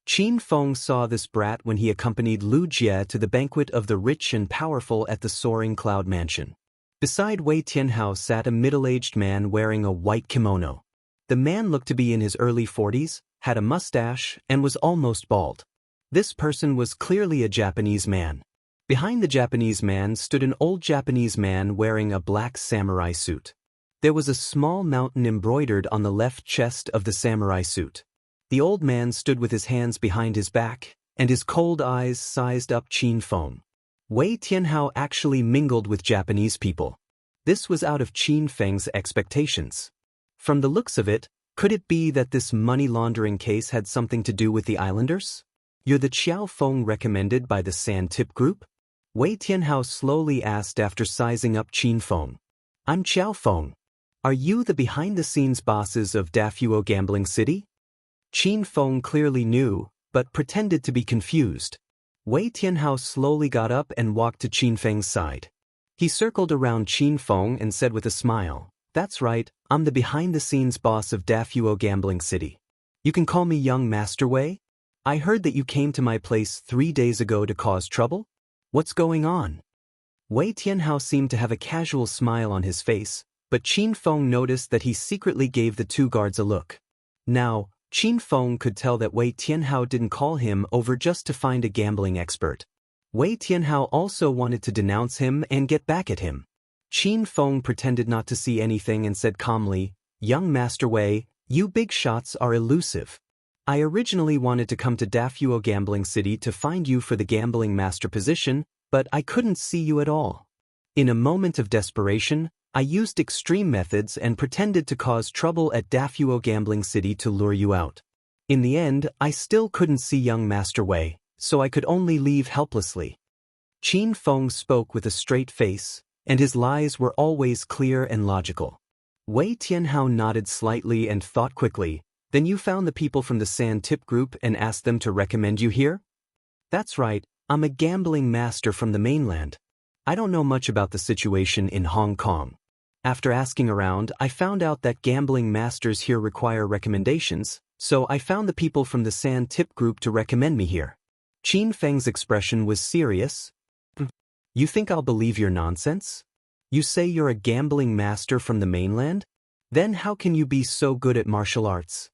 Qin Feng saw this brat when he accompanied Lu Jie to the banquet of the rich and powerful at the Soaring Cloud Mansion. Beside Wei Tianhao sat a middle-aged man wearing a white kimono. The man looked to be in his early 40s, had a mustache, and was almost bald. This person was clearly a Japanese man. Behind the Japanese man stood an old Japanese man wearing a black samurai suit. There was a small mountain embroidered on the left chest of the samurai suit. The old man stood with his hands behind his back, and his cold eyes sized up Qin Feng. Wei Tianhao actually mingled with Japanese people. This was out of Qin Feng's expectations. From the looks of it, could it be that this money laundering case had something to do with the islanders? You're the Qiao Feng recommended by the Sand Tip Group? Wei Tianhao slowly asked after sizing up Qin Feng. I'm Qiao Feng. Are you the behind-the-scenes bosses of Dafuo Gambling City? Qin Feng clearly knew, but pretended to be confused. Wei Tianhao slowly got up and walked to Qin Feng's side. He circled around Qin Feng and said with a smile, That's right, I'm the behind-the-scenes boss of Dafuo Gambling City. You can call me Young Master Wei? I heard that you came to my place 3 days ago to cause trouble? What's going on? Wei Tianhao seemed to have a casual smile on his face, but Qin Feng noticed that he secretly gave the 2 guards a look. Now, Qin Feng could tell that Wei Tianhao didn't call him over just to find a gambling expert. Wei Tianhao also wanted to denounce him and get back at him. Qin Feng pretended not to see anything and said calmly, Young Master Wei, you big shots are elusive. I originally wanted to come to Dafuo Gambling City to find you for the gambling master position, but I couldn't see you at all. In a moment of desperation, I used extreme methods and pretended to cause trouble at Dafuo Gambling City to lure you out. In the end, I still couldn't see Young Master Wei, so I could only leave helplessly. Qin Feng spoke with a straight face, and his lies were always clear and logical. Wei Tianhao nodded slightly and thought quickly, Then you found the people from the Sand Tip Group and asked them to recommend you here? That's right, I'm a gambling master from the mainland. I don't know much about the situation in Hong Kong. After asking around, I found out that gambling masters here require recommendations, so I found the people from the Sand Tip Group to recommend me here. Qin Feng's expression was serious. You think I'll believe your nonsense? You say you're a gambling master from the mainland? Then how can you be so good at martial arts?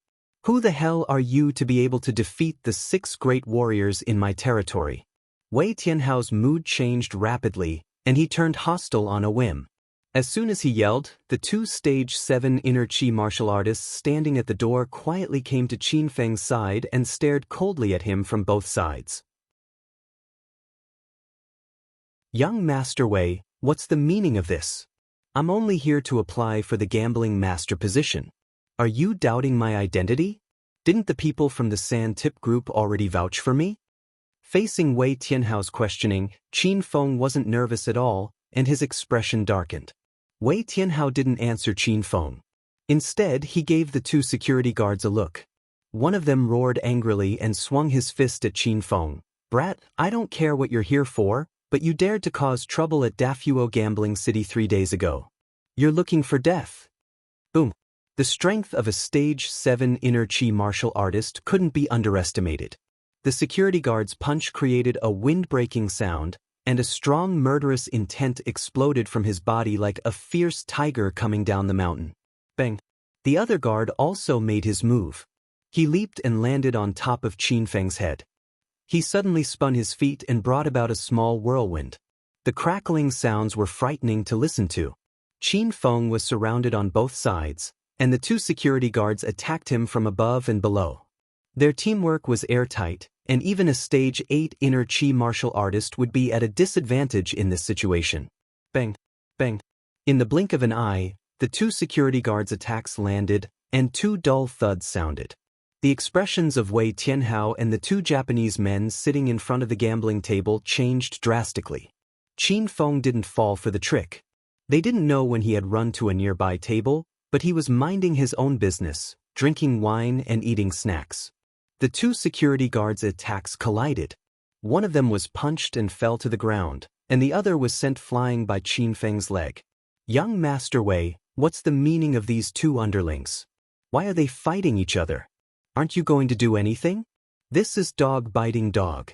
Who the hell are you to be able to defeat the 6 great warriors in my territory? Wei Tianhao's mood changed rapidly, and he turned hostile on a whim. As soon as he yelled, the 2 stage 7 inner chi martial artists standing at the door quietly came to Qin Feng's side and stared coldly at him from both sides. Young Master Wei, what's the meaning of this? I'm only here to apply for the gambling master position. Are you doubting my identity? Didn't the people from the Sand Tip Group already vouch for me? Facing Wei Tianhao's questioning, Qin Feng wasn't nervous at all, and his expression darkened. Wei Tianhao didn't answer Qin Feng. Instead, he gave the 2 security guards a look. One of them roared angrily and swung his fist at Qin Feng. Brat, I don't care what you're here for, but you dared to cause trouble at Dafuo Gambling City 3 days ago. You're looking for death. Boom. The strength of a stage 7 inner chi martial artist couldn't be underestimated. The security guard's punch created a wind-breaking sound, and a strong murderous intent exploded from his body like a fierce tiger coming down the mountain. Bang. The other guard also made his move. He leaped and landed on top of Qin Feng's head. He suddenly spun his feet and brought about a small whirlwind. The crackling sounds were frightening to listen to. Qin Feng was surrounded on both sides, and the two security guards attacked him from above and below. Their teamwork was airtight, and even a stage 8 inner chi martial artist would be at a disadvantage in this situation. Bang! Bang! In the blink of an eye, the two security guards' attacks landed, and two dull thuds sounded. The expressions of Wei Tianhao and the two Japanese men sitting in front of the gambling table changed drastically. Qin Feng didn't fall for the trick. They didn't know when he had run to a nearby table, but he was minding his own business, drinking wine and eating snacks. The two security guards' attacks collided. One of them was punched and fell to the ground, and the other was sent flying by Qin Feng's leg. Young Master Wei, what's the meaning of these two underlings? Why are they fighting each other? Aren't you going to do anything? This is dog biting dog.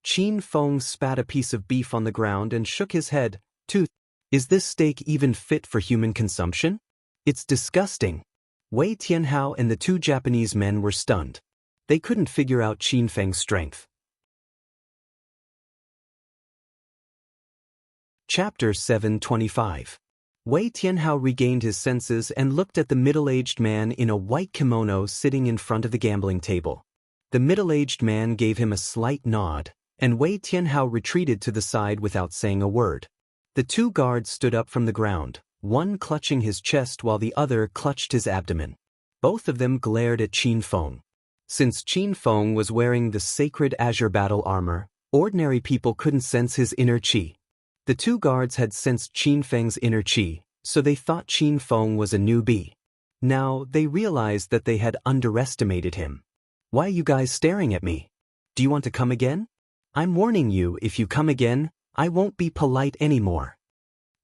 Qin Feng spat a piece of beef on the ground and shook his head. Tooth, is this steak even fit for human consumption? It's disgusting. Wei Tianhao and the two Japanese men were stunned. They couldn't figure out Qin Feng's strength. Chapter 725. Wei Tianhao regained his senses and looked at the middle-aged man in a white kimono sitting in front of the gambling table. The middle-aged man gave him a slight nod, and Wei Tianhao retreated to the side without saying a word. The two guards stood up from the ground, one clutching his chest while the other clutched his abdomen. Both of them glared at Qin Feng. Since Qin Feng was wearing the sacred azure battle armor, ordinary people couldn't sense his inner chi. The two guards had sensed Qin Feng's inner chi, so they thought Qin Feng was a newbie. Now they realized that they had underestimated him. Why are you guys staring at me? Do you want to come again? I'm warning you, if you come again, I won't be polite anymore.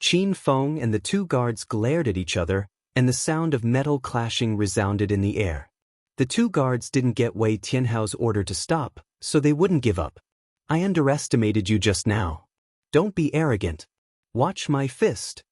Qin Feng and the two guards glared at each other, and the sound of metal clashing resounded in the air. The two guards didn't get Wei Tianhao's order to stop, so they wouldn't give up. I underestimated you just now. Don't be arrogant. Watch my fist.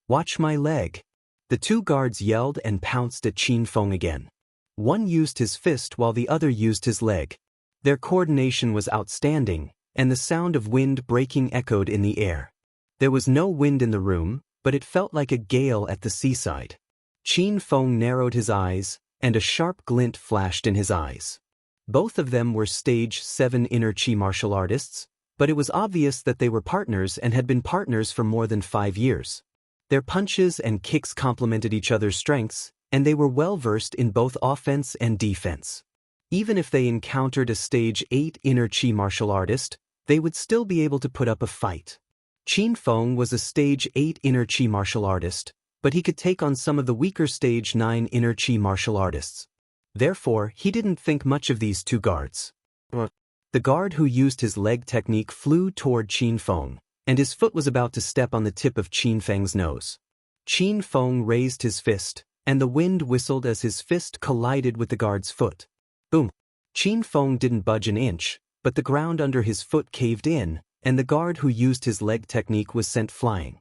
Watch my leg. The two guards yelled and pounced at Qin Feng again. One used his fist while the other used his leg. Their coordination was outstanding, and the sound of wind breaking echoed in the air. There was no wind in the room, but it felt like a gale at the seaside. Qin Feng narrowed his eyes, and a sharp glint flashed in his eyes. Both of them were stage 7 inner chi martial artists, but it was obvious that they were partners and had been partners for more than 5 years. Their punches and kicks complemented each other's strengths, and they were well versed in both offense and defense. Even if they encountered a stage 8 inner chi martial artist, they would still be able to put up a fight. Qin Feng was a stage 8 inner chi martial artist, but he could take on some of the weaker stage 9 inner chi martial artists. Therefore, he didn't think much of these two guards. The guard who used his leg technique flew toward Qin Feng, and his foot was about to step on the tip of Qin Feng's nose. Qin Feng raised his fist, and the wind whistled as his fist collided with the guard's foot. Boom! Qin Feng didn't budge an inch, but the ground under his foot caved in, and the guard who used his leg technique was sent flying.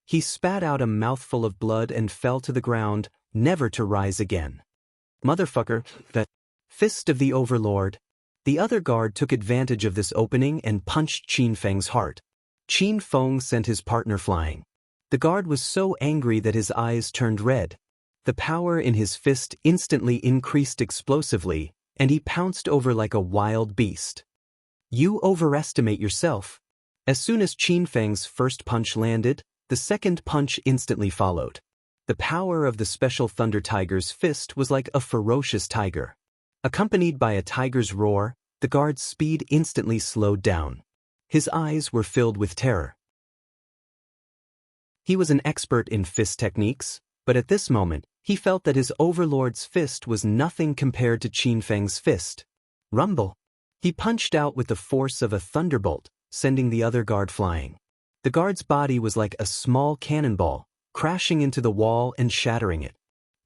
He spat out a mouthful of blood and fell to the ground, never to rise again. Motherfucker, that fist of the overlord. The other guard took advantage of this opening and punched Qin Feng's heart. Qin Feng sent his partner flying. The guard was so angry that his eyes turned red. The power in his fist instantly increased explosively, and he pounced over like a wild beast. You overestimate yourself. As soon as Qin Feng's first punch landed, the second punch instantly followed. The power of the special Thunder Tiger's fist was like a ferocious tiger. Accompanied by a tiger's roar, the guard's speed instantly slowed down. His eyes were filled with terror. He was an expert in fist techniques, but at this moment, he felt that his overlord's fist was nothing compared to Qin Feng's fist. Rumble! He punched out with the force of a thunderbolt, sending the other guard flying. The guard's body was like a small cannonball, crashing into the wall and shattering it.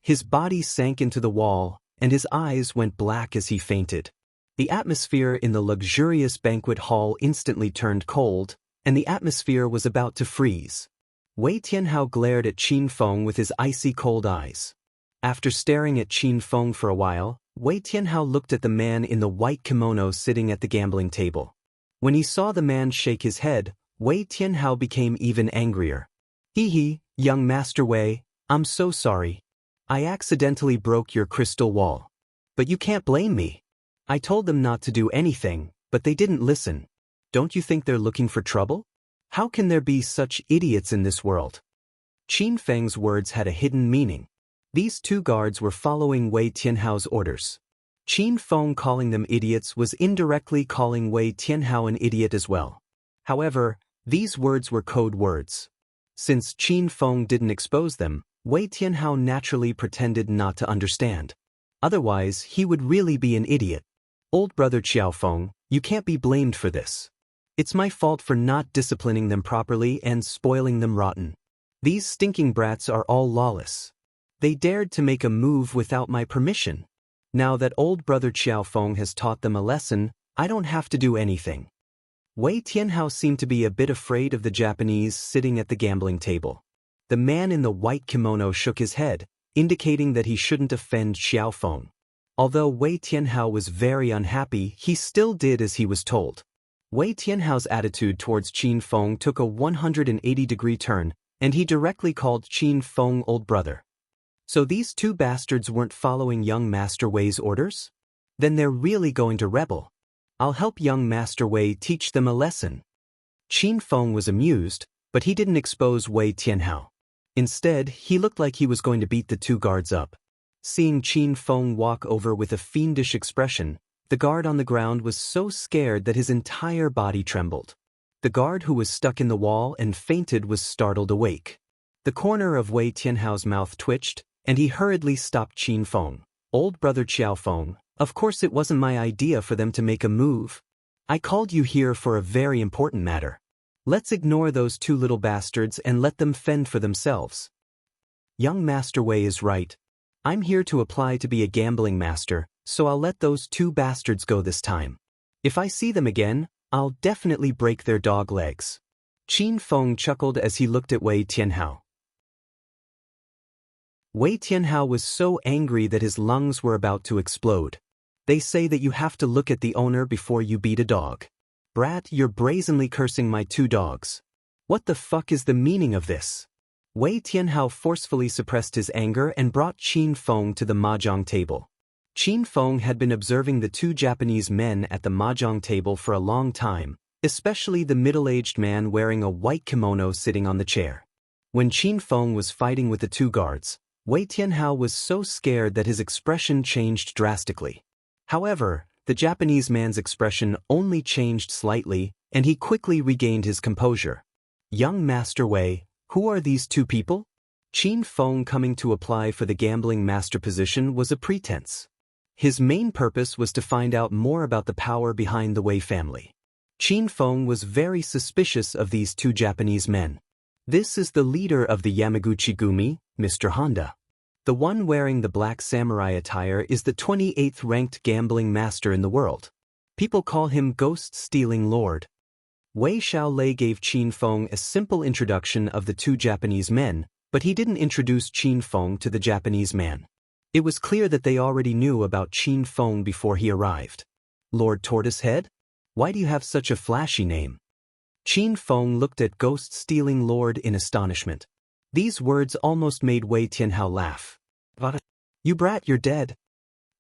His body sank into the wall, and his eyes went black as he fainted. The atmosphere in the luxurious banquet hall instantly turned cold, and the atmosphere was about to freeze. Wei Tianhao glared at Qin Feng with his icy cold eyes. After staring at Qin Feng for a while, Wei Tianhao looked at the man in the white kimono sitting at the gambling table. When he saw the man shake his head, Wei Tianhao became even angrier. Hee, young Master Wei, I'm so sorry. I accidentally broke your crystal wall. But you can't blame me. I told them not to do anything, but they didn't listen. Don't you think they're looking for trouble? How can there be such idiots in this world? Qin Feng's words had a hidden meaning. These two guards were following Wei Tianhao's orders. Qin Feng calling them idiots was indirectly calling Wei Tianhao an idiot as well. However, these words were code words. Since Qin Feng didn't expose them, Wei Tianhao naturally pretended not to understand. Otherwise, he would really be an idiot. Old brother Qiaofeng, you can't be blamed for this. It's my fault for not disciplining them properly and spoiling them rotten. These stinking brats are all lawless. They dared to make a move without my permission. Now that old brother Qiaofeng has taught them a lesson, I don't have to do anything. Wei Tianhao seemed to be a bit afraid of the Japanese sitting at the gambling table. The man in the white kimono shook his head, indicating that he shouldn't offend Qiaofeng. Although Wei Tianhao was very unhappy, he still did as he was told. Wei Tianhao's attitude towards Qin Feng took a 180-degree turn, and he directly called Qin Feng old brother. So these two bastards weren't following young Master Wei's orders? Then they're really going to rebel. I'll help young Master Wei teach them a lesson. Qin Feng was amused, but he didn't expose Wei Tianhao. Instead, he looked like he was going to beat the two guards up. Seeing Qin Feng walk over with a fiendish expression, the guard on the ground was so scared that his entire body trembled. The guard who was stuck in the wall and fainted was startled awake. The corner of Wei Tianhao's mouth twitched, and he hurriedly stopped Qin Feng. Old brother Qiaofeng, of course it wasn't my idea for them to make a move. I called you here for a very important matter. Let's ignore those two little bastards and let them fend for themselves. Young Master Wei is right. I'm here to apply to be a gambling master, so I'll let those two bastards go this time. If I see them again, I'll definitely break their dog legs. Qin Feng chuckled as he looked at Wei Tianhao. Wei Tianhao was so angry that his lungs were about to explode. They say that you have to look at the owner before you beat a dog. Brat, you're brazenly cursing my two dogs. What the fuck is the meaning of this? Wei Tianhao forcefully suppressed his anger and brought Qin Feng to the mahjong table. Qin Feng had been observing the two Japanese men at the mahjong table for a long time, especially the middle-aged man wearing a white kimono sitting on the chair. When Qin Feng was fighting with the two guards, Wei Tianhao was so scared that his expression changed drastically. However, the Japanese man's expression only changed slightly, and he quickly regained his composure. Young Master Wei, who are these two people? Qin Feng coming to apply for the gambling master position was a pretense. His main purpose was to find out more about the power behind the Wei family. Qin Feng was very suspicious of these two Japanese men. This is the leader of the Yamaguchi Gumi, Mr. Honda. The one wearing the black samurai attire is the 28th ranked gambling master in the world. People call him Ghost-Stealing Lord. Wei Xiaolei gave Qin Feng a simple introduction of the two Japanese men, but he didn't introduce Qin Feng to the Japanese man. It was clear that they already knew about Qin Feng before he arrived. Lord Tortoisehead? Why do you have such a flashy name? Qin Feng looked at Ghost-Stealing Lord in astonishment. These words almost made Wei Tianhao laugh. You brat, you're dead.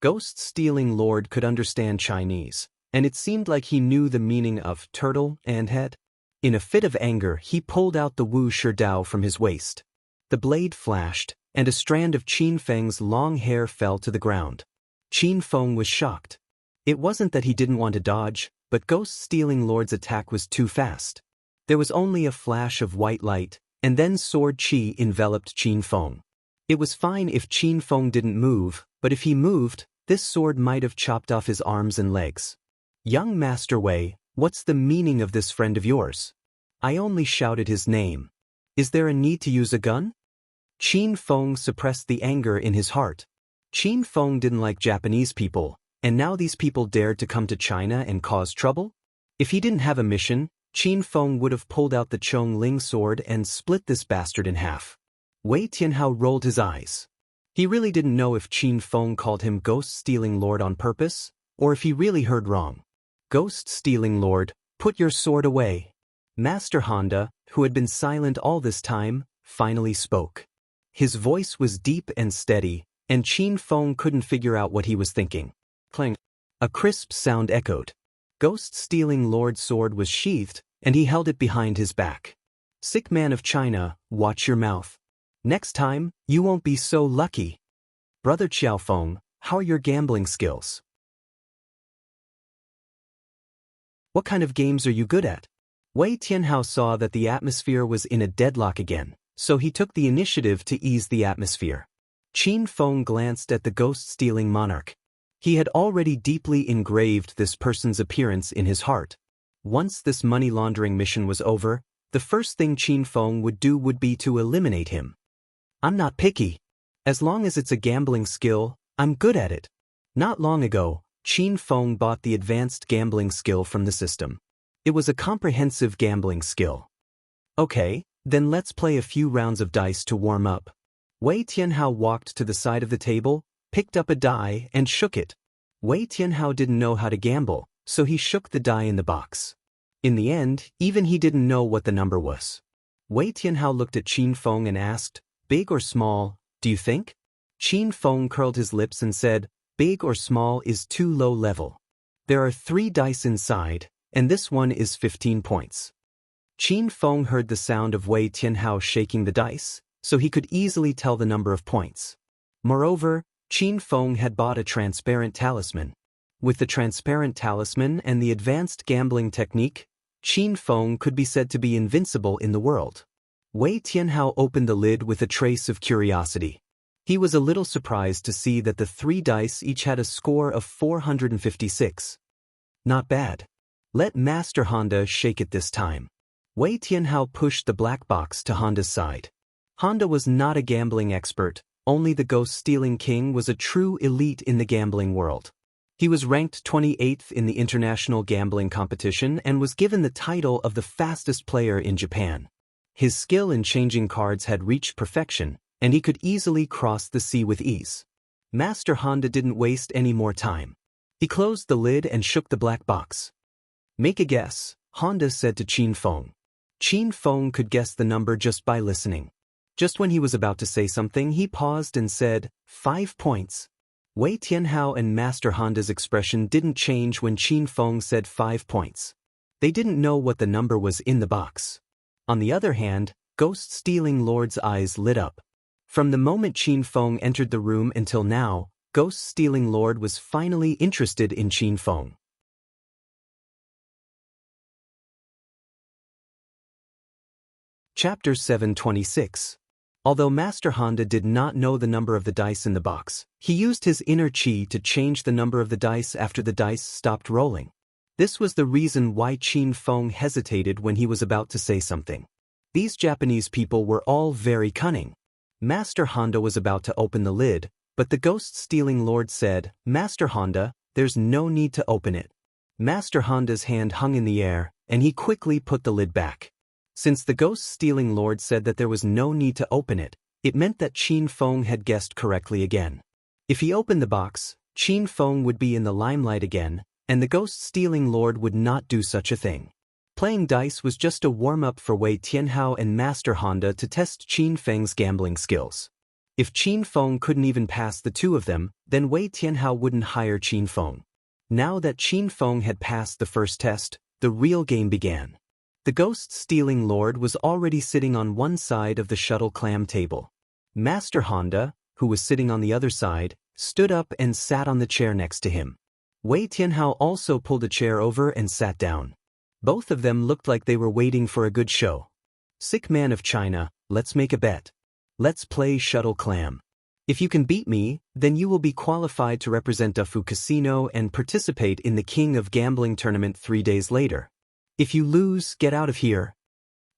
Ghost-Stealing Lord could understand Chinese, and it seemed like he knew the meaning of turtle and head. In a fit of anger, he pulled out the Wu Shidao from his waist. The blade flashed, and a strand of Qin Feng's long hair fell to the ground. Qin Feng was shocked. It wasn't that he didn't want to dodge, but Ghost-Stealing Lord's attack was too fast. There was only a flash of white light, and then sword chi enveloped Qin Feng. It was fine if Qin Feng didn't move, but if he moved, this sword might have chopped off his arms and legs. Young Master Wei, what's the meaning of this friend of yours? I only shouted his name. Is there a need to use a gun? Qin Feng suppressed the anger in his heart. Qin Feng didn't like Japanese people, and now these people dared to come to China and cause trouble? If he didn't have a mission, Qin Feng would have pulled out the Chong Ling sword and split this bastard in half. Wei Tianhao rolled his eyes. He really didn't know if Qin Feng called him Ghost-Stealing Lord on purpose, or if he really heard wrong. Ghost-Stealing Lord, put your sword away. Master Honda, who had been silent all this time, finally spoke. His voice was deep and steady, and Qin Feng couldn't figure out what he was thinking. Clang. A crisp sound echoed. Ghost-Stealing Lord's sword was sheathed, and he held it behind his back. Sick man of China, watch your mouth. Next time, you won't be so lucky. Brother Xiaofeng, how are your gambling skills? What kind of games are you good at? Wei Tianhao saw that the atmosphere was in a deadlock again, so he took the initiative to ease the atmosphere. Qin Feng glanced at the ghost-stealing monarch. He had already deeply engraved this person's appearance in his heart. Once this money laundering mission was over, the first thing Qin Feng would do would be to eliminate him. I'm not picky. As long as it's a gambling skill, I'm good at it. Not long ago, Qin Feng bought the advanced gambling skill from the system. It was a comprehensive gambling skill. Okay, then let's play a few rounds of dice to warm up. Wei Tianhao walked to the side of the table, picked up a die, and shook it. Wei Tianhao didn't know how to gamble, so he shook the die in the box. In the end, even he didn't know what the number was. Wei Tianhao looked at Qin Feng and asked, big or small, do you think? Qin Feng curled his lips and said, big or small is too low level. There are 3 dice inside, and this one is 15 points. Qin Feng heard the sound of Wei Tianhao shaking the dice, so he could easily tell the number of points. Moreover, Qin Feng had bought a transparent talisman. With the transparent talisman and the advanced gambling technique, Qin Feng could be said to be invincible in the world. Wei Tianhao opened the lid with a trace of curiosity. He was a little surprised to see that the 3 dice each had a score of 456. Not bad. Let Master Honda shake it this time. Wei Tianhao pushed the black box to Honda's side. Honda was not a gambling expert, only the ghost-stealing king was a true elite in the gambling world. He was ranked 28th in the international gambling competition and was given the title of the fastest player in Japan. His skill in changing cards had reached perfection, and he could easily cross the sea with ease. Master Honda didn't waste any more time. He closed the lid and shook the black box. Make a guess, Honda said to Qin Feng. Qin Feng could guess the number just by listening. Just when he was about to say something, he paused and said, 5 points. Wei Tianhao and Master Honda's expression didn't change when Qin Feng said 5 points. They didn't know what the number was in the box. On the other hand, Ghost-Stealing Lord's eyes lit up. From the moment Qin Feng entered the room until now, Ghost-Stealing Lord was finally interested in Qin Feng. Chapter 726. Although Master Honda did not know the number of the dice in the box, he used his inner chi to change the number of the dice after the dice stopped rolling. This was the reason why Qin Feng hesitated when he was about to say something. These Japanese people were all very cunning. Master Honda was about to open the lid, but the Ghost-Stealing Lord said, Master Honda, there's no need to open it. Master Honda's hand hung in the air, and he quickly put the lid back. Since the Ghost-Stealing Lord said that there was no need to open it, it meant that Qin Feng had guessed correctly again. If he opened the box, Qin Feng would be in the limelight again, and the Ghost-Stealing Lord would not do such a thing. Playing dice was just a warm-up for Wei Tianhao and Master Honda to test Qin Feng's gambling skills. If Qin Feng couldn't even pass the 2 of them, then Wei Tianhao wouldn't hire Qin Feng. Now that Qin Feng had passed the first test, the real game began. The Ghost-Stealing Lord was already sitting on one side of the shuttle clam table. Master Honda, who was sitting on the other side, stood up and sat on the chair next to him. Wei Tianhao also pulled a chair over and sat down. Both of them looked like they were waiting for a good show. Sick man of China, let's make a bet. Let's play shuttle clam. If you can beat me, then you will be qualified to represent Dufu Casino and participate in the King of Gambling tournament 3 days later. If you lose, get out of here.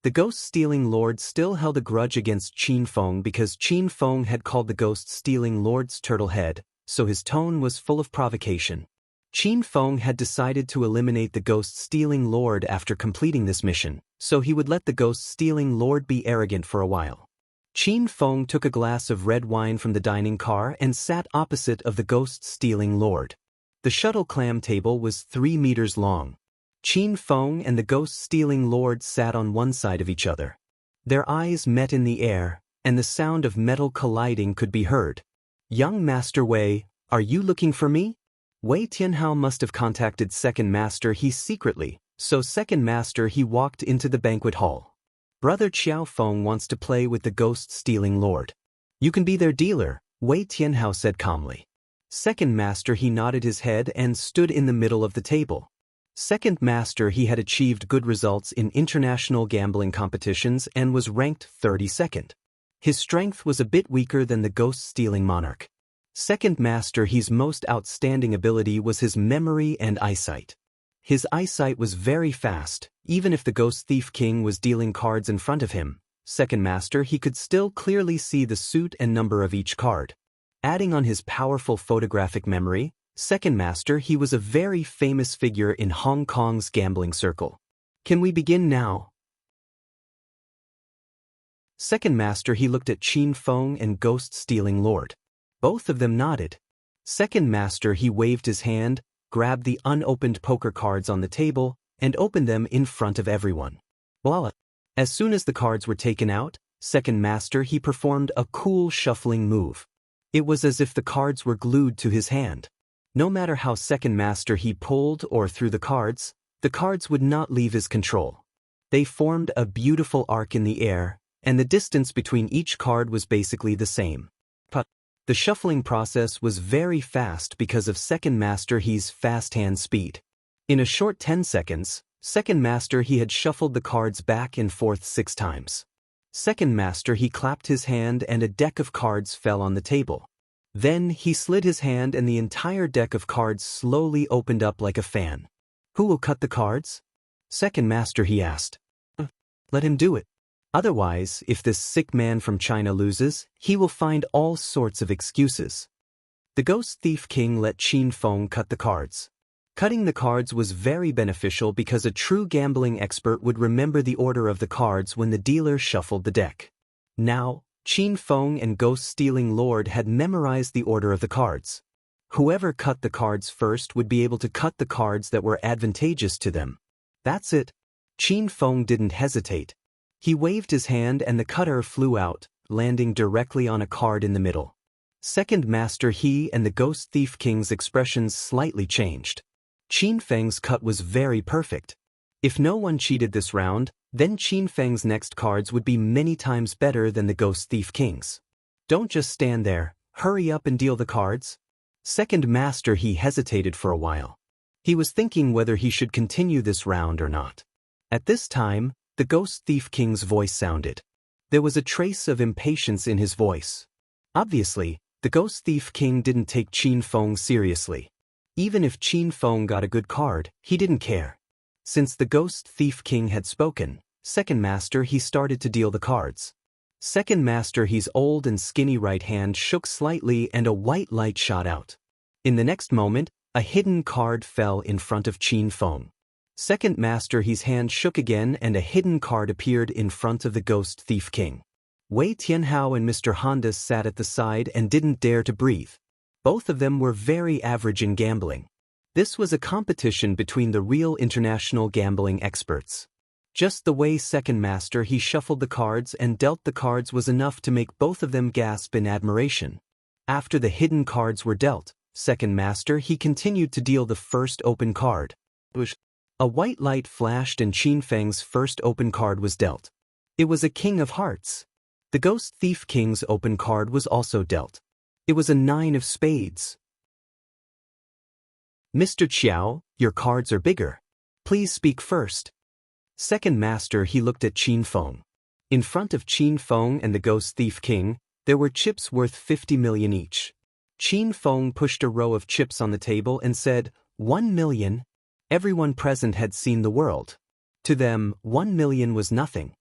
The ghost-stealing lord still held a grudge against Qin Feng because Qin Feng had called the ghost-stealing lord's turtle head, so his tone was full of provocation. Qin Feng had decided to eliminate the ghost-stealing lord after completing this mission, so he would let the ghost-stealing lord be arrogant for a while. Qin Feng took a glass of red wine from the dining car and sat opposite of the ghost-stealing lord. The shuttle clam table was 3 meters long. Qin Feng and the ghost-stealing lord sat on one side of each other. Their eyes met in the air, and the sound of metal colliding could be heard. "Young Master Wei, are you looking for me?" Wei Tianhao must have contacted Second Master He secretly, so Second Master He walked into the banquet hall. "Brother Qiao Feng wants to play with the ghost-stealing lord. You can be their dealer," Wei Tianhao said calmly. Second Master He nodded his head and stood in the middle of the table. Second Master He had achieved good results in international gambling competitions and was ranked 32nd. His strength was a bit weaker than the ghost-stealing monarch. Second Master He's most outstanding ability was his memory and eyesight. His eyesight was very fast, even if the Ghost Thief King was dealing cards in front of him. Second Master He could still clearly see the suit and number of each card. Adding on his powerful photographic memory, Second Master He was a very famous figure in Hong Kong's gambling circle. "Can we begin now?" Second Master He looked at Qin Feng and Ghost-Stealing Lord. Both of them nodded. Second Master He waved his hand, grabbed the unopened poker cards on the table, and opened them in front of everyone. Voila! As soon as the cards were taken out, Second Master He performed a cool shuffling move. It was as if the cards were glued to his hand. No matter how Second Master He pulled or threw the cards would not leave his control. They formed a beautiful arc in the air, and the distance between each card was basically the same. But the shuffling process was very fast because of Second Master He's fast hand speed. In a short 10 seconds, Second Master He had shuffled the cards back and forth 6 times. Second Master He clapped his hand and a deck of cards fell on the table. Then he slid his hand and the entire deck of cards slowly opened up like a fan. "Who will cut the cards?" Second Master He asked. "Let him do it. Otherwise, if this sick man from China loses, he will find all sorts of excuses." The Ghost Thief King let Qin Feng cut the cards. Cutting the cards was very beneficial because a true gambling expert would remember the order of the cards when the dealer shuffled the deck. Now, Qin Feng and Ghost-Stealing Lord had memorized the order of the cards. Whoever cut the cards first would be able to cut the cards that were advantageous to them. That's it. Qin Feng didn't hesitate. He waved his hand and the cutter flew out, landing directly on a card in the middle. Second Master He and the Ghost Thief King's expressions slightly changed. Qin Feng's cut was very perfect. If no one cheated this round, then Qin Feng's next cards would be many times better than the Ghost Thief King's. "Don't just stand there, hurry up and deal the cards." Second Master He hesitated for a while. He was thinking whether he should continue this round or not. At this time, the Ghost Thief King's voice sounded. There was a trace of impatience in his voice. Obviously, the Ghost Thief King didn't take Qin Feng seriously. Even if Qin Feng got a good card, he didn't care. Since the Ghost Thief King had spoken, Second Master He started to deal the cards. Second Master He's old and skinny right hand shook slightly and a white light shot out. In the next moment, a hidden card fell in front of Qin Feng. Second Master He's hand shook again and a hidden card appeared in front of the Ghost Thief King. Wei Tianhao and Mr. Honda sat at the side and didn't dare to breathe. Both of them were very average in gambling. This was a competition between the real international gambling experts. Just the way Second Master He shuffled the cards and dealt the cards was enough to make both of them gasp in admiration. After the hidden cards were dealt, Second Master He continued to deal the first open card. A white light flashed and Qin Feng's first open card was dealt. It was a King of Hearts. The Ghost Thief King's open card was also dealt. It was a 9 of spades. "Mr. Qiao, your cards are bigger. Please speak first." Second Master He looked at Qin Feng. In front of Qin Feng and the Ghost Thief King, there were chips worth 50 million each. Qin Feng pushed a row of chips on the table and said, 1 million. Everyone present had seen the world. To them, 1 million was nothing.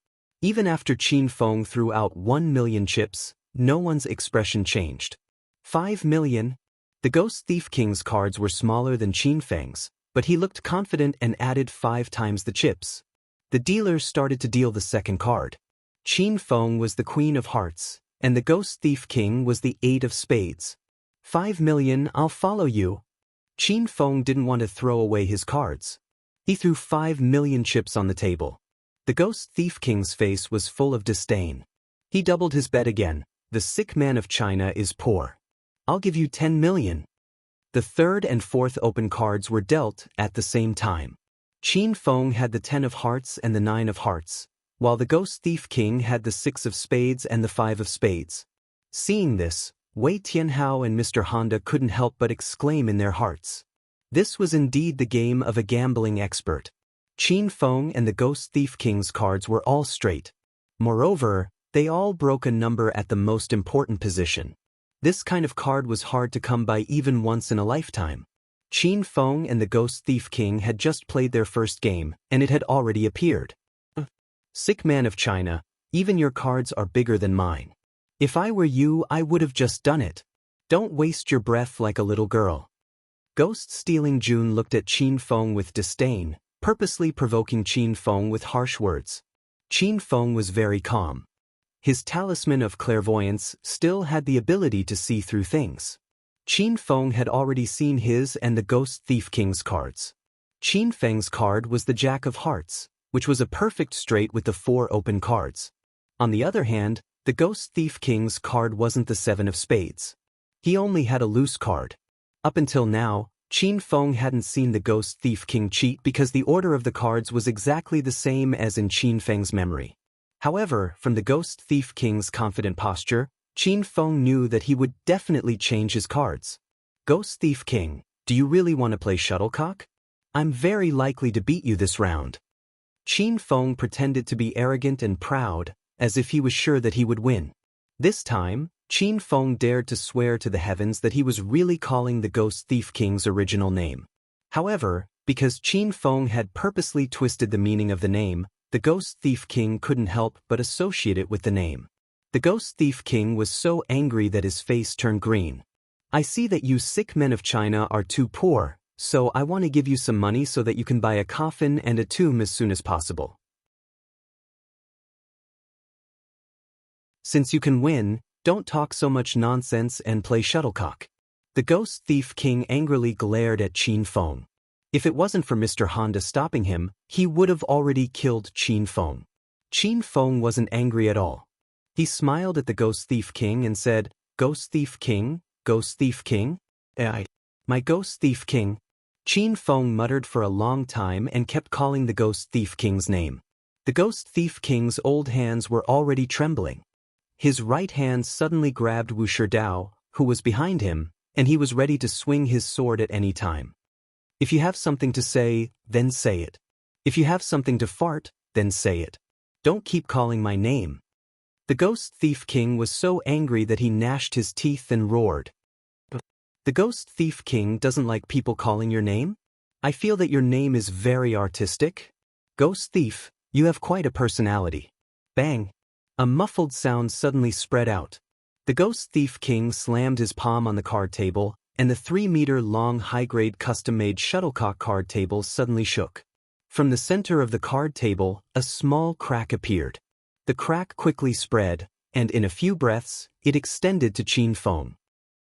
Even after Qin Feng threw out 1 million chips, no one's expression changed. 5 million? The Ghost Thief King's cards were smaller than Qin Feng's, but he looked confident and added 5 times the chips. The dealer started to deal the second card. Qin Feng was the Queen of Hearts, and the Ghost Thief King was the 8 of Spades. 5 million, I'll follow you. Qin Feng didn't want to throw away his cards. He threw 5 million chips on the table. The Ghost Thief King's face was full of disdain. He doubled his bet again. The sick man of China is poor. I'll give you 10 million. The third and fourth open cards were dealt at the same time. Qin Feng had the 10 of Hearts and the 9 of Hearts, while the Ghost Thief King had the 6 of Spades and the 5 of Spades. Seeing this, Wei Tianhao and Mr. Honda couldn't help but exclaim in their hearts. This was indeed the game of a gambling expert. Qin Feng and the Ghost Thief King's cards were all straight. Moreover, they all broke a number at the most important position. This kind of card was hard to come by even once in a lifetime. Qin Feng and the Ghost Thief King had just played their first game, and it had already appeared. Sick man of China, even your cards are bigger than mine. If I were you, I would have just done it. Don't waste your breath like a little girl. Ghost-stealing Jun looked at Qin Feng with disdain, purposely provoking Qin Feng with harsh words. Qin Feng was very calm. His talisman of clairvoyance still had the ability to see through things. Qin Feng had already seen his and the Ghost Thief King's cards. Qin Feng's card was the Jack of Hearts, which was a perfect straight with the 4 open cards. On the other hand, the Ghost Thief King's card wasn't the 7 of Spades. He only had a loose card. Up until now, Qin Feng hadn't seen the Ghost Thief King cheat because the order of the cards was exactly the same as in Qin Feng's memory. However, from the Ghost Thief King's confident posture, Qin Feng knew that he would definitely change his cards. Ghost Thief King, do you really want to play shuttlecock? I'm very likely to beat you this round. Qin Feng pretended to be arrogant and proud, as if he was sure that he would win. This time, Qin Feng dared to swear to the heavens that he was really calling the Ghost Thief King's original name. However, because Qin Feng had purposely twisted the meaning of the name, the Ghost Thief King couldn't help but associate it with the name. The Ghost Thief King was so angry that his face turned green. I see that you sick men of China are too poor, so I want to give you some money so that you can buy a coffin and a tomb as soon as possible. Since you can win, don't talk so much nonsense and play shuttlecock. The Ghost Thief King angrily glared at Qin Feng. If it wasn't for Mr. Honda stopping him, he would have already killed Qin Feng. Qin Feng wasn't angry at all. He smiled at the Ghost Thief King and said, Ghost Thief King, Ghost Thief King? My Ghost Thief King. Qin Feng muttered for a long time and kept calling the Ghost Thief King's name. The Ghost Thief King's old hands were already trembling. His right hand suddenly grabbed Wu Shidao, who was behind him, and he was ready to swing his sword at any time. If you have something to say, then say it. If you have something to fart, then say it. Don't keep calling my name. The Ghost Thief King was so angry that he gnashed his teeth and roared. The Ghost Thief King doesn't like people calling your name? I feel that your name is very artistic. Ghost Thief, you have quite a personality. Bang! A muffled sound suddenly spread out. The Ghost Thief King slammed his palm on the card table, and the 3-meter-long high-grade custom-made shuttlecock card table suddenly shook. From the center of the card table, a small crack appeared. The crack quickly spread, and in a few breaths, it extended to Qin Feng.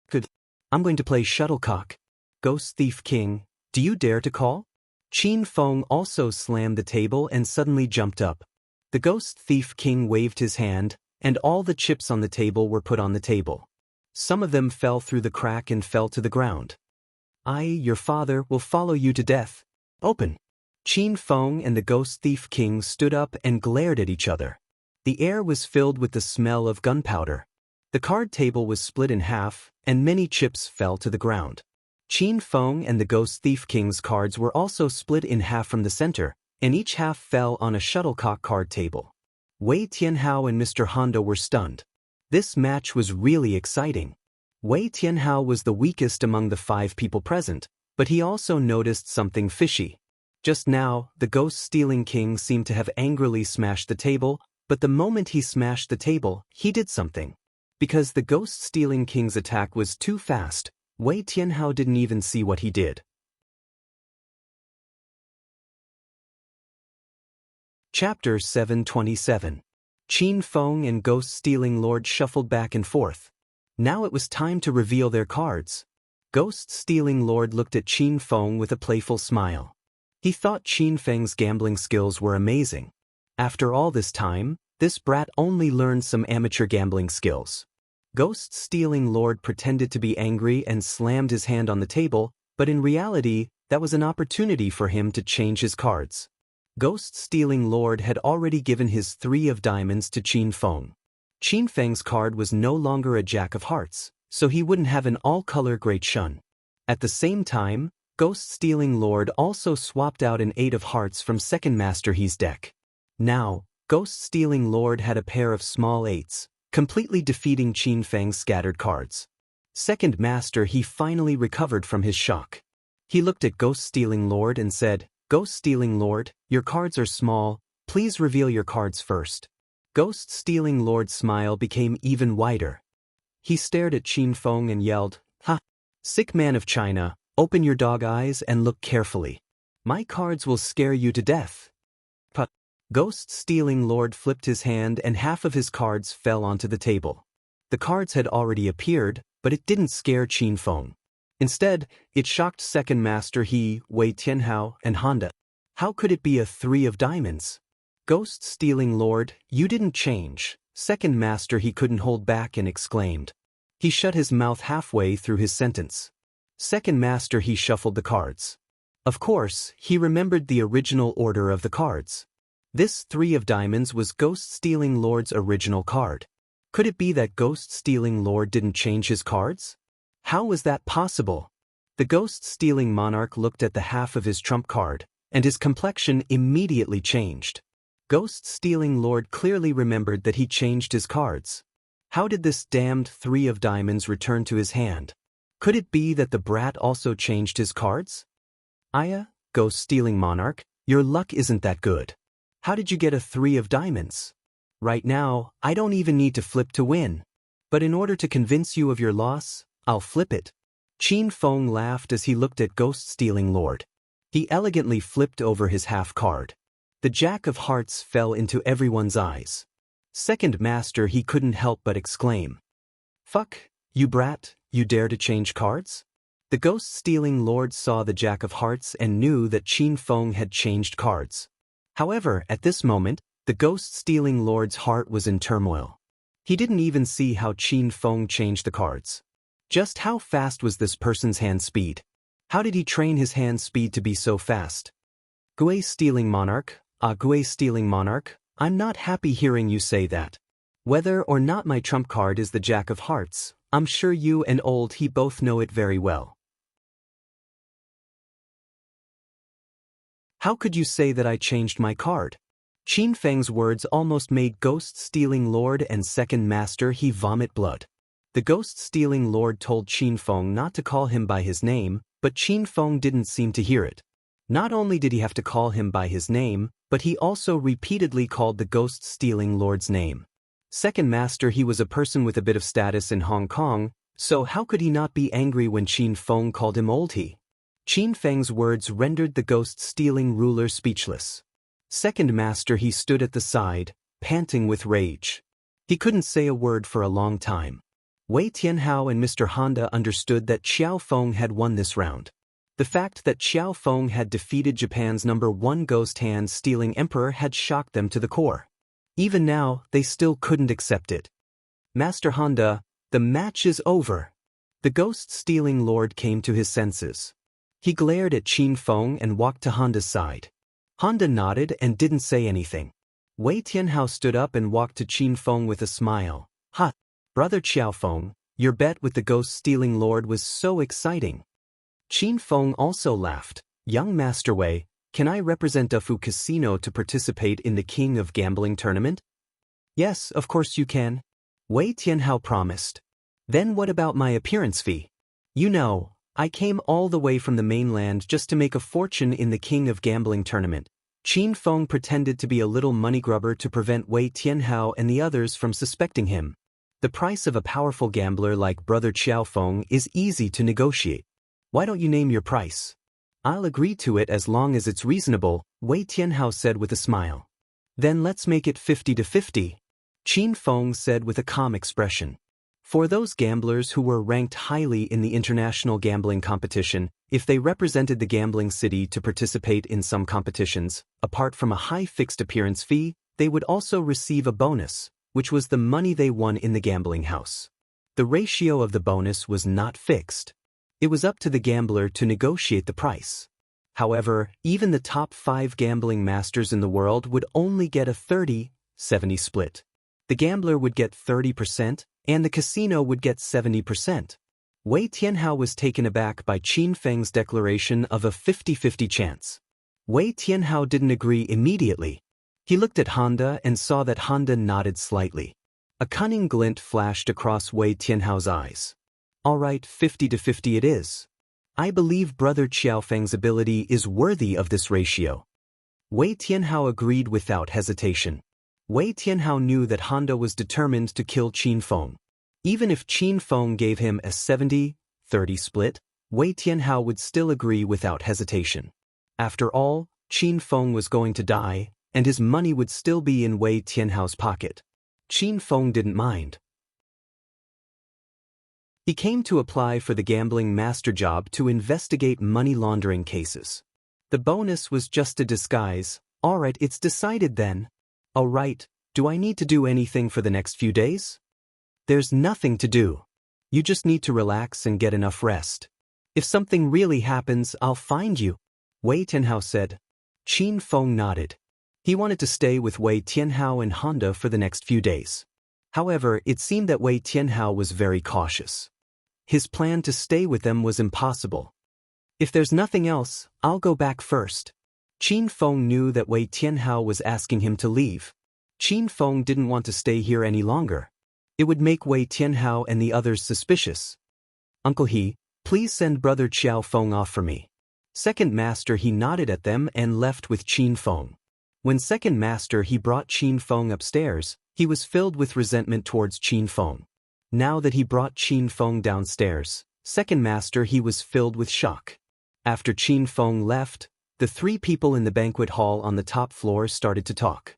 Good. I'm going to play shuttlecock. Ghost Thief King, do you dare to call? Qin Feng also slammed the table and suddenly jumped up. The Ghost Thief King waved his hand, and all the chips on the table were put on the table. Some of them fell through the crack and fell to the ground. I, your father, will follow you to death. Open. Qin Feng and the Ghost Thief King stood up and glared at each other. The air was filled with the smell of gunpowder. The card table was split in half, and many chips fell to the ground. Qin Feng and the Ghost Thief King's cards were also split in half from the center, and each half fell on a shuttlecock card table. Wei Tianhao and Mr. Honda were stunned. This match was really exciting. Wei Tianhao was the weakest among the 5 people present, but he also noticed something fishy. Just now, the Ghost-stealing King seemed to have angrily smashed the table, But the moment he smashed the table, he did something. Because the ghost-stealing king's attack was too fast, Wei Tianhao didn't even see what he did. Chapter 727. Qin Feng and Ghost-Stealing Lord shuffled back and forth. Now it was time to reveal their cards. Ghost-Stealing Lord looked at Qin Feng with a playful smile. He thought Qin Feng's gambling skills were amazing. After all this time, this brat only learned some amateur gambling skills. Ghost-Stealing Lord pretended to be angry and slammed his hand on the table, but in reality, that was an opportunity for him to change his cards. Ghost-Stealing Lord had already given his 3 of diamonds to Qin Feng. Qin Feng's card was no longer a Jack of Hearts, so he wouldn't have an all-color Great Shun. At the same time, Ghost-Stealing Lord also swapped out an 8 of Hearts from Second Master He's deck. Now, Ghost-Stealing Lord had a pair of small 8s, completely defeating Qin Feng's scattered cards. Second Master He finally recovered from his shock. He looked at Ghost-Stealing Lord and said, "Ghost-Stealing Lord, your cards are small, please reveal your cards first." Ghost-Stealing Lord's smile became even wider. He stared at Qin Feng and yelled, "Ha! Sick man of China, open your dog eyes and look carefully. My cards will scare you to death." But Ghost-Stealing Lord flipped his hand and half of his cards fell onto the table. The cards had already appeared, but it didn't scare Qin Feng. Instead, it shocked Second Master He, Wei Tianhao, and Honda. How could it be a 3 of diamonds? Ghost-Stealing Lord, you didn't change. Second Master He couldn't hold back and exclaimed. He shut his mouth halfway through his sentence. Second Master He shuffled the cards. Of course, he remembered the original order of the cards. This 3 of diamonds was Ghost-Stealing Lord's original card. Could it be that Ghost-Stealing Lord didn't change his cards? How was that possible? The Ghost-Stealing Monarch looked at the half of his trump card, and his complexion immediately changed. Ghost-Stealing Lord clearly remembered that he changed his cards. How did this damned 3 of diamonds return to his hand? Could it be that the brat also changed his cards? Aya, Ghost-Stealing Monarch, your luck isn't that good. How did you get a 3 of diamonds? Right now, I don't even need to flip to win. But in order to convince you of your loss, I'll flip it. Qin Feng laughed as he looked at Ghost-Stealing Lord. He elegantly flipped over his half card. The Jack of Hearts fell into everyone's eyes. Second Master He couldn't help but exclaim. Fuck, you brat, you dare to change cards? The Ghost-Stealing Lord saw the Jack of Hearts and knew that Qin Feng had changed cards. However, at this moment, the Ghost-Stealing Lord's heart was in turmoil. He didn't even see how Qin Feng changed the cards. Just how fast was this person's hand speed? How did he train his hand speed to be so fast? Ghost-Stealing Monarch, Ghost-Stealing Monarch, I'm not happy hearing you say that. Whether or not my trump card is the Jack of Hearts, I'm sure you and old he both know it very well. How could you say that I changed my card? Qin Feng's words almost made Ghost-Stealing Lord and Second Master He vomit blood. The Ghost-Stealing Lord told Qin Feng not to call him by his name, but Qin Feng didn't seem to hear it. Not only did he have to call him by his name, but he also repeatedly called the Ghost-Stealing Lord's name. Second Master He was a person with a bit of status in Hong Kong, so how could he not be angry when Qin Feng called him old he? Qin Feng's words rendered the Ghost-Stealing ruler speechless. Second Master He stood at the side, panting with rage. He couldn't say a word for a long time. Wei Tianhao and Mr. Honda understood that Xiao Feng had won this round. The fact that Xiao Feng had defeated Japan's #1 ghost hand-stealing emperor had shocked them to the core. Even now, they still couldn't accept it. Master Honda, the match is over. The Ghost-Stealing Lord came to his senses. He glared at Qin Feng and walked to Honda's side. Honda nodded and didn't say anything. Wei Tianhao stood up and walked to Qin Feng with a smile. Ha! Brother Xiao Feng, your bet with the Ghost-Stealing Lord was so exciting. Qin Feng also laughed. Young Master Wei, can I represent Dufu Casino to participate in the King of Gambling tournament? Yes, of course you can. Wei Tianhao promised. Then what about my appearance fee? You know, I came all the way from the mainland just to make a fortune in the King of Gambling tournament. Qin Feng pretended to be a little money grubber to prevent Wei Tianhao and the others from suspecting him. The price of a powerful gambler like Brother Qiao Feng is easy to negotiate. Why don't you name your price? I'll agree to it as long as it's reasonable, Wei Tianhao said with a smile. Then let's make it 50-50, Qin Feng said with a calm expression. For those gamblers who were ranked highly in the international gambling competition, if they represented the gambling city to participate in some competitions, apart from a high fixed appearance fee, they would also receive a bonus, which was the money they won in the gambling house. The ratio of the bonus was not fixed. It was up to the gambler to negotiate the price. However, even the top 5 gambling masters in the world would only get a 30-70 split. The gambler would get 30%, and the casino would get 70%. Wei Tianhao was taken aback by Qin Feng's declaration of a 50-50 chance. Wei Tianhao didn't agree immediately. He looked at Honda and saw that Honda nodded slightly. A cunning glint flashed across Wei Tianhao's eyes. All right, 50-50 it is. I believe Brother Qiao Feng's ability is worthy of this ratio. Wei Tianhao agreed without hesitation. Wei Tianhao knew that Honda was determined to kill Qin Feng. Even if Qin Feng gave him a 70-30 split, Wei Tianhao would still agree without hesitation. After all, Qin Feng was going to die, and his money would still be in Wei Tianhao's pocket. Qin Feng didn't mind. He came to apply for the gambling master job to investigate money laundering cases. The bonus was just a disguise. All right, it's decided then. All right, do I need to do anything for the next few days? There's nothing to do. You just need to relax and get enough rest. If something really happens, I'll find you, Wei Tianhao said. Qin Feng nodded. He wanted to stay with Wei Tianhao and Honda for the next few days. However, it seemed that Wei Tianhao was very cautious. His plan to stay with them was impossible. If there's nothing else, I'll go back first. Qin Feng knew that Wei Tianhao was asking him to leave. Qin Feng didn't want to stay here any longer. It would make Wei Tianhao and the others suspicious. Uncle He, please send Brother Qiao Feng off for me. Second Master He nodded at them and left with Qin Feng. When Second Master He brought Qin Feng upstairs, he was filled with resentment towards Qin Feng. Now that he brought Qin Feng downstairs, Second Master He was filled with shock. After Qin Feng left, the 3 people in the banquet hall on the top floor started to talk.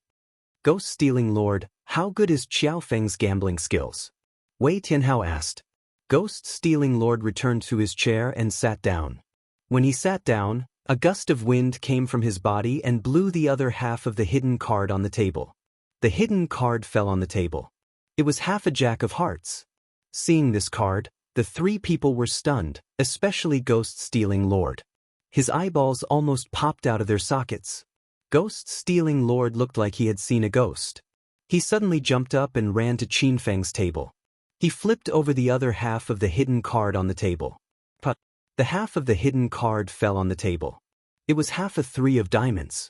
Ghost-stealing Lord, how good is Qiao Feng's gambling skills? Wei Tianhao asked. Ghost-stealing Lord returned to his chair and sat down. When he sat down, a gust of wind came from his body and blew the other half of the hidden card on the table. The hidden card fell on the table. It was half a jack of hearts. Seeing this card, the 3 people were stunned, especially Ghost-stealing Lord. His eyeballs almost popped out of their sockets. Ghost-stealing Lord looked like he had seen a ghost. He suddenly jumped up and ran to Qin Feng's table. He flipped over the other half of the hidden card on the table. But the half of the hidden card fell on the table. It was half a 3 of diamonds.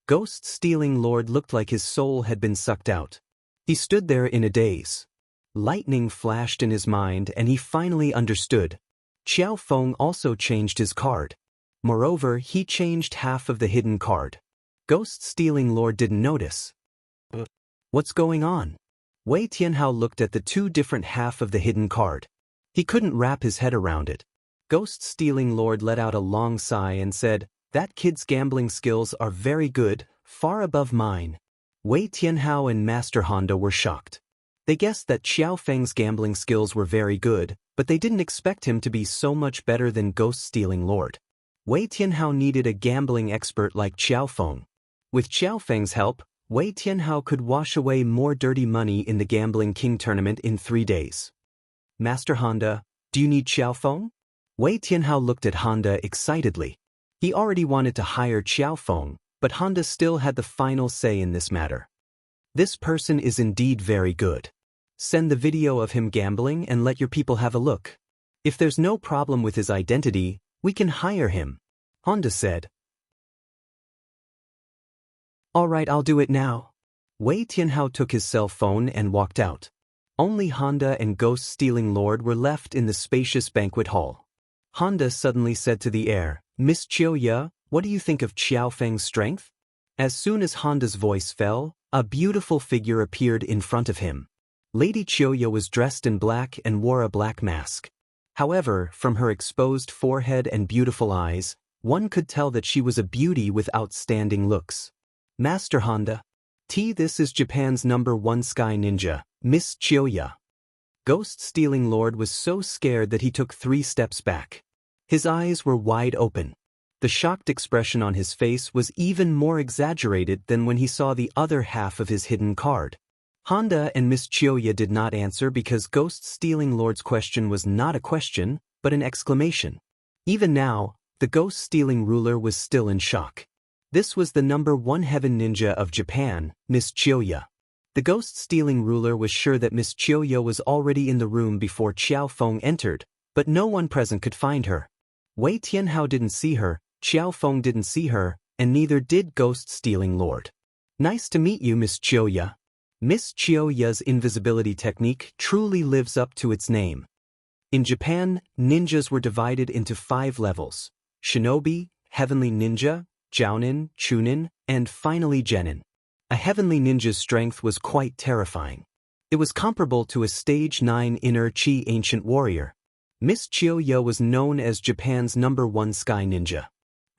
Ghost-stealing Lord looked like his soul had been sucked out. He stood there in a daze. Lightning flashed in his mind and he finally understood. Qiao Feng also changed his card. Moreover, he changed half of the hidden card. Ghost-stealing Lord didn't notice. What's going on? Wei Tianhao looked at the 2 different half of the hidden card. He couldn't wrap his head around it. Ghost-stealing Lord let out a long sigh and said, that kid's gambling skills are very good, far above mine. Wei Tianhao and Master Honda were shocked. They guessed that Qiao Feng's gambling skills were very good, but they didn't expect him to be so much better than Ghost-stealing Lord. Wei Tianhao needed a gambling expert like Qiao Feng. With Qiao Feng's help, Wei Tianhao could wash away more dirty money in the Gambling King tournament in 3 days. Master Honda, do you need Qiao Feng? Wei Tianhao looked at Honda excitedly. He already wanted to hire Qiao Feng, but Honda still had the final say in this matter. This person is indeed very good. Send the video of him gambling and let your people have a look. If there's no problem with his identity, we can hire him, Honda said. All right, I'll do it now. Wei Tianhao took his cell phone and walked out. Only Honda and Ghost-stealing Lord were left in the spacious banquet hall. Honda suddenly said to the air, Miss Chiu Ye, what do you think of Qiao Feng's strength? As soon as Honda's voice fell, a beautiful figure appeared in front of him. Lady Chiyoya was dressed in black and wore a black mask. However, from her exposed forehead and beautiful eyes, one could tell that she was a beauty with outstanding looks. Master Honda. This is Japan's #1 sky ninja, Miss Chiyoya. Ghost-stealing Lord was so scared that he took 3 steps back. His eyes were wide open. The shocked expression on his face was even more exaggerated than when he saw the other half of his hidden card. Honda and Miss Chiyoya did not answer because Ghost-stealing Lord's question was not a question, but an exclamation. Even now, the ghost-stealing ruler was still in shock. This was the #1 heaven ninja of Japan, Miss Chiyoya. The ghost-stealing ruler was sure that Miss Chiyoya was already in the room before Xiao Feng entered, but no one present could find her. Wei Tianhao didn't see her, Xiao Feng didn't see her, and neither did Ghost-stealing Lord. Nice to meet you, Miss Chiyoya. Miss Chiyoya's invisibility technique truly lives up to its name. In Japan, ninjas were divided into 5 levels: Shinobi, Heavenly Ninja, Jounin, Chunin, and finally Genin. A heavenly ninja's strength was quite terrifying. It was comparable to a stage 9 inner chi ancient warrior. Miss Chiyoya was known as Japan's #1 sky ninja.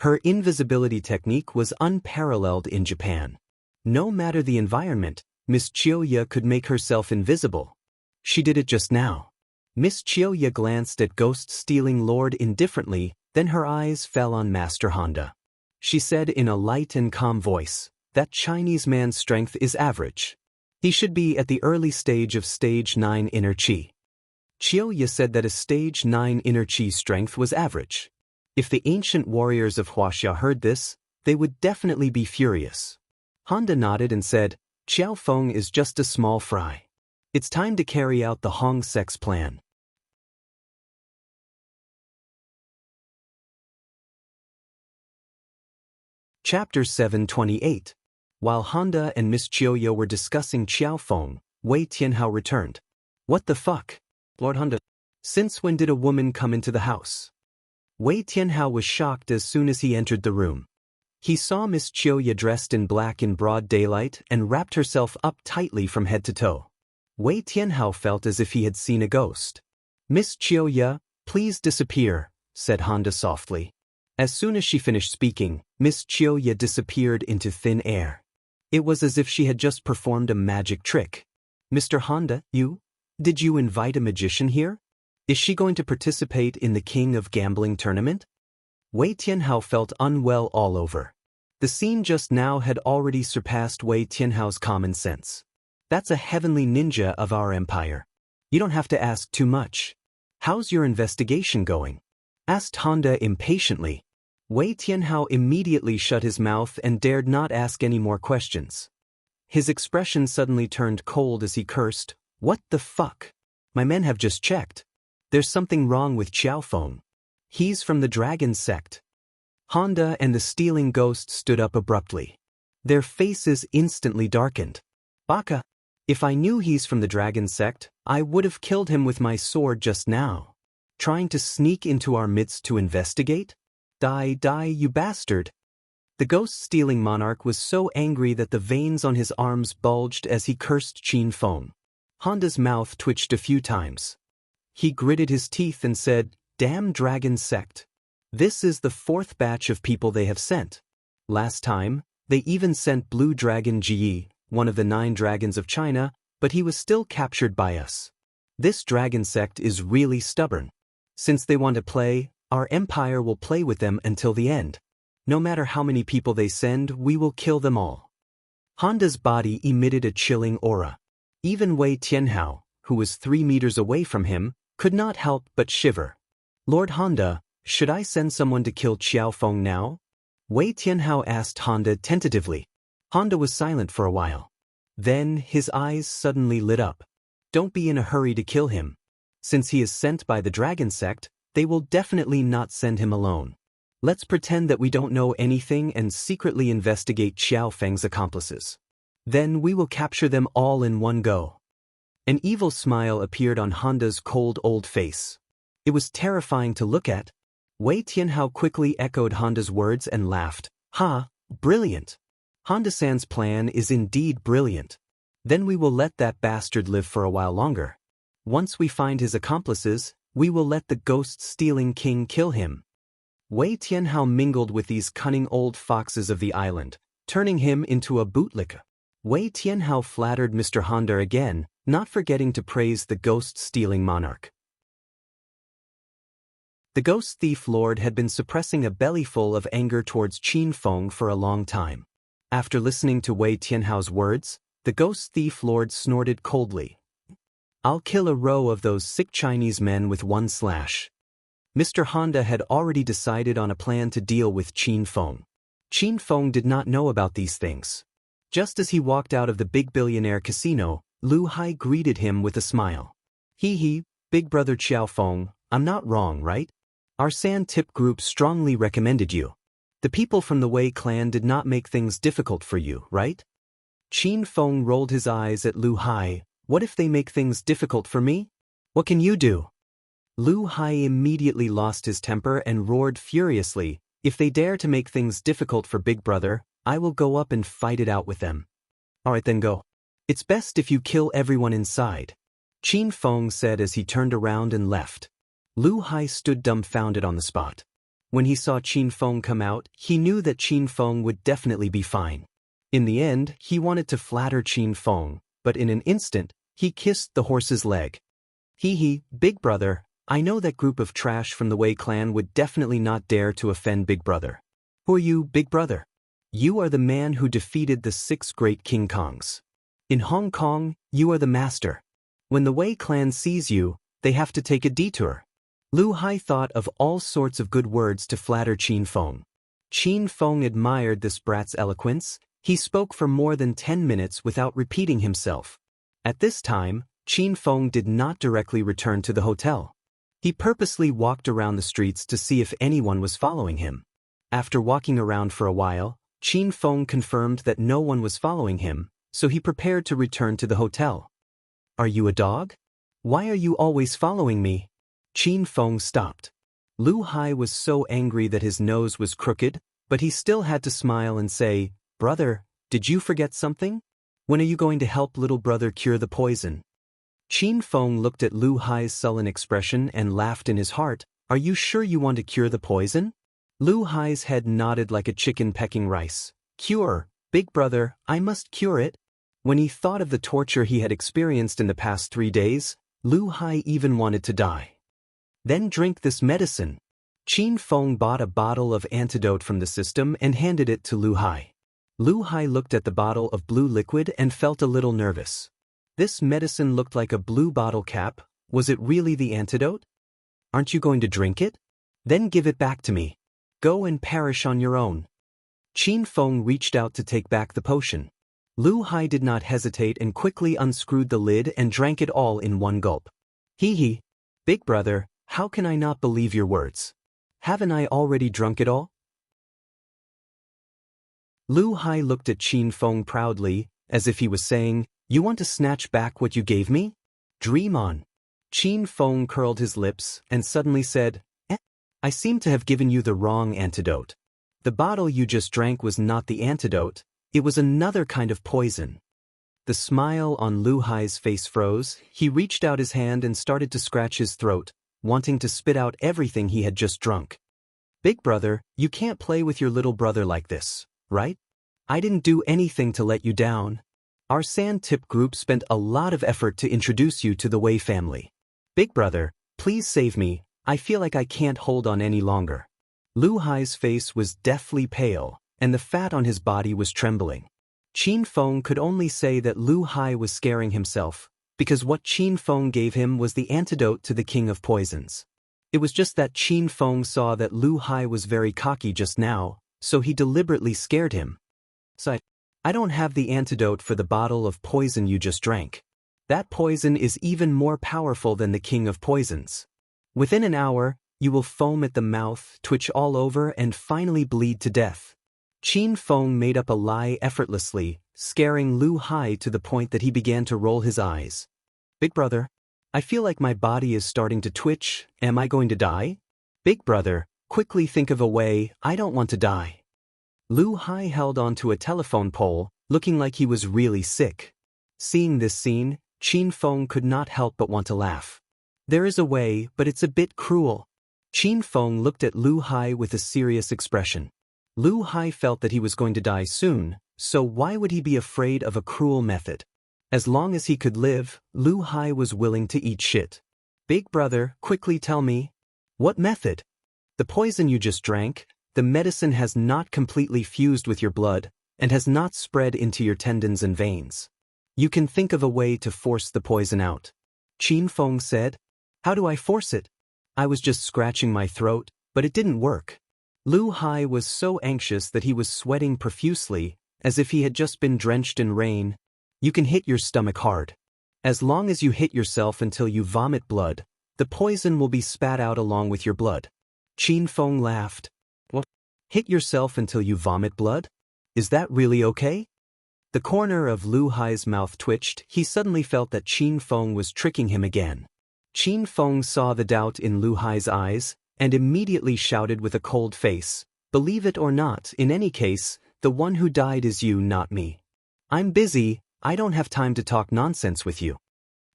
Her invisibility technique was unparalleled in Japan. No matter the environment, Miss Chiyoya could make herself invisible. She did it just now. Miss Chiyoya glanced at Ghost-stealing Lord indifferently, then her eyes fell on Master Honda. She said in a light and calm voice, "That Chinese man's strength is average. He should be at the early stage of stage 9 inner chi." Chiyoya said that a stage 9 inner chi strength was average. If the ancient warriors of Huaxia heard this, they would definitely be furious. Honda nodded and said, "Xiao Feng is just a small fry. It's time to carry out the Hong Sex plan." Chapter 728. While Honda and Miss Chiyoya were discussing Xiao Feng, Wei Tianhao returned. "What the fuck? Lord Honda, since when did a woman come into the house?" Wei Tianhao was shocked as soon as he entered the room. He saw Miss Chiyoya dressed in black in broad daylight and wrapped herself up tightly from head to toe. Wei Tianhao felt as if he had seen a ghost. "Miss Chiyoya, please disappear," said Honda softly. As soon as she finished speaking, Miss Chiyoya disappeared into thin air. It was as if she had just performed a magic trick. "Mr. Honda, did you invite a magician here? Is she going to participate in the King of Gambling tournament?" Wei Tianhao felt unwell all over. The scene just now had already surpassed Wei Tianhao's common sense. "That's a heavenly ninja of our empire. You don't have to ask too much. How's your investigation going?" asked Honda impatiently. Wei Tianhao immediately shut his mouth and dared not ask any more questions. His expression suddenly turned cold as he cursed, "What the fuck? My men have just checked. There's something wrong with Xiao Feng. He's from the dragon sect." Honda and the stealing ghost stood up abruptly. Their faces instantly darkened. "Baka! If I knew he's from the dragon sect, I would have killed him with my sword just now. Trying to sneak into our midst to investigate? Die, you bastard!" The ghost-stealing monarch was so angry that the veins on his arms bulged as he cursed Qin Feng. Honda's mouth twitched a few times. He gritted his teeth and said, "Damn dragon sect. This is the 4th batch of people they have sent. Last time, they even sent Blue Dragon Ji, one of the 9 dragons of China, but he was still captured by us. This dragon sect is really stubborn. Since they want to play, our empire will play with them until the end. No matter how many people they send, we will kill them all." Honda's body emitted a chilling aura. Even Wei Tianhao, who was 3 meters away from him, could not help but shiver. "Lord Honda, should I send someone to kill Xiao Feng now?" Wei Tianhao asked Honda tentatively. Honda was silent for a while. Then his eyes suddenly lit up. "Don't be in a hurry to kill him. Since he is sent by the dragon sect, they will definitely not send him alone. Let's pretend that we don't know anything and secretly investigate Xiao Feng's accomplices. Then we will capture them all in one go." An evil smile appeared on Honda's cold old face. It was terrifying to look at. Wei Tianhao quickly echoed Honda's words and laughed. "Ha, brilliant. Honda-san's plan is indeed brilliant. Then we will let that bastard live for a while longer. Once we find his accomplices, we will let the ghost-stealing king kill him. Wei Tianhao mingled with these cunning old foxes of the island, turning him into a bootlicker. Wei Tianhao flattered Mr. Honda again, not forgetting to praise the ghost-stealing monarch. The ghost thief lord had been suppressing a bellyful of anger towards Qin Feng for a long time. After listening to Wei Tianhao's words, the ghost thief lord snorted coldly. I'll kill a row of those sick Chinese men with one slash. Mr. Honda had already decided on a plan to deal with Qin Feng. Qin Feng did not know about these things. Just as he walked out of the big billionaire casino, Lu Hai greeted him with a smile. Hee, big brother Qiao Feng, I'm not wrong, right? Our San Tip group strongly recommended you. The people from the Wei clan did not make things difficult for you, right? Qin Feng rolled his eyes at Lu Hai. What if they make things difficult for me? What can you do? Lu Hai immediately lost his temper and roared furiously. If they dare to make things difficult for Big Brother, I will go up and fight it out with them. Alright then go. It's best if you kill everyone inside. Qin Feng said as he turned around and left. Lu Hai stood dumbfounded on the spot. When he saw Qin Feng come out, he knew that Qin Feng would definitely be fine. In the end, he wanted to flatter Qin Feng, but in an instant, he kissed the horse's leg. Hee, Big Brother, I know that group of trash from the Wei clan would definitely not dare to offend Big Brother. Who are you, Big Brother? You are the man who defeated the 6 great King Kongs. In Hong Kong, you are the master. When the Wei clan sees you, they have to take a detour. Lu Hai thought of all sorts of good words to flatter Qin Feng. Qin Feng admired this brat's eloquence. He spoke for more than 10 minutes without repeating himself. At this time, Qin Feng did not directly return to the hotel. He purposely walked around the streets to see if anyone was following him. After walking around for a while, Qin Feng confirmed that no one was following him, so he prepared to return to the hotel. Are you a dog? Why are you always following me? Qin Feng stopped. Lu Hai was so angry that his nose was crooked, but he still had to smile and say, Brother, did you forget something? When are you going to help little brother cure the poison? Qin Feng looked at Lu Hai's sullen expression and laughed in his heart. Are you sure you want to cure the poison? Lu Hai's head nodded like a chicken pecking rice. Cure, Big Brother, I must cure it. When he thought of the torture he had experienced in the past 3 days, Lu Hai even wanted to die. Then drink this medicine. Qin Feng bought a bottle of antidote from the system and handed it to Lu Hai. Lu Hai looked at the bottle of blue liquid and felt a little nervous. This medicine looked like a blue bottle cap. Was it really the antidote? Aren't you going to drink it? Then give it back to me. Go and perish on your own. Qin Feng reached out to take back the potion. Lu Hai did not hesitate and quickly unscrewed the lid and drank it all in one gulp. Hee, Big Brother, how can I not believe your words? Haven't I already drunk it all? Lu Hai looked at Qin Feng proudly, as if he was saying, You want to snatch back what you gave me? Dream on. Qin Feng curled his lips and suddenly said, I seem to have given you the wrong antidote. The bottle you just drank was not the antidote, it was another kind of poison. The smile on Lu Hai's face froze. He reached out his hand and started to scratch his throat, wanting to spit out everything he had just drunk. Big Brother, you can't play with your little brother like this, right? I didn't do anything to let you down. Our San Tip group spent a lot of effort to introduce you to the Wei family. Big Brother, please save me, I feel like I can't hold on any longer. Lu Hai's face was deathly pale, and the fat on his body was trembling. Qin Feng could only say that Lu Hai was scaring himself, because what Qin Feng gave him was the antidote to the king of poisons. It was just that Qin Feng saw that Lu Hai was very cocky just now, so he deliberately scared him. So I don't have the antidote for the bottle of poison you just drank. That poison is even more powerful than the king of poisons. Within an hour, you will foam at the mouth, twitch all over, and finally bleed to death. Qin Feng made up a lie effortlessly, scaring Lu Hai to the point that he began to roll his eyes. Big Brother, I feel like my body is starting to twitch. Am I going to die? Big Brother, quickly think of a way. I don't want to die. Lu Hai held onto a telephone pole, looking like he was really sick. Seeing this scene, Qin Feng could not help but want to laugh. There is a way, but it's a bit cruel. Qin Feng looked at Lu Hai with a serious expression. Lu Hai felt that he was going to die soon, so why would he be afraid of a cruel method? As long as he could live, Lu Hai was willing to eat shit. Big brother, quickly tell me. What method? The poison you just drank, the medicine has not completely fused with your blood, and has not spread into your tendons and veins. You can think of a way to force the poison out. Qin Feng said. How do I force it? I was just scratching my throat, but it didn't work. Lu Hai was so anxious that he was sweating profusely, as if he had just been drenched in rain. You can hit your stomach hard. As long as you hit yourself until you vomit blood, the poison will be spat out along with your blood. Qin Feng laughed. What? Hit yourself until you vomit blood? Is that really okay? The corner of Lu Hai's mouth twitched. He suddenly felt that Qin Feng was tricking him again. Qin Feng saw the doubt in Lu Hai's eyes, and immediately shouted with a cold face, "Believe it or not, in any case, the one who died is you, not me. I'm busy, I don't have time to talk nonsense with you."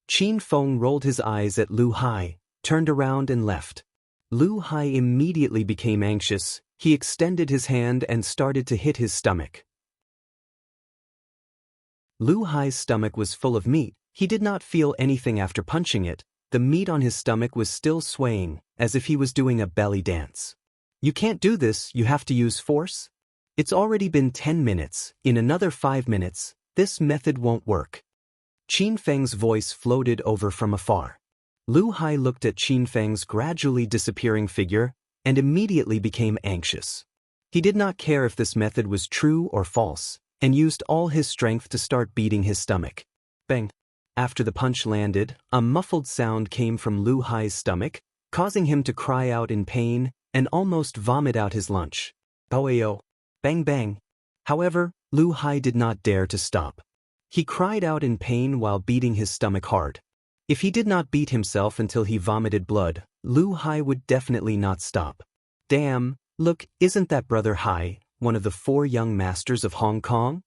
Qin Feng rolled his eyes at Lu Hai, turned around and left. Lu Hai immediately became anxious. He extended his hand and started to hit his stomach. Lu Hai's stomach was full of meat. He did not feel anything after punching it. The meat on his stomach was still swaying, as if he was doing a belly dance. You can't do this, you have to use force? It's already been 10 minutes, in another 5 minutes, this method won't work. Qin Feng's voice floated over from afar. Lu Hai looked at Qin Feng's gradually disappearing figure, and immediately became anxious. He did not care if this method was true or false, and used all his strength to start beating his stomach. Bang! After the punch landed, a muffled sound came from Lu Hai's stomach, causing him to cry out in pain and almost vomit out his lunch. Boyo! Bang bang! However, Lu Hai did not dare to stop. He cried out in pain while beating his stomach hard. If he did not beat himself until he vomited blood, Lu Hai would definitely not stop. Damn, look, isn't that Brother Hai, one of the 4 young masters of Hong Kong?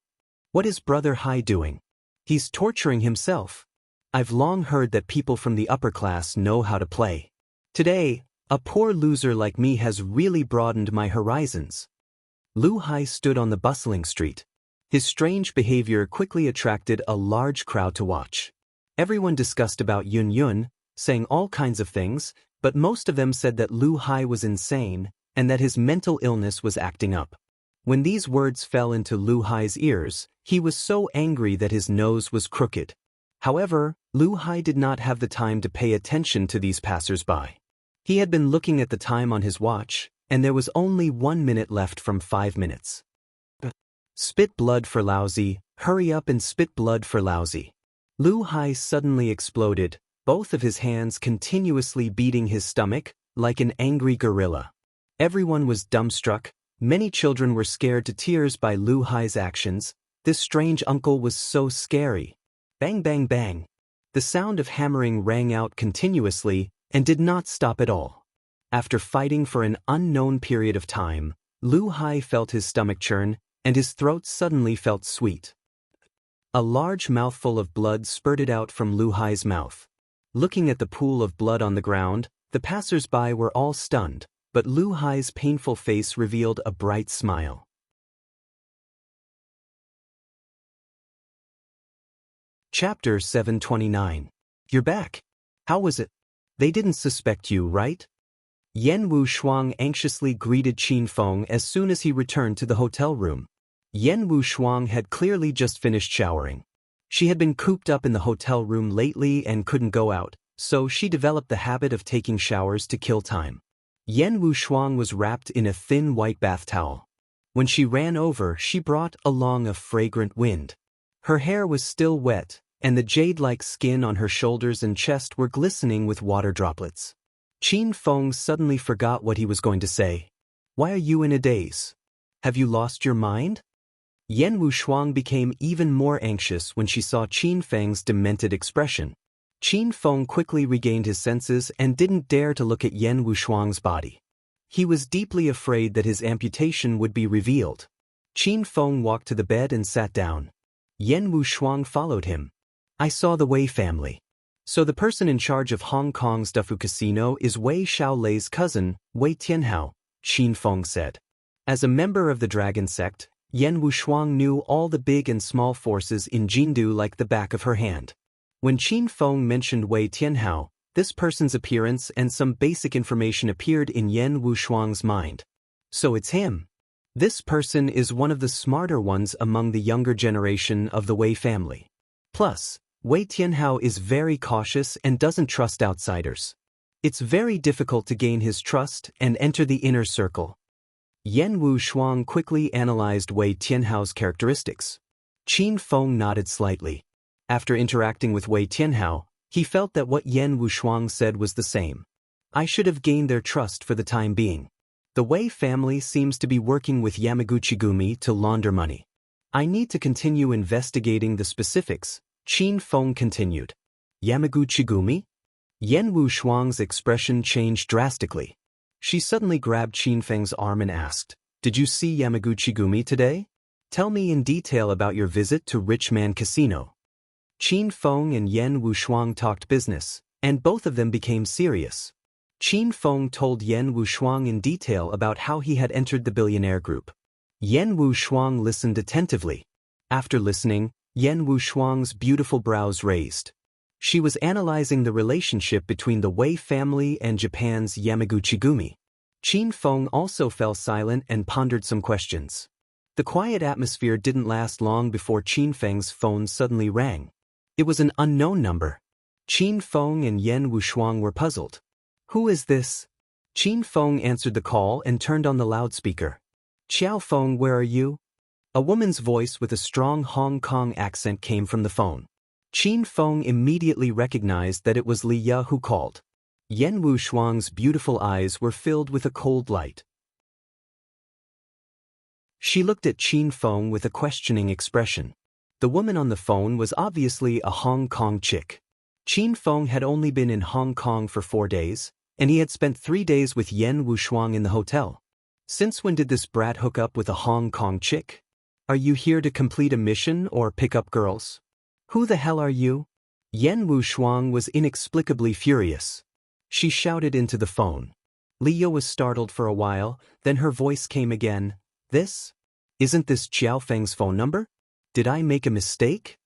What is Brother Hai doing? He's torturing himself. I've long heard that people from the upper class know how to play. Today, a poor loser like me has really broadened my horizons. Lu Hai stood on the bustling street. His strange behavior quickly attracted a large crowd to watch. Everyone discussed about Yun Yun, saying all kinds of things, but most of them said that Lu Hai was insane and that his mental illness was acting up. When these words fell into Lu Hai's ears, he was so angry that his nose was crooked. However, Lu Hai did not have the time to pay attention to these passers-by. He had been looking at the time on his watch, and there was only 1 minute left from 5 minutes. Spit blood for lousy, hurry up and spit blood for lousy. Lu Hai suddenly exploded, both of his hands continuously beating his stomach, like an angry gorilla. Everyone was dumbstruck. Many children were scared to tears by Lu Hai's actions. This strange uncle was so scary. Bang bang bang. The sound of hammering rang out continuously and did not stop at all. After fighting for an unknown period of time, Lu Hai felt his stomach churn, and his throat suddenly felt sweet. A large mouthful of blood spurted out from Lu Hai's mouth. Looking at the pool of blood on the ground, the passers-by were all stunned, but Lu Hai's painful face revealed a bright smile. Chapter 729. You're back. How was it? They didn't suspect you, right? Yen Wu Shuang anxiously greeted Qin Feng as soon as he returned to the hotel room. Yen Wu Shuang had clearly just finished showering. She had been cooped up in the hotel room lately and couldn't go out, so she developed the habit of taking showers to kill time. Yen Wu Shuang was wrapped in a thin white bath towel. When she ran over, she brought along a fragrant wind. Her hair was still wet, and the jade-like skin on her shoulders and chest were glistening with water droplets. Qin Feng suddenly forgot what he was going to say. Why are you in a daze? Have you lost your mind? Yen Wu Shuang became even more anxious when she saw Qin Feng's demented expression. Qin Feng quickly regained his senses and didn't dare to look at Yen Wu Shuang's body. He was deeply afraid that his amputation would be revealed. Qin Feng walked to the bed and sat down. Yen Wushuang followed him. I saw the Wei family. So the person in charge of Hong Kong's Dufu Casino is Wei Xiaolei's cousin, Wei Tianhao, Qin Feng said. As a member of the Dragon Sect, Yen Wushuang knew all the big and small forces in Jindu like the back of her hand. When Qin Feng mentioned Wei Tianhao, this person's appearance and some basic information appeared in Yen Wushuang's mind. So it's him. This person is one of the smarter ones among the younger generation of the Wei family. Plus, Wei Tianhao is very cautious and doesn't trust outsiders. It's very difficult to gain his trust and enter the inner circle. Yen Wushuang quickly analyzed Wei Tianhao's characteristics. Qin Feng nodded slightly. After interacting with Wei Tianhao, he felt that what Yen Wushuang said was the same. I should have gained their trust for the time being. The Wei family seems to be working with Yamaguchi-gumi to launder money. I need to continue investigating the specifics, Qin Feng continued. Yamaguchi-gumi? Yen Wushuang's expression changed drastically. She suddenly grabbed Qin Feng's arm and asked, Did you see Yamaguchi-gumi today? Tell me in detail about your visit to Rich Man Casino. Qin Feng and Yen Wushuang talked business, and both of them became serious. Qin Feng told Yen Wushuang in detail about how he had entered the billionaire group. Yen Wushuang listened attentively. After listening, Yen Wushuang's beautiful brows raised. She was analyzing the relationship between the Wei family and Japan's Yamaguchi-gumi. Qin Feng also fell silent and pondered some questions. The quiet atmosphere didn't last long before Qin Feng's phone suddenly rang. It was an unknown number. Qin Feng and Yen Wushuang were puzzled. Who is this? Qin Feng answered the call and turned on the loudspeaker. Xiao Feng, where are you? A woman's voice with a strong Hong Kong accent came from the phone. Qin Feng immediately recognized that it was Li Ya who called. Yen Wushuang's beautiful eyes were filled with a cold light. She looked at Qin Feng with a questioning expression. The woman on the phone was obviously a Hong Kong chick. Qin Feng had only been in Hong Kong for 4 days, and he had spent 3 days with Yen Wushuang in the hotel. Since when did this brat hook up with a Hong Kong chick? Are you here to complete a mission or pick up girls? Who the hell are you? Yen Wushuang was inexplicably furious. She shouted into the phone. Liu was startled for a while, then her voice came again. Isn't this Xiao Feng's phone number? Did I make a mistake?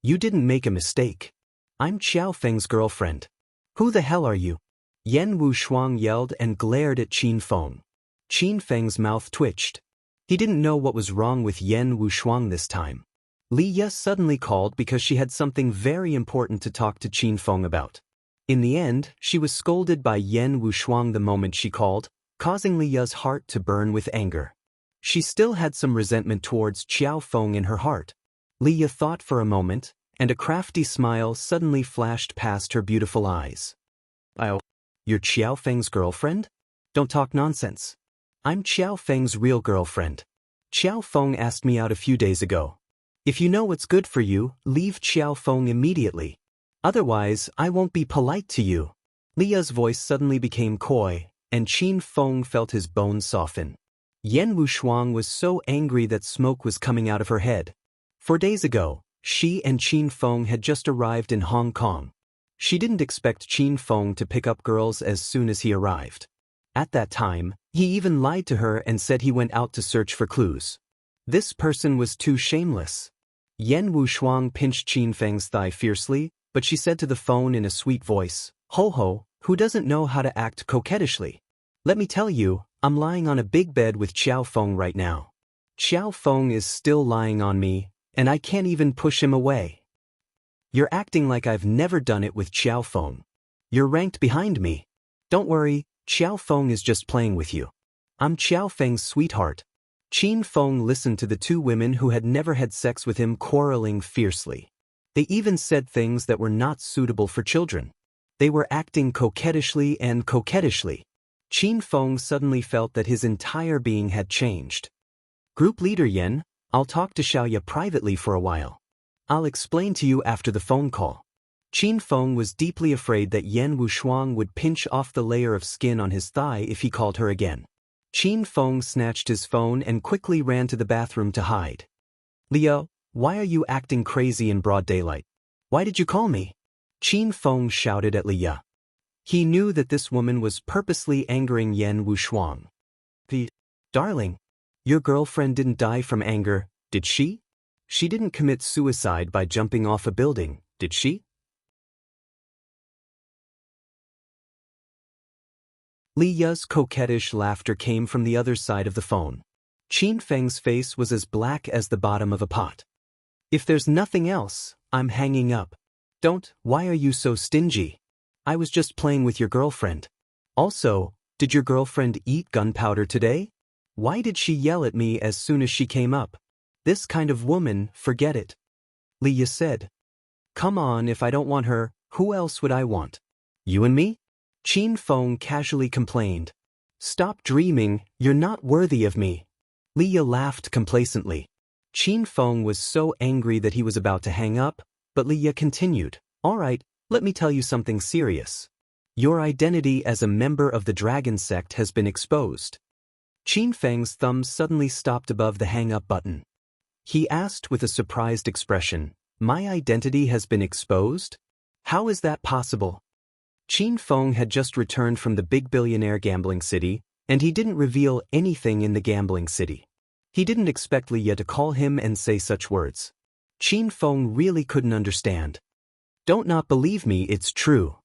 You didn't make a mistake. I'm Xiao Feng's girlfriend. Who the hell are you? Yen Wushuang yelled and glared at Qin Feng. Qin Feng's mouth twitched. He didn't know what was wrong with Yen Wushuang this time. Li Ya suddenly called because she had something very important to talk to Qin Feng about. In the end, she was scolded by Yen Wushuang the moment she called, causing Li Ya's heart to burn with anger. She still had some resentment towards Xiao Feng in her heart. Li Ya thought for a moment, and a crafty smile suddenly flashed past her beautiful eyes. Oh, you're Xiao Feng's girlfriend? Don't talk nonsense. I'm Xiao Feng's real girlfriend. Xiao Feng asked me out a few days ago. If you know what's good for you, leave Xiao Feng immediately. Otherwise, I won't be polite to you. Li Ya's voice suddenly became coy, and Qin Feng felt his bones soften. Yen Wushuang was so angry that smoke was coming out of her head. 4 days ago, she and Qin Feng had just arrived in Hong Kong. She didn't expect Qin Feng to pick up girls as soon as he arrived. At that time, he even lied to her and said he went out to search for clues. This person was too shameless. Yen Wushuang pinched Qin Feng's thigh fiercely, but she said to the phone in a sweet voice, Ho ho, who doesn't know how to act coquettishly? Let me tell you, I'm lying on a big bed with Xiao Feng right now. Xiao Feng is still lying on me, and I can't even push him away. You're acting like I've never done it with Xiao Feng. You're ranked behind me. Don't worry, Xiao Feng is just playing with you. I'm Xiao Feng's sweetheart. Qin Feng listened to the 2 women who had never had sex with him quarreling fiercely. They even said things that were not suitable for children. They were acting coquettishly and coquettishly. Qin Feng suddenly felt that his entire being had changed. Group leader Yen, I'll talk to Xiaoya privately for a while. I'll explain to you after the phone call. Qin Feng was deeply afraid that Yen Wushuang would pinch off the layer of skin on his thigh if he called her again. Qin Feng snatched his phone and quickly ran to the bathroom to hide. Leo, why are you acting crazy in broad daylight? Why did you call me? Qin Feng shouted at Liya. He knew that this woman was purposely angering Yan Wushuang. Darling, your girlfriend didn't die from anger, did she? She didn't commit suicide by jumping off a building, did she? Liya's coquettish laughter came from the other side of the phone. Qin Feng's face was as black as the bottom of a pot. If there's nothing else, I'm hanging up. Don't, why are you so stingy? I was just playing with your girlfriend. Also, did your girlfriend eat gunpowder today? Why did she yell at me as soon as she came up? This kind of woman, forget it. Liya said. Come on, if I don't want her, who else would I want? You and me? Qin Feng casually complained. Stop dreaming, you're not worthy of me. Liya laughed complacently. Qin Feng was so angry that he was about to hang up, but Liya continued. All right, let me tell you something serious. Your identity as a member of the dragon sect has been exposed. Qin Feng's thumb suddenly stopped above the hang-up button. He asked with a surprised expression, My identity has been exposed? How is that possible? Qin Feng had just returned from the big billionaire gambling city, and he didn't reveal anything in the gambling city. He didn't expect Liya to call him and say such words. Qin Feng really couldn't understand. Don't not believe me, it's true.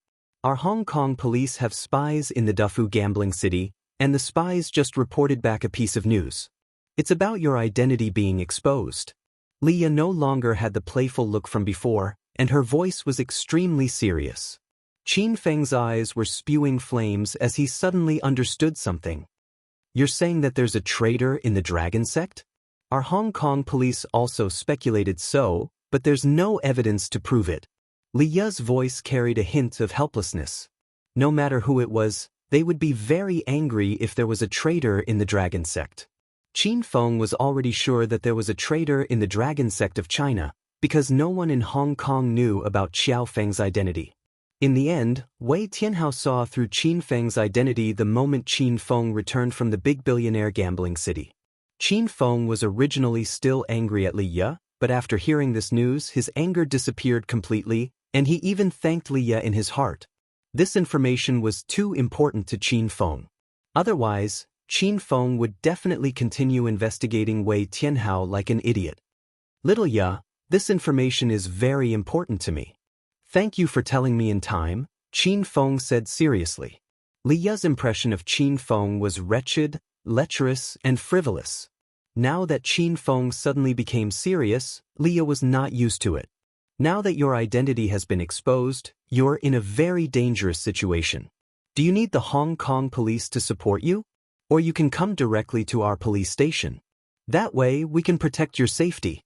Our Hong Kong police have spies in the Dufu gambling city, and the spies just reported back a piece of news. It's about your identity being exposed. Liya no longer had the playful look from before, and her voice was extremely serious. Qin Feng's eyes were spewing flames as he suddenly understood something. You're saying that there's a traitor in the dragon sect? Our Hong Kong police also speculated so, but there's no evidence to prove it. Liya's voice carried a hint of helplessness. No matter who it was, they would be very angry if there was a traitor in the dragon sect. Qin Feng was already sure that there was a traitor in the dragon sect of China, because no one in Hong Kong knew about Xiao Feng's identity. In the end, Wei Tianhao saw through Qin Feng's identity the moment Qin Feng returned from the big billionaire gambling city. Qin Feng was originally still angry at Liya, but after hearing this news his anger disappeared completely, and he even thanked Liya in his heart. This information was too important to Qin Feng. Otherwise, Qin Feng would definitely continue investigating Wei Tianhao like an idiot. Little Ya, this information is very important to me. Thank you for telling me in time, Qin Feng said seriously. Liya's impression of Qin Feng was wretched, lecherous, and frivolous. Now that Qin Feng suddenly became serious, Liya was not used to it. Now that your identity has been exposed, you're in a very dangerous situation. Do you need the Hong Kong police to support you? Or you can come directly to our police station. That way, we can protect your safety.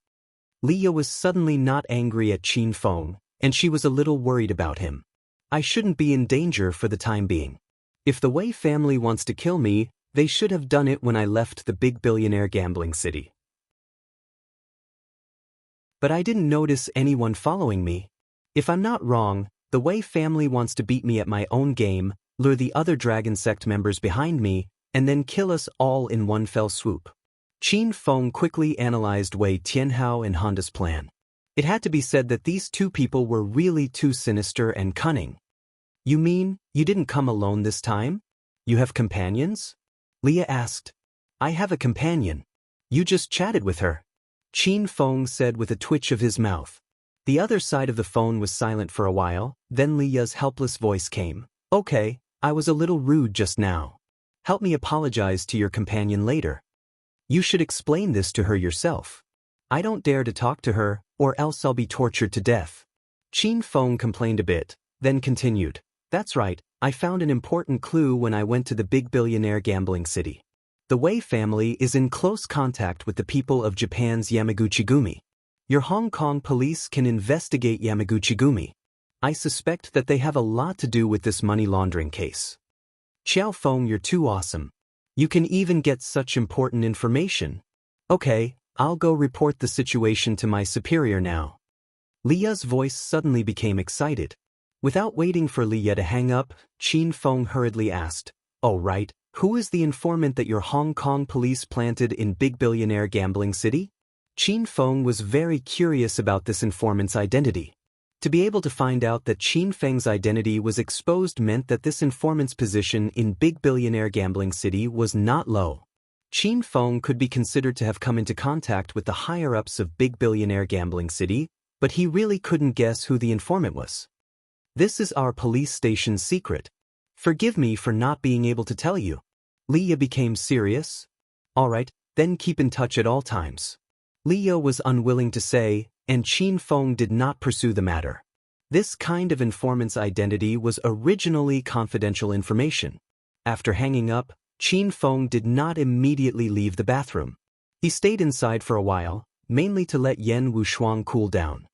Liya was suddenly not angry at Qin Feng, and she was a little worried about him. I shouldn't be in danger for the time being. If the Wei family wants to kill me, they should have done it when I left the big billionaire gambling city. But I didn't notice anyone following me. If I'm not wrong, the Wei family wants to beat me at my own game, lure the other dragon sect members behind me, and then kill us all in one fell swoop. Qin Feng quickly analyzed Wei Tianhao and Honda's plan. It had to be said that these two people were really too sinister and cunning. You mean, you didn't come alone this time? You have companions? Liya asked. I have a companion. You just chatted with her. Qin Feng said with a twitch of his mouth. The other side of the phone was silent for a while, then Liya's helpless voice came. Okay, I was a little rude just now. Help me apologize to your companion later. You should explain this to her yourself. I don't dare to talk to her, or else I'll be tortured to death. Qin Feng complained a bit, then continued. That's right, I found an important clue when I went to the big billionaire gambling city. The Wei family is in close contact with the people of Japan's Yamaguchi-gumi. Your Hong Kong police can investigate Yamaguchi-gumi. I suspect that they have a lot to do with this money laundering case. Xiao Feng, you're too awesome. You can even get such important information. Okay, I'll go report the situation to my superior now. Liya's voice suddenly became excited. Without waiting for Liya to hang up, Qin Feng hurriedly asked, Oh right, Who is the informant that your Hong Kong police planted in Big Billionaire Gambling City? Qin Feng was very curious about this informant's identity. To be able to find out that Qin Feng's identity was exposed meant that this informant's position in Big Billionaire Gambling City was not low. Qin Feng could be considered to have come into contact with the higher-ups of Big Billionaire Gambling City, but he really couldn't guess who the informant was. This is our police station's secret. Forgive me for not being able to tell you. Leah became serious. All right, then keep in touch at all times. Leah was unwilling to say, and Qin Feng did not pursue the matter. This kind of informant's identity was originally confidential information. After hanging up, Qin Feng did not immediately leave the bathroom. He stayed inside for a while, mainly to let Yen Wushuang cool down.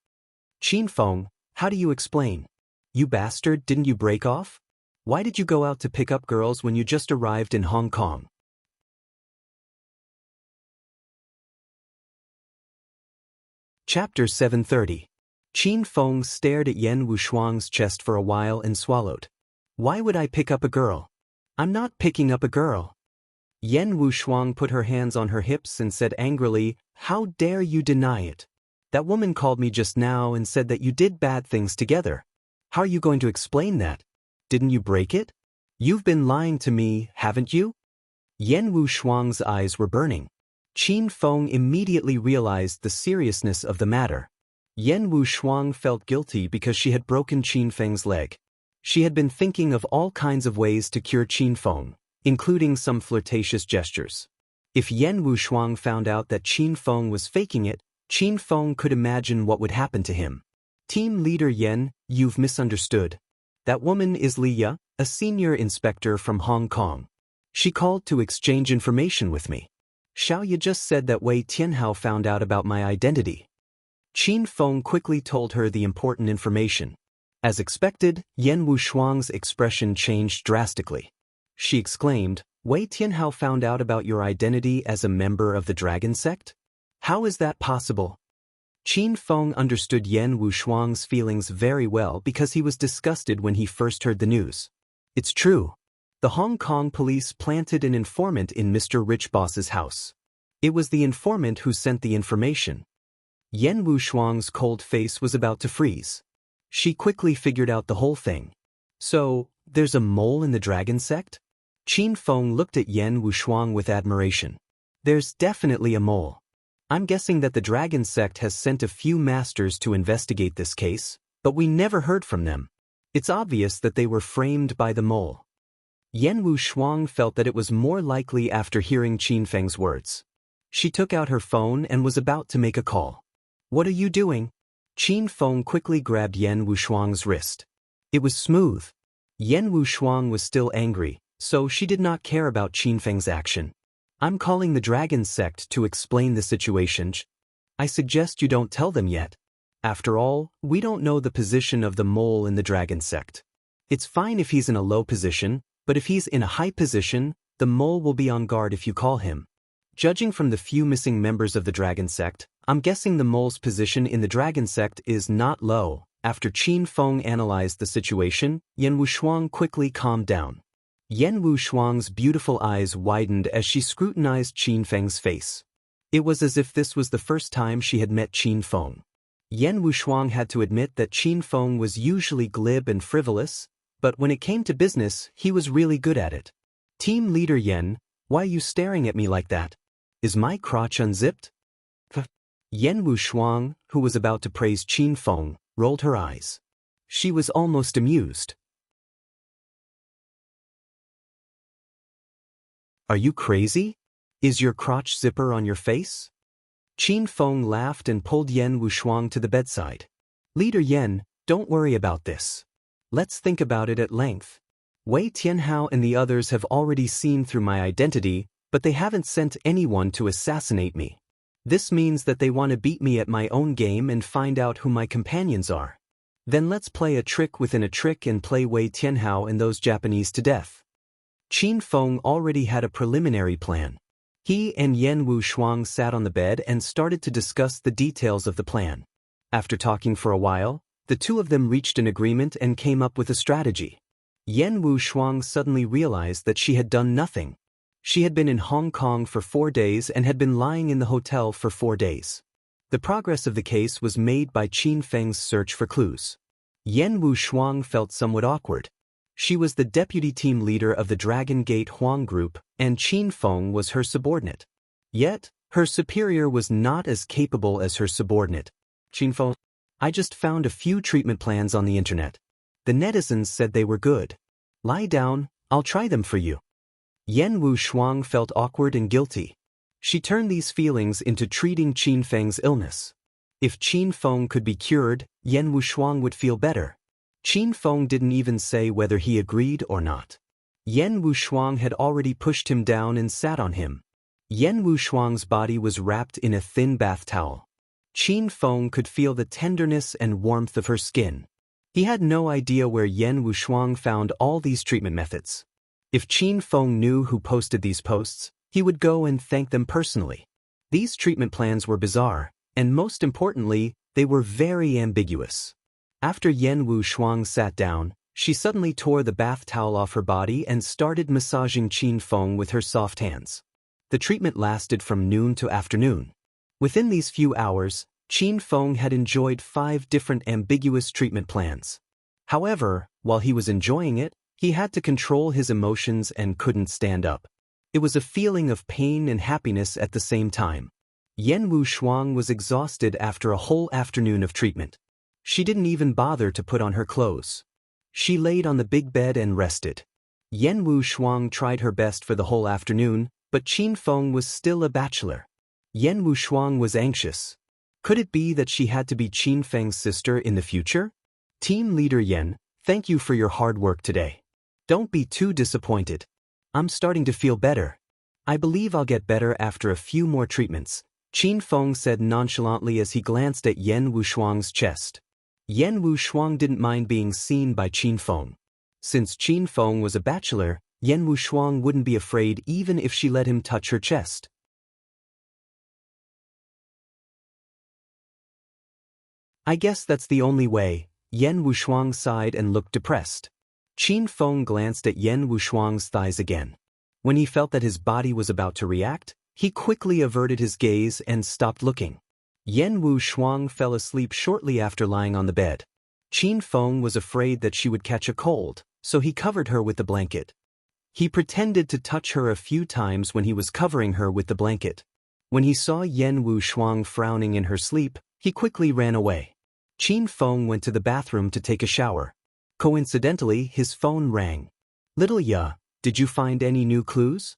Qin Feng, how do you explain? You bastard, didn't you break off? Why did you go out to pick up girls when you just arrived in Hong Kong? Chapter 730. Qin Feng stared at Yen Wushuang's chest for a while and swallowed. Why would I pick up a girl? I'm not picking up a girl. Yen Wushuang put her hands on her hips and said angrily, how dare you deny it? That woman called me just now and said that you did bad things together. How are you going to explain that? Didn't you break it? You've been lying to me, haven't you? Yen Wushuang's eyes were burning. Qin Feng immediately realized the seriousness of the matter. Yen Wushuang felt guilty because she had broken Qin Feng's leg. She had been thinking of all kinds of ways to cure Qin Feng, including some flirtatious gestures. If Yen Wushuang found out that Qin Feng was faking it, Qin Feng could imagine what would happen to him. Team leader Yen, you've misunderstood. That woman is Leah, a senior inspector from Hong Kong. She called to exchange information with me. Xiaoye just said that Wei Tianhao found out about my identity. Qin Feng quickly told her the important information. As expected, Yen Wushuang's expression changed drastically. She exclaimed, Wei Tianhao found out about your identity as a member of the Dragon Sect? How is that possible? Qin Feng understood Yen Wushuang's feelings very well because he was disgusted when he first heard the news. It's true. The Hong Kong police planted an informant in Mr. Rich Boss's house. It was the informant who sent the information. Yen Wushuang's cold face was about to freeze. She quickly figured out the whole thing. So, there's a mole in the Dragon Sect? Qin Feng looked at Yen Wushuang with admiration. There's definitely a mole. I'm guessing that the Dragon Sect has sent a few masters to investigate this case, but we never heard from them. It's obvious that they were framed by the mole. Yen Wushuang felt that it was more likely after hearing Qin Feng's words. She took out her phone and was about to make a call. What are you doing? Qin Feng quickly grabbed Yen Wushuang's wrist. It was smooth. Yen Wushuang was still angry, so she did not care about Qin Feng's action. I'm calling the Dragon Sect to explain the situation. I suggest you don't tell them yet. After all, we don't know the position of the mole in the Dragon Sect. It's fine if he's in a low position, but if he's in a high position, the mole will be on guard if you call him. Judging from the few missing members of the Dragon Sect, I'm guessing the mole's position in the Dragon Sect is not low. After Qin Feng analyzed the situation, Yen Wushuang quickly calmed down. Yen Wushuang's beautiful eyes widened as she scrutinized Qin Feng's face. It was as if this was the first time she had met Qin Feng. Yen Wushuang had to admit that Qin Feng was usually glib and frivolous, but when it came to business, he was really good at it. Team leader Yen, why are you staring at me like that? Is my crotch unzipped? Yen Wushuang, who was about to praise Qin Feng, rolled her eyes. She was almost amused. Are you crazy? Is your crotch zipper on your face? Qin Feng laughed and pulled Yen Wushuang to the bedside. Leader Yen, don't worry about this. Let's think about it at length. Wei Tianhao and the others have already seen through my identity, but they haven't sent anyone to assassinate me. This means that they want to beat me at my own game and find out who my companions are. Then let's play a trick within a trick and play Wei Tianhao and those Japanese to death. Qin Feng already had a preliminary plan. He and Yen Wushuang sat on the bed and started to discuss the details of the plan. After talking for a while, the two of them reached an agreement and came up with a strategy. Yen Wuxuang suddenly realized that she had done nothing. She had been in Hong Kong for 4 days and had been lying in the hotel for 4 days. The progress of the case was made by Qin Feng's search for clues. Yen Wuxuang felt somewhat awkward. She was the deputy team leader of the Dragon Gate Huang group, and Qin Feng was her subordinate. Yet, her superior was not as capable as her subordinate. Qin Feng, I just found a few treatment plans on the internet. The netizens said they were good. Lie down, I'll try them for you. Yen Wuxuang felt awkward and guilty. She turned these feelings into treating Qin Feng's illness. If Qin Feng could be cured, Yen Wuxuang would feel better. Qin Feng didn't even say whether he agreed or not. Yen Wuxuang had already pushed him down and sat on him. Yen Wuxuang's body was wrapped in a thin bath towel. Qin Feng could feel the tenderness and warmth of her skin. He had no idea where Yen Wuxuang found all these treatment methods. If Qin Feng knew who posted these posts, he would go and thank them personally. These treatment plans were bizarre, and most importantly, they were very ambiguous. After Yen Wuxuang sat down, she suddenly tore the bath towel off her body and started massaging Qin Feng with her soft hands. The treatment lasted from noon to afternoon. Within these few hours, Qin Feng had enjoyed 5 different ambiguous treatment plans. However, while he was enjoying it, he had to control his emotions and couldn't stand up. It was a feeling of pain and happiness at the same time. Yen Wuxuang was exhausted after a whole afternoon of treatment. She didn't even bother to put on her clothes. She laid on the big bed and rested. Yen Wuxuang tried her best for the whole afternoon, but Qin Feng was still a bachelor. Yen Wuxuang was anxious. Could it be that she had to be Qin Feng's sister in the future? Team leader Yen, thank you for your hard work today. Don't be too disappointed. I'm starting to feel better. I believe I'll get better after a few more treatments, Qin Feng said nonchalantly as he glanced at Yen Wuxuang's chest. Yen Wuxuang didn't mind being seen by Qin Feng. Since Qin Feng was a bachelor, Yen Wuxuang wouldn't be afraid even if she let him touch her chest. I guess that's the only way, Yen Wuxuang sighed and looked depressed. Qin Feng glanced at Yen Wuxuang's thighs again. When he felt that his body was about to react, he quickly averted his gaze and stopped looking. Yen Wuxuang fell asleep shortly after lying on the bed. Qin Feng was afraid that she would catch a cold, so he covered her with the blanket. He pretended to touch her a few times when he was covering her with the blanket. When he saw Yen Wuxuang frowning in her sleep, he quickly ran away. Qin Feng went to the bathroom to take a shower. Coincidentally, his phone rang. Little Ya, did you find any new clues?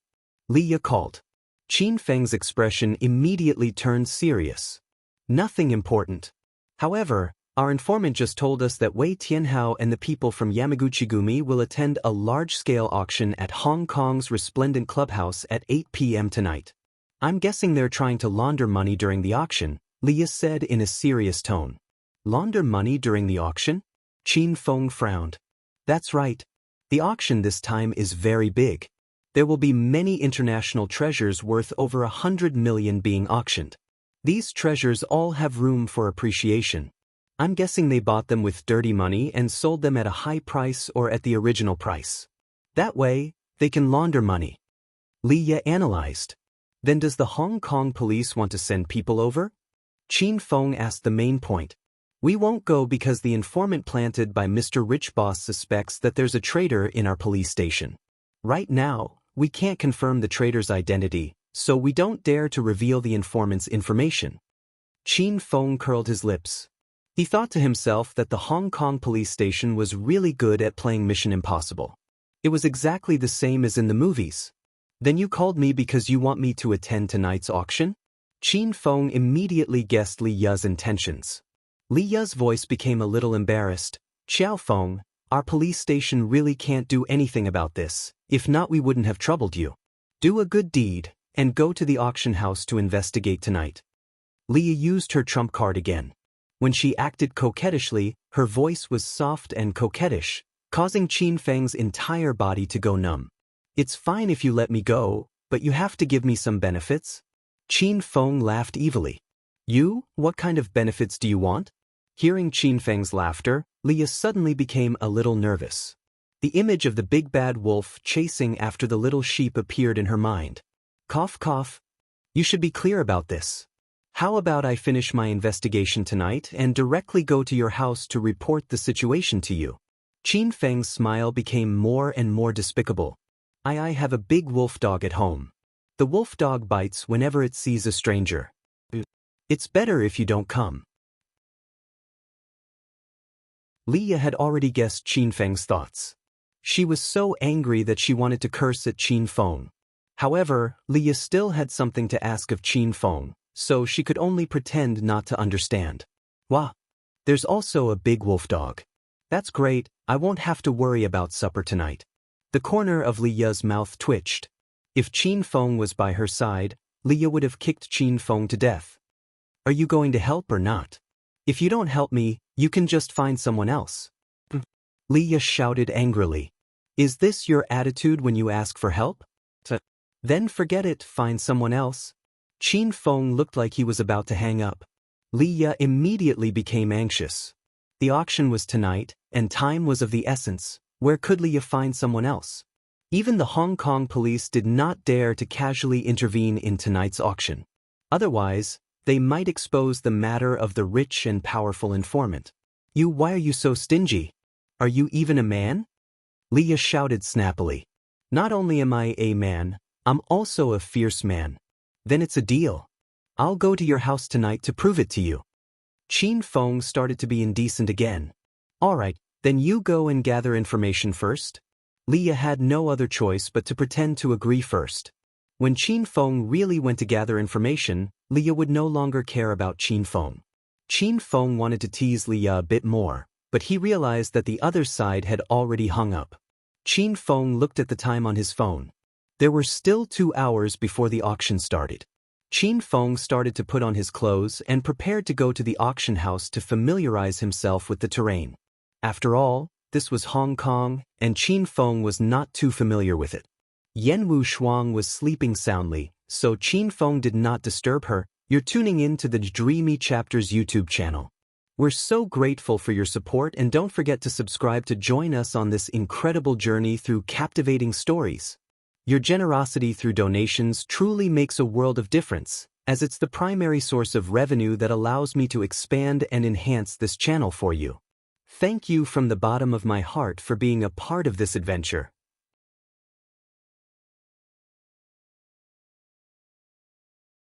Li Ya called. Qin Feng's expression immediately turned serious. Nothing important. However, our informant just told us that Wei Tianhao and the people from Yamaguchi-gumi will attend a large-scale auction at Hong Kong's Resplendent Clubhouse at 8 p.m. tonight. I'm guessing they're trying to launder money during the auction, Li Ya said in a serious tone. Launder money during the auction? Qin Feng frowned. That's right. The auction this time is very big. There will be many international treasures worth over 100 million being auctioned. These treasures all have room for appreciation. I'm guessing they bought them with dirty money and sold them at a high price or at the original price. That way, they can launder money. Li Ya analyzed. Then does the Hong Kong police want to send people over? Qin Feng asked the main point. We won't go because the informant planted by Mr. Rich Boss suspects that there's a traitor in our police station. Right now, we can't confirm the traitor's identity, so we don't dare to reveal the informant's information. Qin Feng curled his lips. He thought to himself that the Hong Kong police station was really good at playing Mission Impossible. It was exactly the same as in the movies. Then you called me because you want me to attend tonight's auction? Qin Feng immediately guessed Li Ya's intentions. Li Ya's voice became a little embarrassed. Xiao Feng, our police station really can't do anything about this. If not, we wouldn't have troubled you. Do a good deed, and go to the auction house to investigate tonight. Li Ya used her trump card again. When she acted coquettishly, her voice was soft and coquettish, causing Qin Feng's entire body to go numb. It's fine if you let me go, but you have to give me some benefits. Qin Feng laughed evilly. You? What kind of benefits do you want? Hearing Qin Feng's laughter, Li Ya suddenly became a little nervous. The image of the big bad wolf chasing after the little sheep appeared in her mind. Cough cough. You should be clear about this. How about I finish my investigation tonight and directly go to your house to report the situation to you? Qin Feng's smile became more and more despicable. I have a big wolf dog at home. The wolf dog bites whenever it sees a stranger. It's better if you don't come. Leah had already guessed Qin Feng's thoughts. She was so angry that she wanted to curse at Qin Feng. However, Leah still had something to ask of Qin Feng, so she could only pretend not to understand. Wah! There's also a big wolf dog. That's great, I won't have to worry about supper tonight. The corner of Leah's mouth twitched. If Qin Feng was by her side, Leah would have kicked Qin Feng to death. Are you going to help or not? If you don't help me, you can just find someone else. Leah shouted angrily. Is this your attitude when you ask for help? Then forget it, find someone else. Qin Feng looked like he was about to hang up. Leah immediately became anxious. The auction was tonight, and time was of the essence. Where could Leah find someone else? Even the Hong Kong police did not dare to casually intervene in tonight's auction. Otherwise, they might expose the matter of the rich and powerful informant. Why are you so stingy? Are you even a man? Leah shouted snappily. Not only am I a man, I'm also a fierce man. Then it's a deal. I'll go to your house tonight to prove it to you. Qin Feng started to be indecent again. All right, then you go and gather information first. Leah had no other choice but to pretend to agree first. When Qin Feng really went to gather information, Leah would no longer care about Qin Feng. Qin Feng wanted to tease Leah a bit more, but he realized that the other side had already hung up. Qin Feng looked at the time on his phone. There were still 2 hours before the auction started. Qin Feng started to put on his clothes and prepared to go to the auction house to familiarize himself with the terrain. After all, this was Hong Kong, and Qin Feng was not too familiar with it. Yenwu Shuang was sleeping soundly, so Qin Feng did not disturb her. You're tuning in to the Dreamy Chapters YouTube channel. We're so grateful for your support, and don't forget to subscribe to join us on this incredible journey through captivating stories. Your generosity through donations truly makes a world of difference, as it's the primary source of revenue that allows me to expand and enhance this channel for you. Thank you from the bottom of my heart for being a part of this adventure.